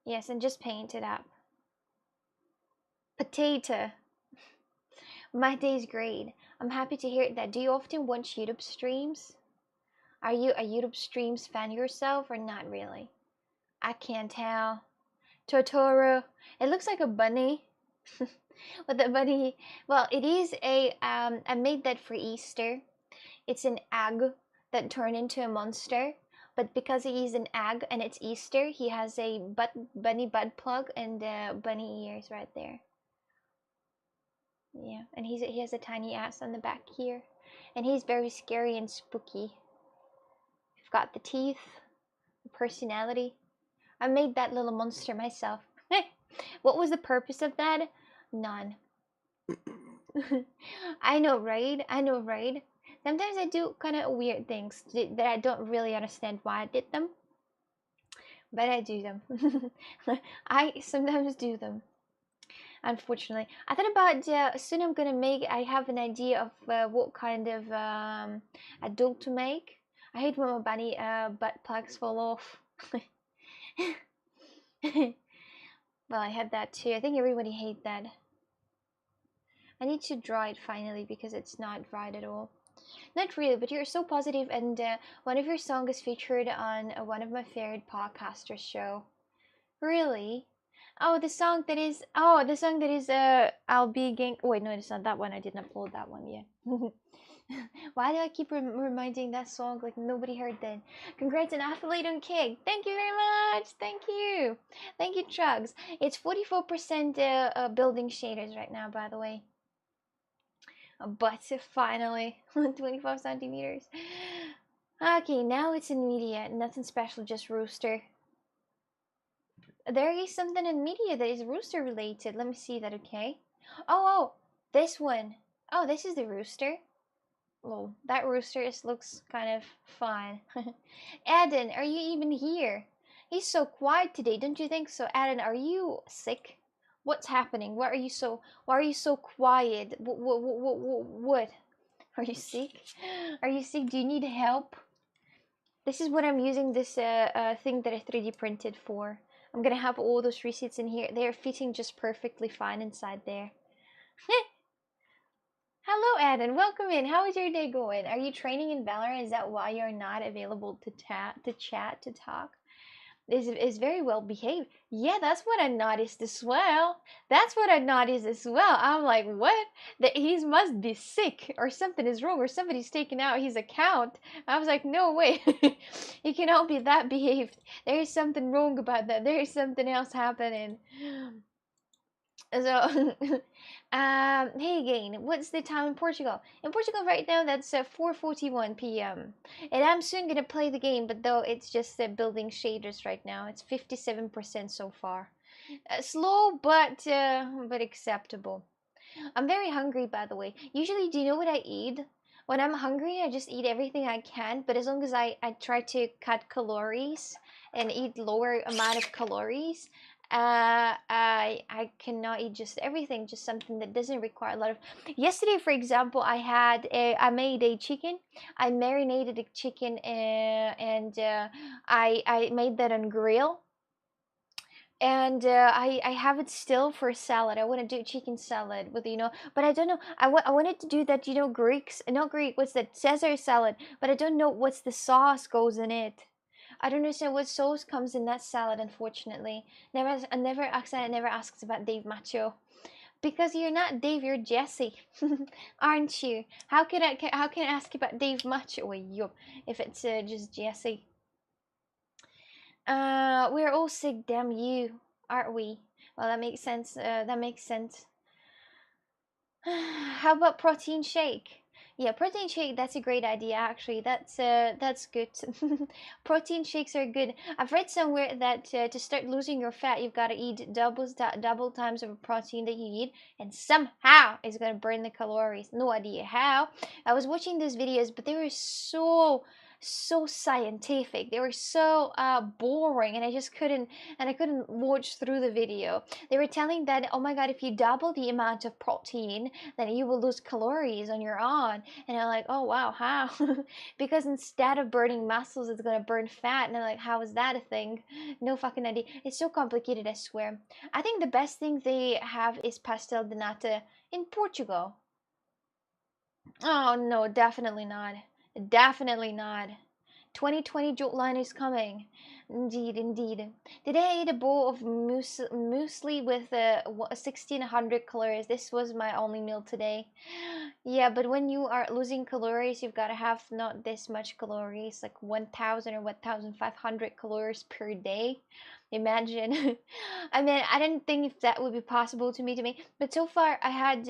yes, and just paint it up. Potato. My day's great. I'm happy to hear that. Do you often watch YouTube streams? Are you a YouTube streams fan yourself or not really? I can't tell. Totoro. It looks like a bunny. With the bunny. Well, it is a I made that for Easter. It's an egg that turned into a monster. But because he's an egg and it's Easter, he has a bunny butt plug and bunny ears right there. Yeah, and he has a tiny ass on the back here, and he's very scary and spooky. I've got the teeth, the personality. I made that little monster myself. What was the purpose of that? None. I know, right? I know, right? Sometimes I do kind of weird things that I don't really understand why I did them, but I do them. I sometimes do them. Unfortunately, I thought about soon. I'm gonna make. I have an idea of what kind of adult to make. I hate when my bunny butt plugs fall off. Well, I had that too. I think everybody hates that. I need to draw it finally because it's not right at all. Not really, but you're so positive, and one of your songs is featured on one of my favorite podcasters' show. Really? Oh, the song that is. Oh, the song that is. I'll be gang. Wait, no, it's not that one. I didn't upload that one yet. Why do I keep reminding that song like nobody heard that? Congrats on Athlete on Cake. Thank you very much. Thank you. Thank you, Chugs. It's 44% building shaders right now, by the way. But finally, 25 centimeters. Okay, now it's in media. Nothing special, just Rooster. There is something in media that is Rooster related. Let me see that, okay? Oh, this one. Oh, this is the Rooster. Oh, that Rooster looks kind of fun. Aden, are you even here? He's so quiet today, don't you think so? Aden, are you sick? What's happening? Why are you so quiet? What? Are you sick? Are you sick? Do you need help? This is what I'm using this thing that I 3D printed for. I'm gonna have all those receipts in here. They're fitting just perfectly fine inside there. Hello, Adam. Welcome in. How is your day going? Are you training in Valorant? Is that why you're not available to chat, to talk? Is very well behaved. Yeah, that's what I noticed as well. That's what I noticed as well. I'm like, what? That he must be sick or something is wrong or somebody's taking out his account. I was like, no way. He cannot be that behaved. There is something wrong about that. There is something else happening. So, hey again, what's the time in Portugal? In Portugal right now, that's 4:41 p.m. And I'm soon gonna play the game, but though it's just building shaders right now. It's 57% so far. Slow, but acceptable. I'm very hungry, by the way. Usually, do you know what I eat? When I'm hungry, I just eat everything I can, but as long as I try to cut calories and eat lower amount of calories, I cannot eat just everything, just something that doesn't require a lot of. Yesterday, for example, I made a chicken. I marinated a chicken and I made that on grill. And I have it still for salad. I want to do chicken salad with, but I don't know. I wanted to do that, Greeks, not Greek, what's that? Caesar salad. But I don't know what's the sauce goes in it. I don't understand what sauce comes in that salad, unfortunately. I never asked about Dave Macho. Because you're not Dave, you're Jesse, aren't you? How can I ask about Dave Macho? Well, yup, if it's just Jesse. We're all sick, damn you, aren't we? Well, that makes sense. That makes sense. How about protein shake? Yeah, protein shake, that's a great idea actually. That's good. Protein shakes are good. I've read somewhere that to start losing your fat, you've got to eat double times of protein that you eat, and somehow it's going to burn the calories. No idea how. I was watching these videos, but they were so scientific. They were so boring, and I couldn't watch through the video. They were telling that, oh my god, if you double the amount of protein, then you will lose calories on your own. And I'm like, oh wow, how? Because instead of burning muscles, it's gonna burn fat. And I'm like, how is that a thing? No fucking idea. It's so complicated, I swear. I think the best thing they have is pastel de nata in Portugal. Oh no, definitely not. Definitely not. 2020 joke line is coming. Indeed, indeed. Today I ate a bowl of muesli with 1600 calories. This was my only meal today. Yeah, but when you are losing calories, you've got to have not this much calories, like 1000 or 1500 calories per day. Imagine. I mean, I didn't think if that would be possible to me, but so far I had,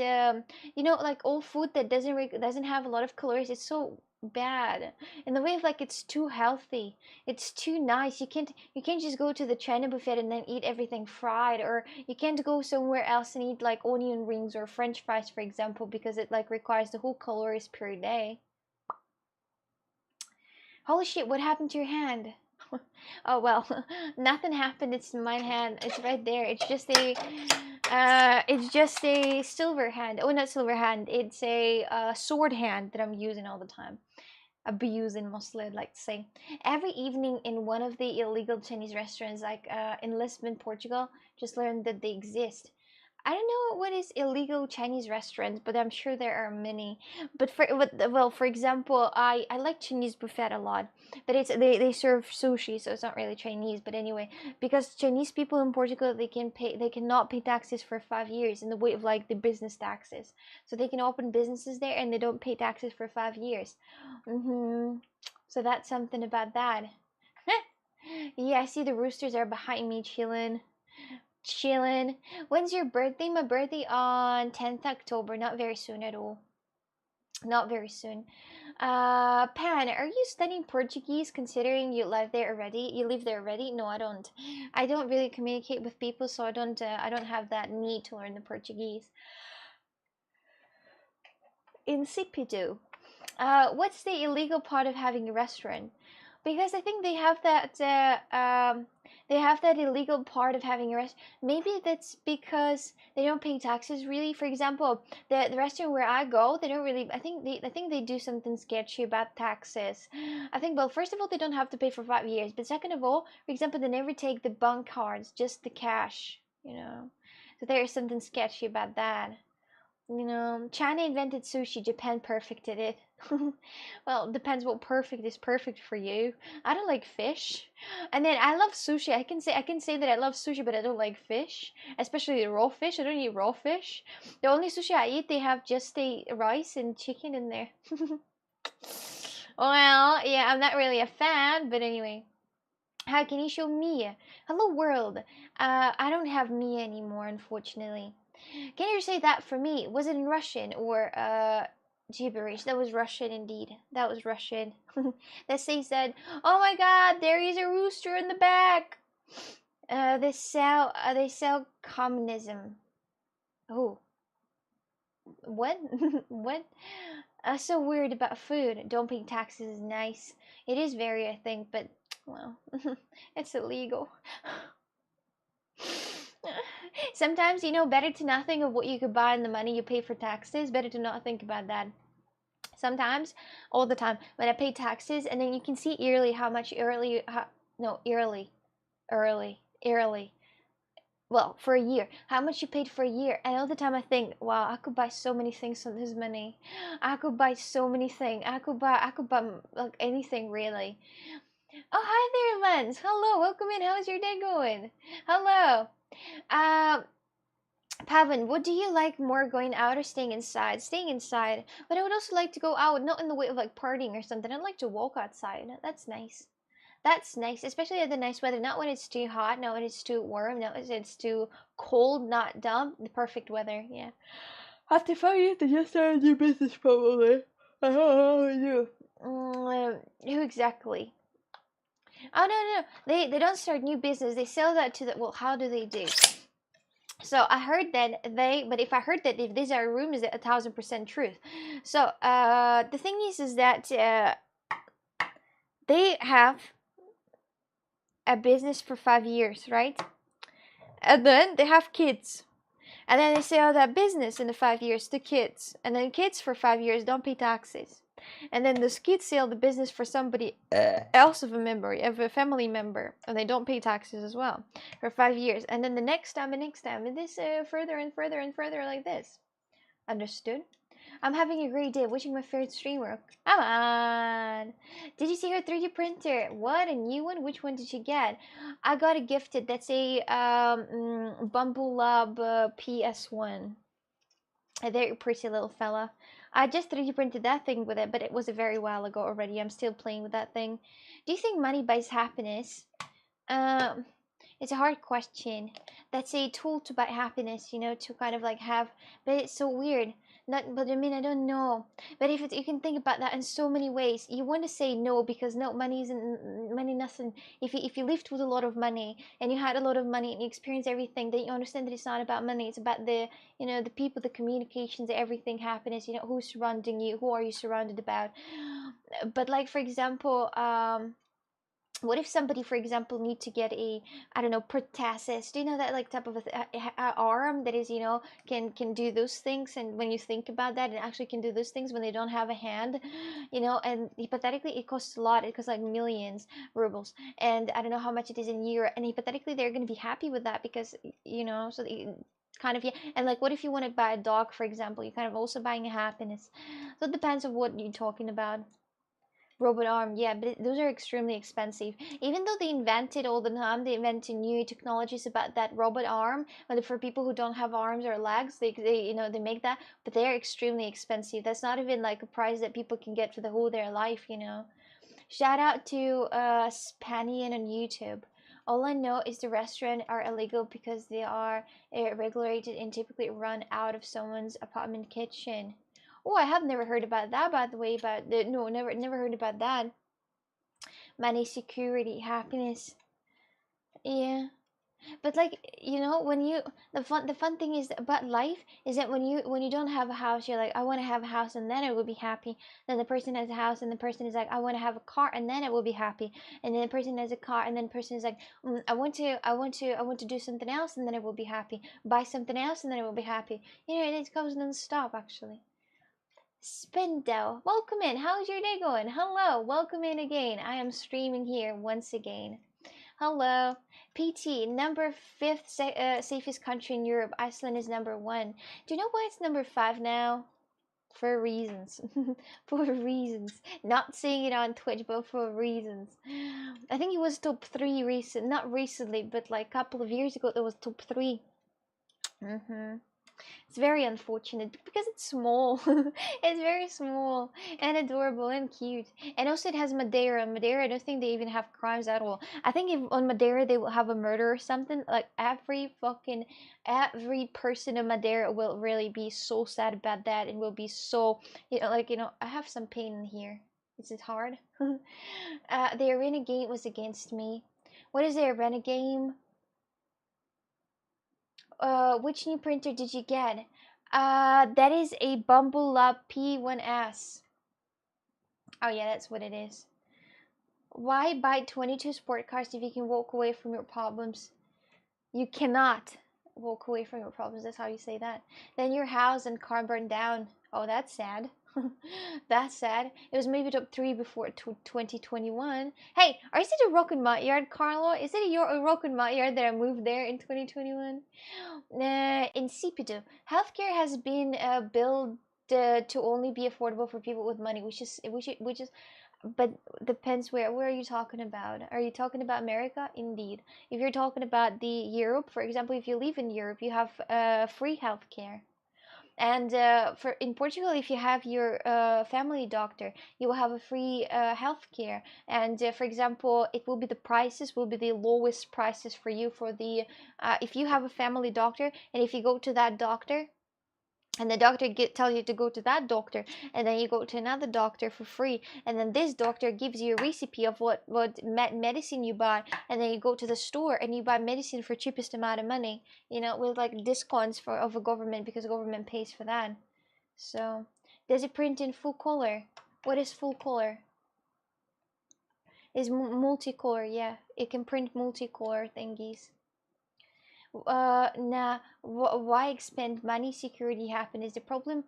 like all food that doesn't have a lot of calories. It's so bad in the way of like it's too healthy, it's too nice. You can't just go to the China buffet and then eat everything fried, or you can't go somewhere else and eat like onion rings or French fries, for example, because it like requires the whole calories per day. Holy shit! What happened to your hand? Oh well, nothing happened. It's my hand. It's right there. It's just a silver hand. Oh, not silver hand. It's a sword hand that I'm using all the time. Abusing mostly, I'd like to say. Every evening in one of the illegal Chinese restaurants, like in Lisbon, Portugal, just learned that they exist. I don't know what is illegal Chinese restaurants, but I'm sure there are many. For example, I like Chinese buffet a lot, but they serve sushi, so it's not really Chinese. But anyway, because Chinese people in Portugal, they cannot pay taxes for 5 years in the way of like the business taxes, so they can open businesses there and they don't pay taxes for 5 years. So that's something about that. Yeah, I see the roosters are behind me chilling. Chilling. When's your birthday? My birthday on 10th October. Not very soon at all. Not very soon. Pan, are you studying Portuguese considering you live there already? You live there already? No, I don't. I don't really communicate with people, so I don't have that need to learn the Portuguese. Insípido. What's the illegal part of having a restaurant? Because I think they have that illegal part of having a restaurant. Maybe that's because they don't pay taxes really. For example, the restaurant where I go, they don't really. I think they do something sketchy about taxes. I think, well, first of all, they don't have to pay for 5 years, but second of all, for example, they never take the bank cards, just the cash. So there is something sketchy about that. China invented sushi, Japan perfected it. Well, it depends what perfect is perfect for you. I don't like fish. And then I love sushi. I can say that I love sushi, but I don't like fish, especially the raw fish. I don't eat raw fish. The only sushi I eat, they have just the rice and chicken in there. Well, yeah, I'm not really a fan, but anyway. How can you show Mia? Hello world. I don't have Mia anymore, unfortunately. Can you say that for me? Was it in Russian or gibberish? That was Russian indeed. That was Russian. That said, "Oh my God, there is a rooster in the back." They sell communism. Oh, what? What? So weird about food. Don't pay taxes is nice. It is very, I think, but well, it's illegal. Sometimes, better to not think of what you could buy and the money you pay for taxes. Better to not think about that. Sometimes, all the time, when I pay taxes, and then you can see yearly how much yearly. Well, for a year, how much you paid for a year, and all the time I think, wow, I could buy so many things with this money. I could buy so many things. I could buy like anything really. Oh, hi there, Lens. Hello, welcome in. How's your day going? Hello. Um, Pavan, what do you like more, going out or staying inside? Staying inside, but I would also like to go out, not in the way of like partying or something. I'd like to walk outside. That's nice. That's nice, especially at the nice weather. Not when it's too hot, not when it's too warm, not when it's too cold, not dumb. The perfect weather, yeah. After 5 years, they just started a new business, probably. I don't know how they do. Who exactly? Oh, no. They don't start new business. They sell that to the. Well, how do they do? So I heard that but if I heard that if these are rumors, that 1,000% truth. So the thing is that they have a business for 5 years, right? And then they have kids, and then they sell that business in the 5 years to kids, and then kids for 5 years don't pay taxes, and then the kids sell the business for somebody else of a family member, and they don't pay taxes as well for 5 years, and then the next time, and this further and further and further like this. Understood? I'm having a great day watching my favorite streamer. Come on. Did you see her 3D printer? What, a new one? Which one did she get? I got it gifted. That's a Bumble Lab PS1. A very pretty little fella. I just 3D printed that thing with it, but it was a very while ago already. I'm still playing with that thing. Do you think money buys happiness? Um, it's a hard question. That's a tool to buy happiness, to kind of like have, but it's so weird. Not, but I mean, I don't know. But if you can think about that in so many ways, you want to say no because no, money isn't money, nothing. If you lived with a lot of money and you had a lot of money and you experience everything, then you understand that it's not about money. It's about the people, the communications, everything, happiness. Who's surrounding you, who are you surrounded about. But like for example, what if somebody, for example, need to get a, I don't know, prosthesis? Do you know that like type of a arm that is, can do those things? And when you think about that, it actually can do those things when they don't have a hand, and hypothetically it costs a lot. It costs like millions rubles, and I don't know how much it is in euro. And hypothetically they're going to be happy with that because so kind of, yeah. And like, what if you want to buy a dog, for example? You're kind of also buying a happiness. So it depends on what you're talking about. Robot arm, yeah, but those are extremely expensive. Even though they invented all the time, they invented new technologies about that robot arm. But for people who don't have arms or legs, they make that, but they are extremely expensive. That's not even like a price that people can get for the whole their life. Shout out to Spanian on YouTube. All I know is the restaurant are illegal because they are regulated and typically run out of someone's apartment kitchen. Oh, I have never heard about that, by the way. But no, never heard about that. Money, security, happiness. Yeah, but like when you the fun thing is about life is that when you don't have a house, you're like, I want to have a house and then I will be happy. Then the person has a house and the person is like, I want to have a car and then I will be happy. And then the person has a car and then the person is like, I want to do something else and then I will be happy. Buy something else and then I will be happy. And it goes non-stop actually. Spindle, welcome in. How's your day going? Hello, welcome in again. I am streaming here once again. Hello. PT, number 5th safest country in Europe. Iceland is number 1. Do you know why it's number 5 now? For reasons. For reasons. Not saying it on Twitch, but for reasons. I think it was top 3 not recently, but like a couple of years ago, it was top 3. It's very unfortunate because it's small. It's very small and adorable and cute. And also it has Madeira. Madeira, I don't think they even have crimes at all. I think if on Madeira they will have a murder or something, like every person in Madeira will really be so sad about that and will be so, I have some pain in here. Is it hard? The arena game was against me. What is the arena game? Which new printer did you get? That is a Bumble Lab P1S. Oh yeah, that's what it is. Why buy 22 sport cars if you can walk away from your problems? You cannot walk away from your problems. That's how you say that. Then your house and car burned down. Oh, that's sad. That's sad. It was maybe top 3 before 2021. Hey, is it a Rock and Mott Yard, Carlo? Is it a Rock and Mott Yard that I moved there in 2021? Insipid. Healthcare has been built to only be affordable for people with money, which is but depends where are you talking about? Are you talking about America? Indeed. If you're talking about the Europe, for example, if you live in Europe, you have free healthcare. And for in Portugal, if you have your family doctor, you will have a free healthcare. And for example, it will be the prices will be the lowest prices for you for the if you have a family doctor, and if you go to that doctor and the doctor tell you to go to that doctor, and then you go to another doctor for free, and then this doctor gives you a recipe of what medicine you buy, and then you go to the store and you buy medicine for cheapest amount of money, with like discounts of a government because the government pays for that. So does it print in full color? What is full color? Is multicolor? Yeah, it can print multicolor thingies. Nah, why expend money, security, happiness? The problem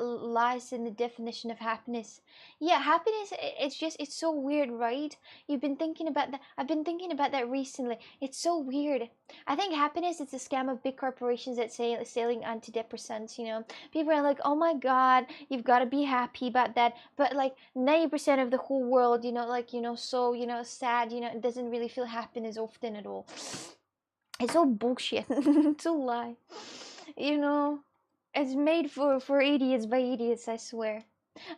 lies in the definition of happiness. Yeah, happiness, it's just, it's so weird, right? You've been thinking about that. I've been thinking about that recently. It's so weird. I think happiness is a scam of big corporations that say selling antidepressants, you know. People are like, oh my god, you've got to be happy about that. But like 90% of the whole world, you know, like, you know, so, you know, sad, you know, it doesn't really feel happiness often at all. It's all bullshit. It's a lie. You know, it's made for idiots by idiots, I swear.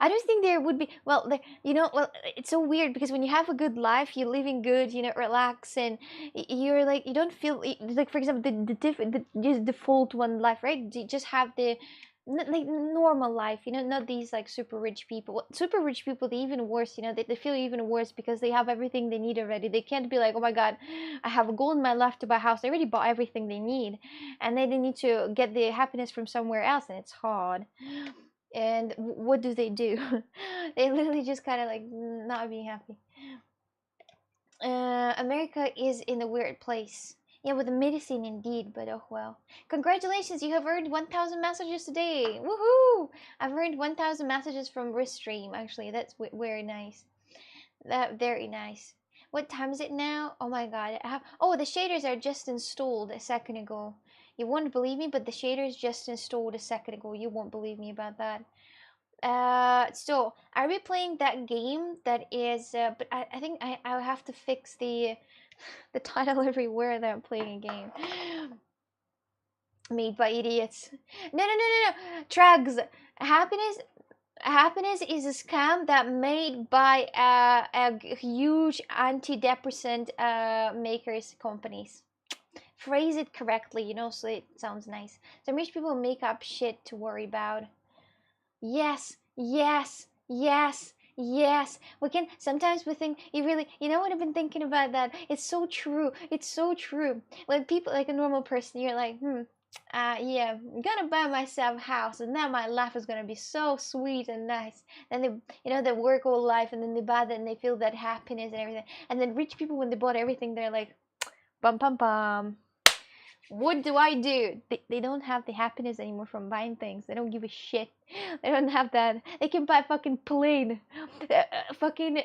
I don't think there would be, well, you know, well, it's so weird because when you have a good life, you're living good, you know, relax, and you're like, you don't feel like, for example, the just default one life, right? You just have the like normal life, you know, not these like super rich people. Super rich people, they even worse, you know, they feel even worse because they have everything they need already. They can't be like, oh my god, I have a goal in my life to buy a house. They already bought everything they need, and then they need to get the happiness from somewhere else, and it's hard. And what do? They literally just kind of like not being happy. America is in a weird place. Yeah, with the medicine indeed, but oh well. Congratulations, you have earned 1,000 messages today. Woohoo! I've earned 1,000 messages from Restream. Actually, that's very nice. That very nice. What time is it now? Oh my god. Oh, the shaders are just installed a second ago. You won't believe me, but the shaders just installed a second ago. You won't believe me about that. So are we playing that game that is? But I think I'll have to fix the title everywhere that I'm playing a game made by idiots. No. Trags. Happiness. Happiness is a scam that made by a huge antidepressant makers companies. Phrase it correctly, you know, so it sounds nice. Some rich people make up shit to worry about. Yes, yes, yes, yes. We can sometimes we think you really, you know what, I've been thinking about that. It's so true. It's so true. When people like a normal person, you're like, yeah, I'm gonna buy myself a house, and then my life is gonna be so sweet and nice. Then they, you know, they work all life, and then they buy that, and they feel that happiness and everything. And then rich people, when they bought everything, they're like, bum bum bum. What do I do? They don't have the happiness anymore from buying things. They don't give a shit. They don't have that. They can buy fucking plane, fucking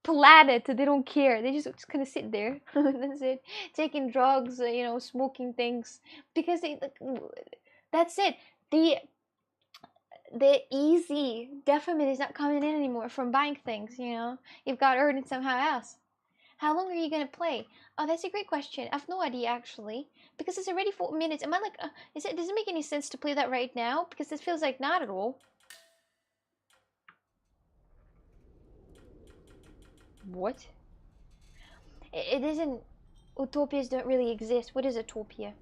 planet. They don't care. They just kind of sit there. That's it. Taking drugs, you know, smoking things because that's it. The the easy definitely is not coming in anymore from buying things. You know, you've got to earn it somehow else. How long are you gonna play? Oh, that's a great question. I've no idea actually, because it's already 4 minutes. Am I like, does it make any sense to play that right now? Because this feels like not at all. What? It isn't. Utopias don't really exist. What is utopia?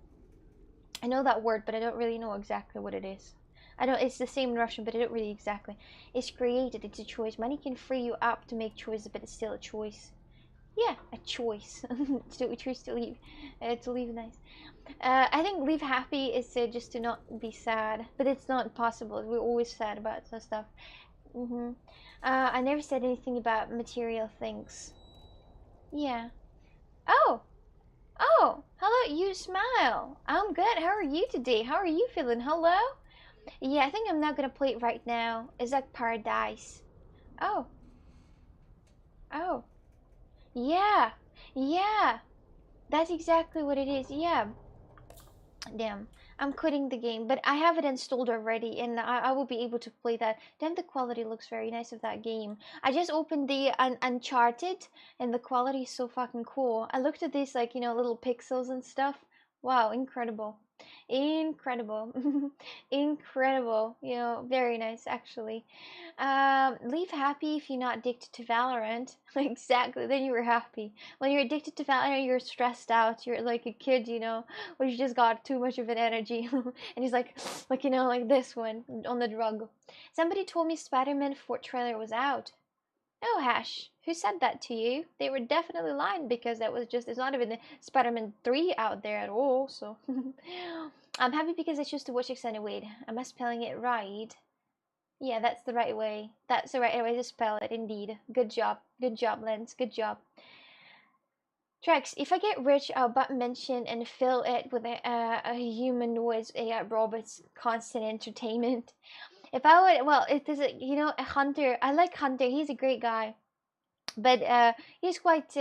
I know that word, but I don't really know exactly what it is. I don't. It's the same in Russian, but I don't really exactly. It's created. It's a choice. Money can free you up to make choices, but it's still a choice. Yeah, a choice. So we choose to leave. To leave nice. I think live happy is just to not be sad, but it's not possible. We're always sad about some stuff. hmm I never said anything about material things. Yeah. Oh, oh, hello. You smile. I'm good. How are you today? How are you feeling? Hello. Yeah, I think I'm not gonna play it right now. It's like paradise. Oh, oh, yeah, yeah. That's exactly what it is. Yeah. Damn, I'm quitting the game, but I have it installed already, and I will be able to play that. Damn, the quality looks very nice of that game. I just opened the Uncharted, and the quality is so fucking cool. I looked at these, like, you know, little pixels and stuff. Wow, incredible. Incredible. Incredible. You know, very nice, actually. Leave happy if you're not addicted to Valorant. Exactly, then you were happy. When you're addicted to Valorant, you're stressed out. You're like a kid, you know, which just got too much of an energy. And he's like, you know, like this one on the drug. Somebody told me Spider-Man 4 trailer was out. Oh, Hash, who said that to you? They were definitely lying because that was just, it's not even Spider-Man 3 out there at all, so. I'm happy because I choose to watch extended. Wait, am I spelling it right? Yeah, that's the right way. That's the right way to spell it, indeed. Good job. Good job, Lens. Good job. Tracks, if I get rich, I'll but mention and fill it with a humanoid AI robot's constant entertainment. If I would, well, if there's a Hunter, I like Hunter. He's a great guy, but he's quite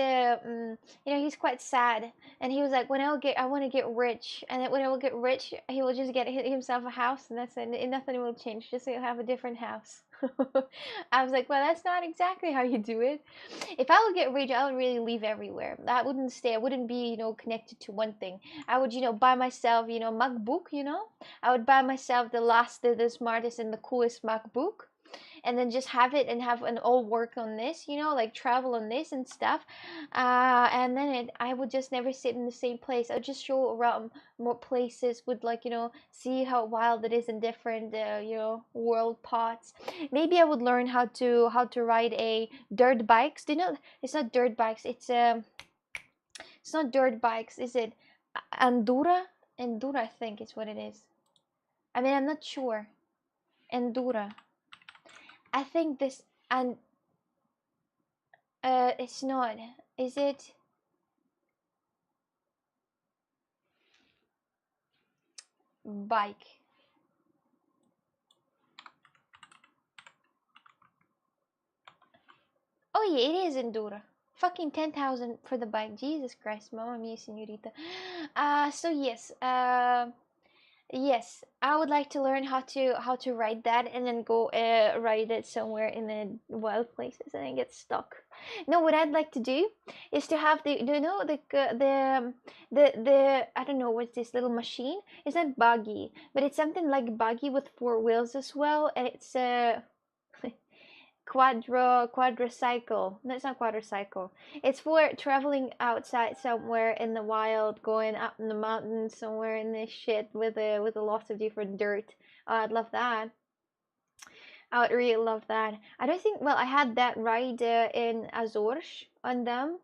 he's quite sad, and he was like, when I want to get rich, and then when I will get rich, he will just get himself a house, and that's it, and nothing will change, just so he'll have a different house. I was like, well, that's not exactly how you do it. If I would get rich, I would really leave everywhere. I wouldn't stay. I wouldn't be connected to one thing. I would buy myself MacBook. I would buy myself the smartest and the coolest MacBook, and then just have it and have an all work on this, like travel on this and stuff. And then I would just never sit in the same place. I would just show around more places, would see how wild it is in different world parts. Maybe I would learn how to ride a dirt bikes. Do you know it's not dirt bikes, it's not dirt bikes, is it? Endura? Endura, I think is what it is. I mean, I'm not sure. Endura. I think this, and it's not. Is it? Bike. Oh yeah, it is Endura. Fucking 10,000 for the bike. Jesus Christ, Mama Mia, Senorita. So yes. Yes, I would like to learn how to ride that, and then go ride it somewhere in the wild places and then get stuck. No, what I'd like to do is to have do you know the I don't know what's this little machine? It's not buggy, but it's something like buggy with four wheels as well, and it's quadricycle. No, it's not quadricycle. It's for traveling outside somewhere in the wild, going up in the mountains somewhere in this shit with a lot of different dirt. I'd love that. I would really love that. I don't think. Well, I had that ride in Azores on them.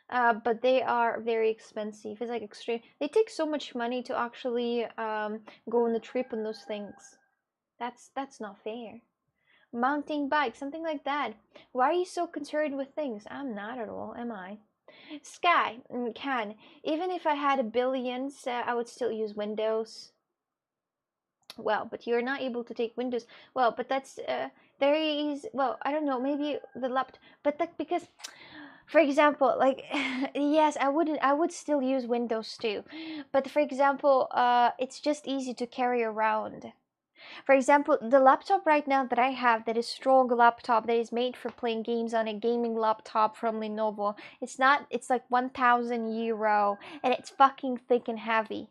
But they are very expensive. It's like extreme. They take so much money to actually go on the trip on those things. That's not fair. Mountain bike, something like that. Why are you so concerned with things? I'm not at all, am I? Sky, can. Even if I had billions, I would still use Windows. Well, but you're not able to take Windows. Well, but that's there is. Well, I don't know. Maybe the laptop, but that because. For example, like yes, I wouldn't. I would still use Windows too, but for example, it's just easy to carry around. For example, the laptop right now that I have, that is strong laptop that is made for playing games on a gaming laptop from Lenovo. It's like 1,000 euro, and it's fucking thick and heavy.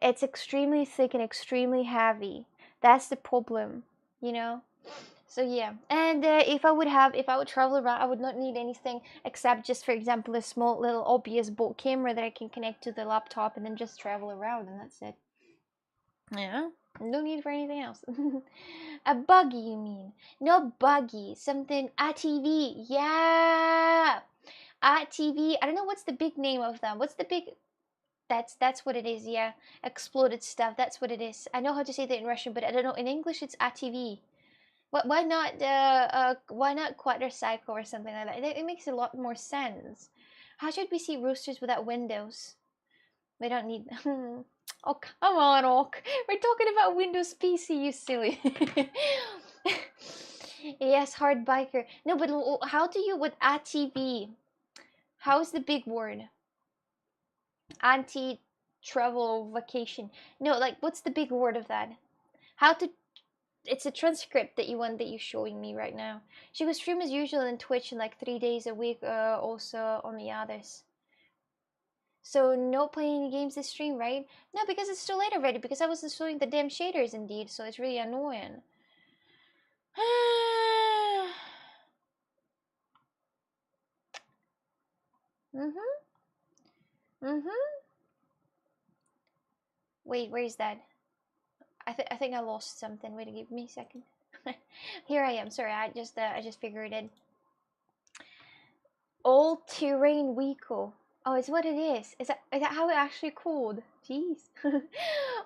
It's extremely thick and extremely heavy. That's the problem, you know? So yeah, and if I would travel around, I would not need anything except just, for example, a small little obvious bolt camera that I can connect to the laptop and then just travel around, and that's it. Yeah, no need for anything else. A buggy, you mean? No buggy, something ATV. Yeah, ATV. I don't know what's the big name of them. What's the big? That's what it is. Yeah, exploded stuff. That's what it is. I know how to say that in Russian, but I don't know in English. It's ATV. Why not quadricycle or something like that? It makes a lot more sense. How should we see roosters without windows? We don't need. Oh, come on, Orc. We're talking about Windows PC, you silly. Yes, hard biker. No, but how do you with ATV? How's the big word? Anti travel vacation. No, like what's the big word of that? How to it's a transcript that you're showing me right now. She goes stream as usual on Twitch and like 3 days a week, also on the others. So no playing games this stream, right? No, because it's too late already, because I was installing the damn shaders indeed, so it's really annoying. Mm-hmm. Mm-hmm. Wait, where is that? I think I lost something. Wait, give me a second. Here I am. Sorry, I just figured it. All terrain vehicle. Oh, it's what it is. Is that how it actually called? Jeez.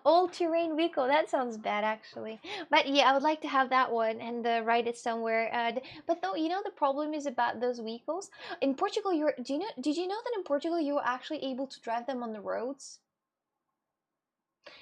All-terrain vehicle. That sounds bad, actually. But yeah, I would like to have that one and ride it somewhere. But though, the problem is about those vehicles. In Portugal, did you know that in Portugal you were actually able to drive them on the roads?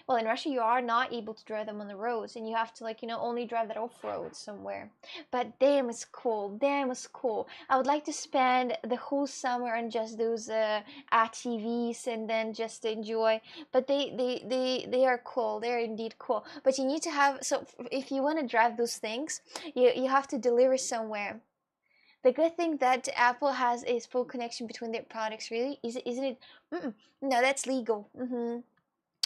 Well, in Russia, you are not able to drive them on the roads, and you have to, like, only drive that off road somewhere. But damn, it's cool. Damn, it's cool. I would like to spend the whole summer on just those ATVs and then just enjoy. But they are cool. They're indeed cool. But you need to have, so if you want to drive those things, you have to deliver somewhere. The good thing that Apple has is full connection between their products. Really, isn't it? Mm-mm. No, that's legal.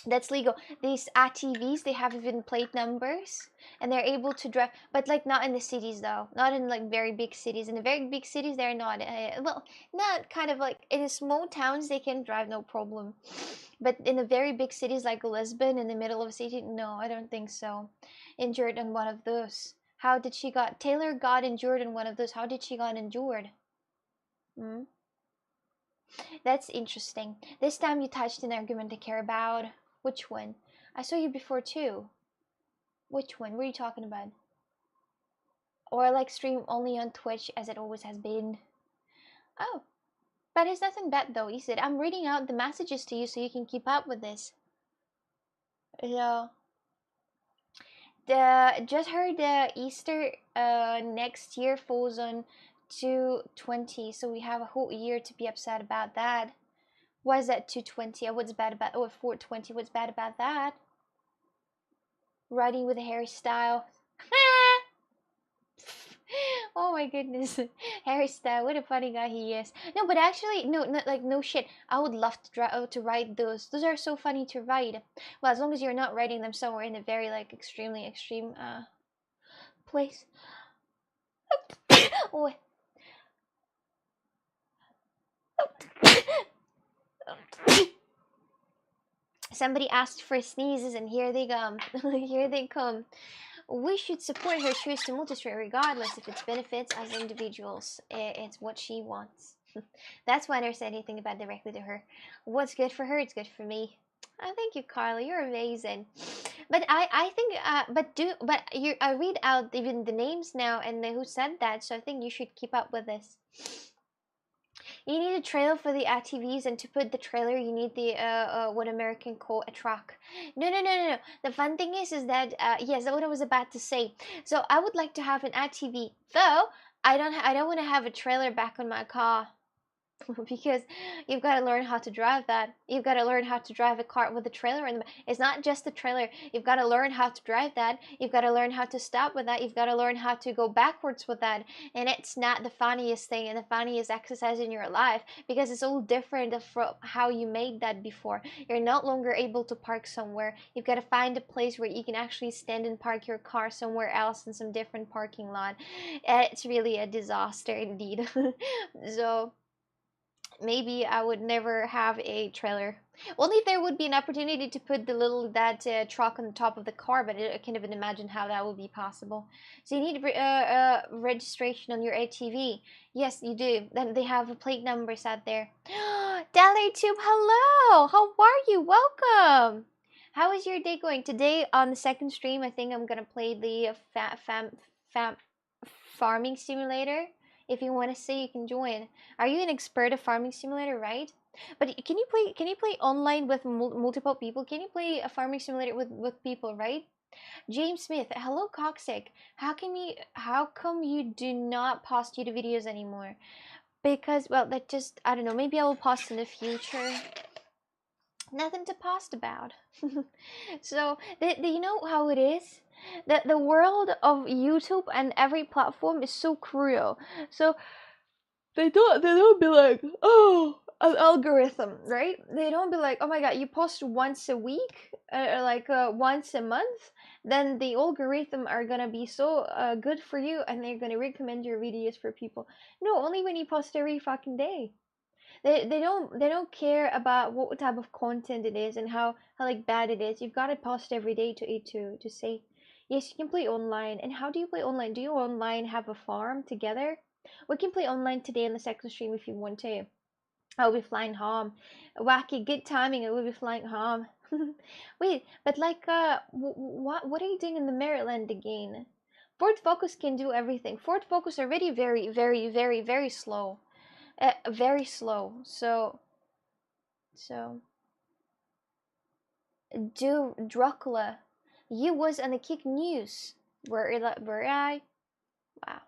That's legal. These ATVs, they have even plate numbers, and they're able to drive, but like not in the cities though, not in like very big cities. In the very big cities, they're not. Well, not kind of like in the small towns, they can drive no problem, but in the very big cities like Lisbon, in the middle of a city, no, I don't think so. Injured on one of those. How did she got Taylor got injured in one of those? How did she got injured? Hmm? That's interesting. This time you touched an argument I care about. Which one? I saw you before too. Which one? What are you talking about? Or like stream only on Twitch as it always has been? Oh, but it's nothing bad though, is it? I'm reading out the messages to you so you can keep up with this. Yeah. The just heard the Easter next year falls on 220, so we have a whole year to be upset about that. Why is that 220? What's bad about 420? What's bad about that? Riding with a Harry Style. Oh my goodness, Harry Styles, what a funny guy he is. No, but actually, no, not like no shit. I would love to to ride those. Those are so funny to ride. Well, as long as you're not riding them somewhere in a very like extremely extreme place. Oh, somebody asked for sneezes, and here they come. Here they come. We should support her choice to multistray regardless if it benefits as individuals. It's what she wants. That's why I never said anything about directly to her. What's good for her, it's good for me. Oh, thank you, Carla. You're amazing. But I think I read out even the names now and who said that, so I think you should keep up with this. You need a trailer for the ATVs, and to put the trailer, you need the what American call a truck. No. The fun thing is that yes, that's what I was about to say. So I would like to have an ATV, though I don't want to have a trailer back on my car. Because you've got to learn how to drive that. You've got to learn how to drive a car with a trailer in the. It's not just the trailer. You've got to learn how to drive that. You've got to learn how to stop with that. You've got to learn how to go backwards with that. And it's not the funniest thing and the funniest exercise in your life, because it's all different from how you made that before. You're no longer able to park somewhere. You've got to find a place where you can actually stand and park your car somewhere else in some different parking lot. It's really a disaster indeed. So maybe I would never have a trailer. Only if there would be an opportunity to put the little that truck on the top of the car, but I can't even imagine how that would be possible. So you need registration on your ATV. Yes, you do. Then they have plate numbers out there. DallyTube, hello. How are you? Welcome. How is your day going? Today on the second stream, I think I'm gonna play the farming simulator. If you want to say, you can join. Are you an expert of farming simulator, right? But can you play online with multiple people? Can you play a farming simulator with people, right? James Smith, hello Coxic. How come you do not post YouTube videos anymore? Because, well, that just, I don't know, maybe I will post in the future. Nothing to post about. So, you know how it is? The world of YouTube and every platform is so cruel. So they don't be like, oh, an algorithm, right? They don't be like, oh my god, you post once a week, or like once a month, then the algorithm are gonna be so good for you, and they're gonna recommend your videos for people. No, only when you post every fucking day. They don't care about what type of content it is and how like bad it is. You've got to post every day to say yes, you can play online. And how do you play online? Do you online have a farm together? We can play online today in the second stream if you want to. I'll be flying home. Wacky, good timing. I will be flying home. Wait, but like, what are you doing in the Maryland again? Ford Focus can do everything. Ford Focus already very, very, very, very slow. Very slow. So, do Dracula. You was on the Kick News. Were I? Wow.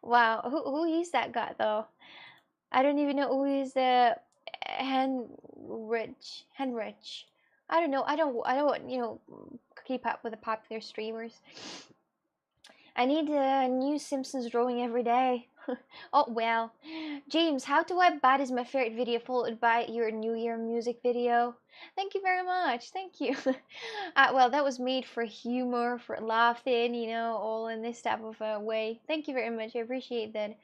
Wow. Who is that guy though? I don't even know who is the Henrich. I don't know. I don't keep up with the popular streamers. I need a new Simpsons drawing every day. Oh well. James, how to wipe bad is my favorite video, followed by your New Year music video. Thank you very much. Thank you. Well, that was made for humor, for laughing, all in this type of way. Thank you very much. I appreciate that.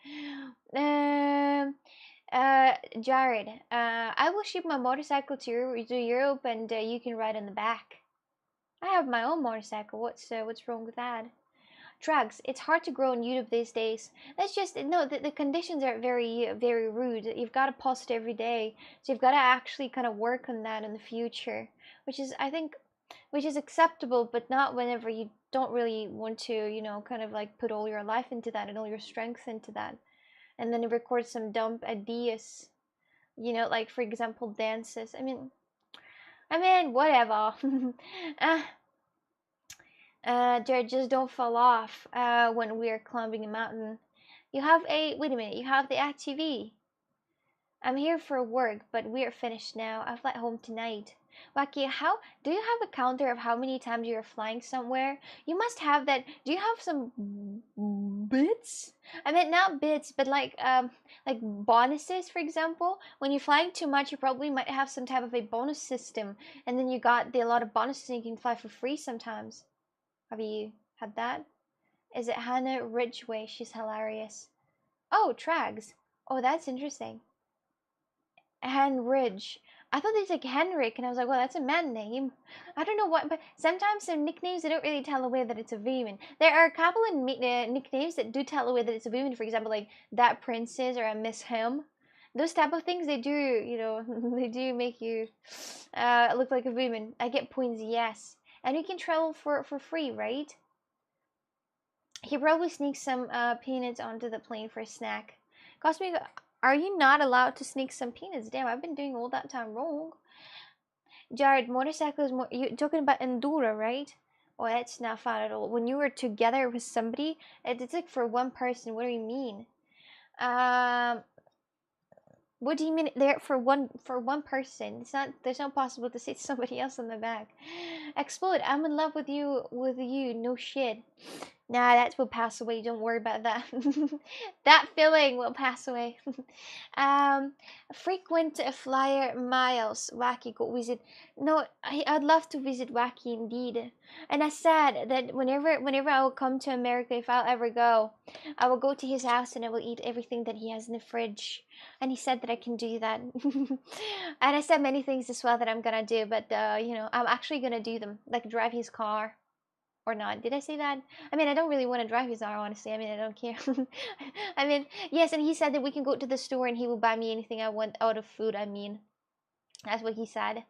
Jared, I will ship my motorcycle to Europe, and you can ride on the back. I have my own motorcycle. What's wrong with that? Drugs. It's hard to grow on YouTube these days. That's just no. The conditions are very very rude. You've got to post every day, so you've got to actually kind of work on that in the future, which is I think, which is acceptable, but not whenever you don't really want to, kind of like put all your life into that and all your strength into that, and then record some dumb ideas. Like for example, dances. I mean, whatever. uh, just don't fall off when we are climbing a mountain. Wait a minute, you have the ATV. I'm here for work, but we're finished now. I fly home tonight. Wacky, how do you have a counter of how many times you're flying somewhere? You must have that. Do you have some bits? I mean, not bits, but like bonuses, for example. When you're flying too much, you probably might have some type of a bonus system, and then you got a lot of bonuses, and you can fly for free sometimes. Have you had that? Is it Hannah Ridgway? She's hilarious. Oh, Trags. Oh, that's interesting. Henridge. I thought they said Henrik, and I was like, well, that's a man name. I don't know what, but sometimes some nicknames, they don't really tell away that it's a woman. There are a couple of nicknames that do tell away that it's a woman. For example, like that princess or a Miss Him. Those type of things, they do, they do make you look like a woman. I get points, yes. And you can travel for free, right? He probably sneaks some peanuts onto the plane for a snack. Cosmic, are you not allowed to sneak some peanuts? Damn, I've been doing all that time wrong. Jared, motorcycle is more. You're talking about Endura, right? Oh, that's not fun at all. When you were together with somebody, it's like for one person. What do you mean? Um, what do you mean there for one person? It's not. There's no possible to sit somebody else on the back. Explode. I'm in love with you. With you. No shit. Nah, that will pass away. Don't worry about that. That feeling will pass away. um, frequent flyer miles. Wacky, go visit. No, I'd love to visit Wacky indeed. And I said that whenever I will come to America, if I'll ever go, I will go to his house and I will eat everything that he has in the fridge. And he said that I can do that. And I said many things as well that I'm gonna do, but I'm actually gonna do them, like drive his car. Or not. Did I say that? I mean, I don't really want to drive his car, honestly. I mean, I don't care. I mean, yes, and he said that we can go to the store and he will buy me anything I want out of food. I mean, that's what he said.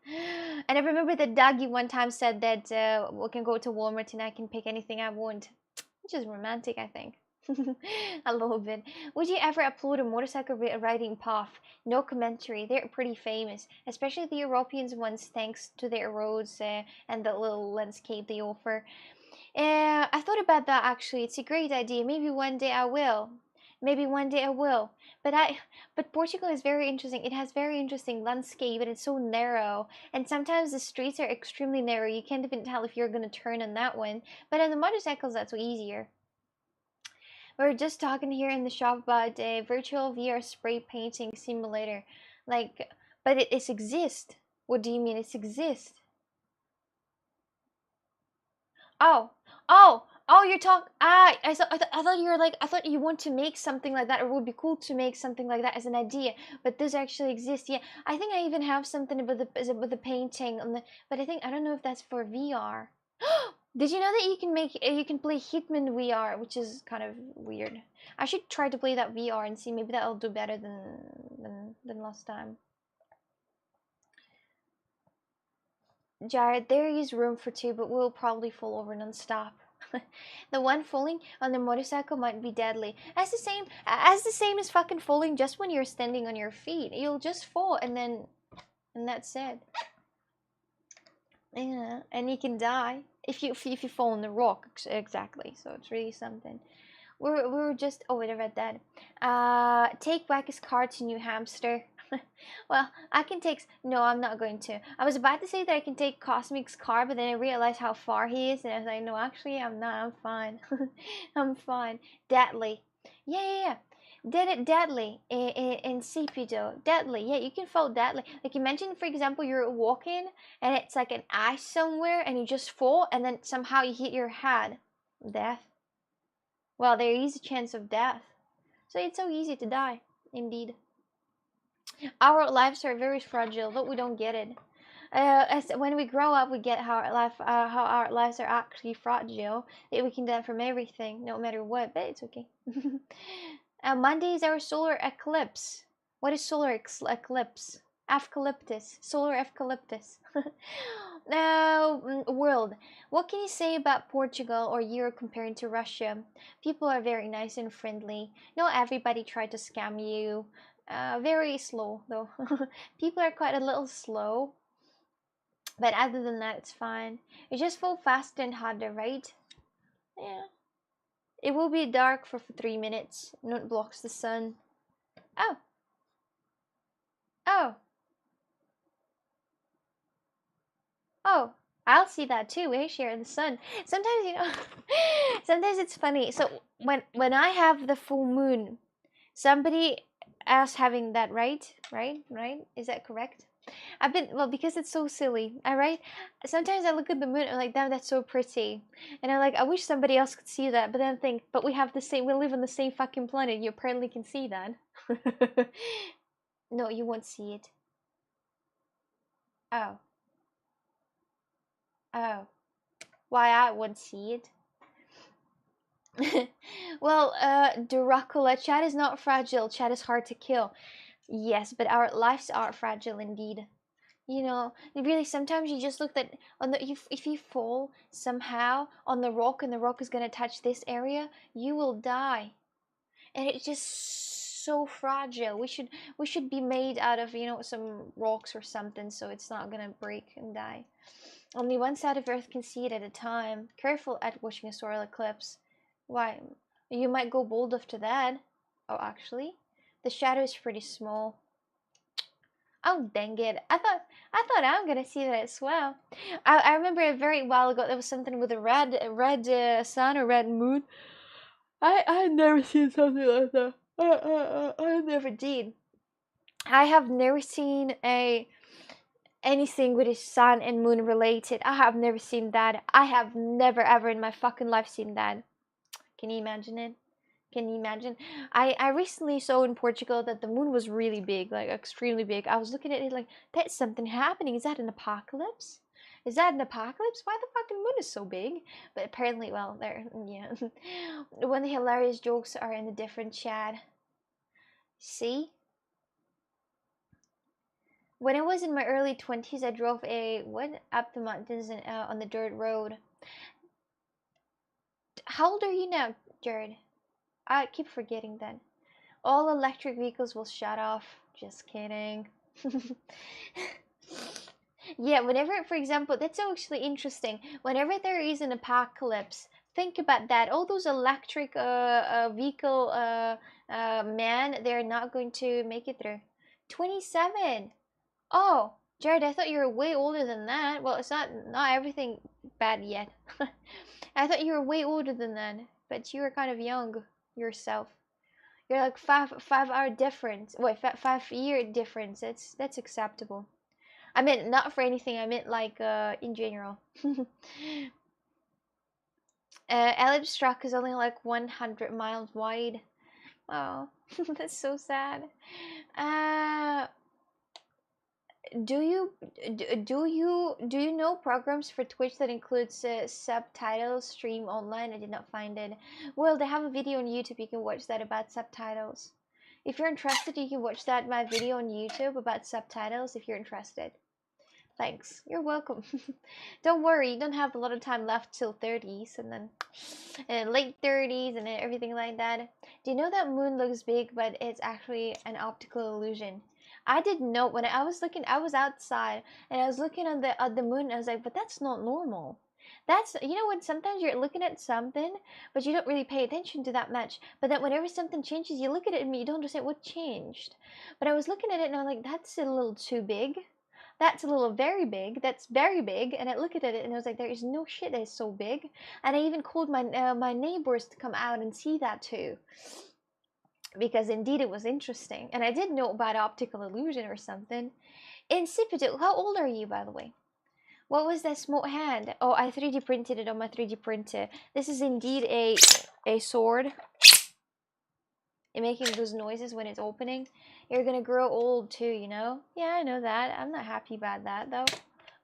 And I remember that Dougie one time said that we can go to Walmart and I can pick anything I want, which is romantic, I think. A little bit. Would you ever upload a motorcycle riding path? No commentary. They're pretty famous, especially the European ones, thanks to their roads and the little landscape they offer. I thought about that actually. It's a great idea. Maybe one day I will. Maybe one day I will. But Portugal is very interesting. It has very interesting landscape and it's so narrow. And sometimes the streets are extremely narrow. You can't even tell if you're gonna turn on that one. But on the motorcycles, that's easier. We're just talking here in the shop about a virtual VR spray painting simulator. Like, but it exists. What do you mean it exists? Oh, oh, you're talking. I thought you were like, I thought you want to make something like that, or it would be cool to make something like that as an idea. But this actually exists. Yeah, I think I even have something about the painting on the. But I don't know if that's for VR. Did you know that you can play Hitman VR, which is kind of weird. I should try to play that VR and see, maybe that'll do better than last time. Jared, there is room for two, but we'll probably fall over non-stop. The one falling on the motorcycle might be deadly. As the same as fucking falling just when you're standing on your feet. You'll just fall and that's it. Yeah, and you can die if you fall on the rock. Exactly. So it's really something. We were just, oh wait, I read that. Take Wacky's car to New Hampshire. Well, I can take, no, I'm not going to. I was about to say that I can take Cosmic's car, but then I realized how far he is, and I was like, no, actually, I'm not. I'm fine. I'm fine. Deadly. Yeah. Deadly in Cepido. Deadly. Yeah, you can fall deadly. Like, imagine, for example, you're walking, and it's like an ice somewhere, and you just fall, and then somehow you hit your head. Death. Well, there is a chance of death. So it's so easy to die, indeed. Our lives are very fragile, but we don't get it. As when we grow up, we get how our lives are actually fragile. That we can die from everything, no matter what. But it's okay. Monday is our solar eclipse. What is solar eclipse? Eucalyptus. Solar eucalyptus. Now, world. What can you say about Portugal or Europe comparing to Russia? People are very nice and friendly. Not everybody tried to scam you. Very slow though. People are quite a little slow. But other than that, it's fine. You just fall faster and harder, right? Yeah. It will be dark for 3 minutes. Not blocks the sun. Oh. Oh. Oh. I'll see that too, eh? Share in the sun. Sometimes, you know, sometimes it's funny. So when I have the full moon, somebody else having that, right? Right? Is that correct? I've been, well, because it's so silly. Alright? Sometimes I look at the moon and I'm like, damn, that's so pretty. And I'm like, I wish somebody else could see that. But then I think, but we live on the same fucking planet. You apparently can see that. No, you won't see it. Oh. Oh. Why I won't see it? Well, Dracula, chat is not fragile. Chat is hard to kill. Yes, but our lives are fragile indeed. You know, really, sometimes you just look at on the if you fall somehow on the rock and the rock is gonna touch this area, you will die, and it's just so fragile. We should be made out of, you know, some rocks or something, so it's not gonna break and die. Only one side of Earth can see it at a time. Careful at watching a solar eclipse. Why? You might go bold after that. Oh, actually, the shadow is pretty small. Oh dang it! I thought I'm gonna see that as well. I remember a very while ago there was something with a red sun or red moon. I had never seen something like that. I never did. I have never seen anything with a sun and moon related. I have never seen that. I have never ever in my fucking life seen that. Can you imagine it? Can you imagine? I recently saw in Portugal that the moon was really big, like extremely big. I was looking at it like, that's something happening. Is that an apocalypse? Is that an apocalypse? Why the fucking moon is so big? But apparently, well, there, yeah. When the hilarious jokes are in a different chat. See? When I was in my early 20s, I drove up the mountains and on the dirt road. How old are you now, Jared? I keep forgetting that. All electric vehicles will shut off. Just kidding. Yeah, whenever, for example, that's actually interesting. Whenever there is an apocalypse, think about that. All those electric vehicle man, they're not going to make it through. 27. Oh, Jared, I thought you were way older than that. Well, it's not everything bad yet. I thought you were way older than that, but you were kind of young yourself. You're like 5 hour difference. Wait, 5 year difference. That's acceptable. I meant not for anything. I meant like in general. Ellipse track is only like 100 miles wide. Oh, that's so sad. Do you do you know programs for Twitch that includes subtitles stream online? I did not find it. Well, they have a video on YouTube. You can watch that about subtitles. If you're interested, you can watch that my video on YouTube about subtitles. If you're interested. Thanks. You're welcome. Don't worry, you don't have a lot of time left till 30s and then late 30s and then everything like that. Do you know that moon looks big, but it's actually an optical illusion? I didn't know when I was looking. I was outside and I was looking at the moon. And I was like, but that's not normal. That's, you know what? Sometimes you're looking at something, but you don't really pay attention to that much. But then whenever something changes, you look at it and you don't understand what changed. But I was looking at it and I was like, that's a little too big. That's a little very big. That's very big. And I looked at it and I was like, there is no shit that is so big. And I even called my neighbors to come out and see that too, because indeed it was interesting. And I did know about optical illusion or something. Insipid, how old are you, by the way? What was that small hand? Oh, I 3D printed it on my 3D printer. This is indeed a sword. And making those noises when it's opening. You're gonna grow old too, you know? Yeah, I know that. I'm not happy about that though.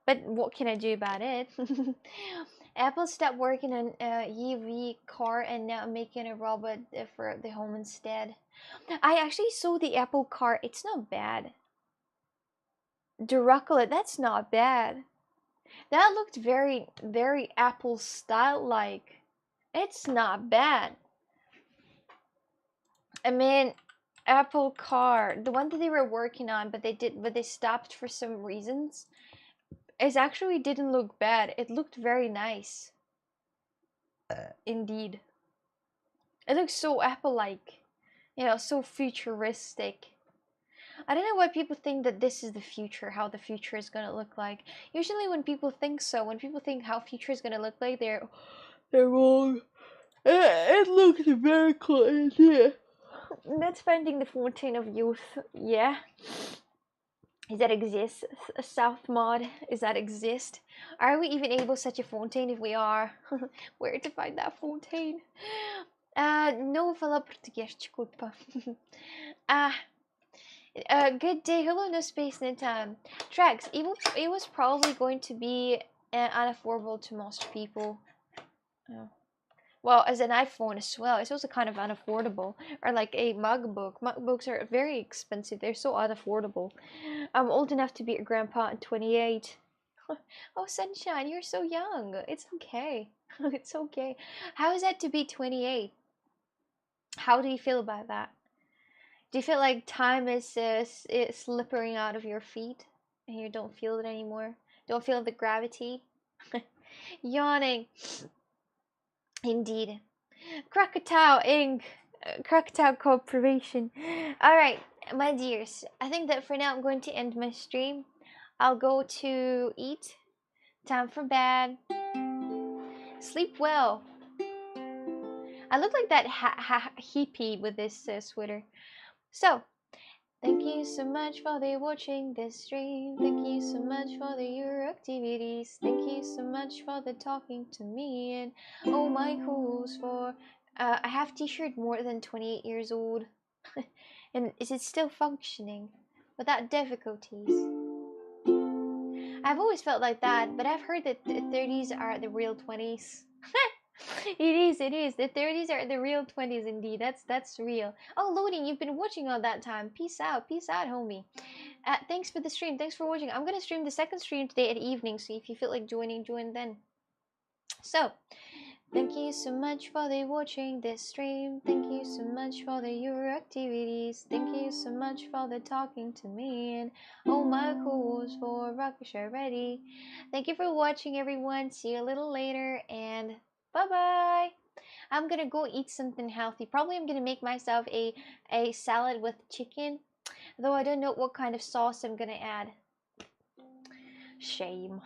But what can I do about it? Apple stopped working on EV car and now making a robot for the home instead. I actually saw the Apple car. It's not bad. Dracula, that's not bad. That looked very, very Apple style like. It's not bad. I mean, Apple car, the one that they were working on, but they stopped for some reasons. It actually didn't look bad. It looked very nice. Indeed. It looks so Apple-like. You know, so futuristic. I don't know why people think that this is the future, how the future is gonna look like. Usually when people think so, when people think how future is gonna look like, they're wrong. It looks very close, yeah. That's finding the fountain of youth, yeah. Is that exist? A South mod? Is that exist? Are we even able such a fountain? If we are, where to find that fountain? Não falar português, desculpa. Good day. Hello, no space, no time. Tracks. It was probably going to be unaffordable to most people. Oh. Well, as an iPhone as well, it's also kind of unaffordable. Or like a MacBook. MacBooks are very expensive. They're so unaffordable. I'm old enough to be a grandpa at 28. Oh, Sunshine, you're so young. It's okay. It's okay. How is that to be 28? How do you feel about that? Do you feel like time is slipping out of your feet and you don't feel it anymore? Don't feel the gravity? Yawning. Indeed. Krakatoa Inc. Krakatoa Corporation. Alright, my dears. I think that for now I'm going to end my stream. I'll go to eat. Time for bed. Sleep well. I look like that hippie with this sweater. So, thank you so much for watching this stream. Thank you so much for your activities. Thank you so much for talking to me. And oh my goals for I have t-shirt more than 28 years old. And is it still functioning without difficulties? I've always felt like that, but I've heard that the 30s are the real 20s. It is. The 30s are the real 20s indeed. That's real. Oh, Loading, you've been watching all that time. Peace out, homie. Thanks for the stream. Thanks for watching. I'm gonna stream the second stream today at evening, so if you feel like joining, join then. So, thank you so much for watching this stream. Thank you so much for your activities. Thank you so much for talking to me. And oh my goals for Rockshare Ready. Thank you for watching, everyone. See you a little later, and bye-bye. I'm gonna go eat something healthy. Probably I'm gonna make myself a salad with chicken, though I don't know what kind of sauce I'm gonna add. Shame.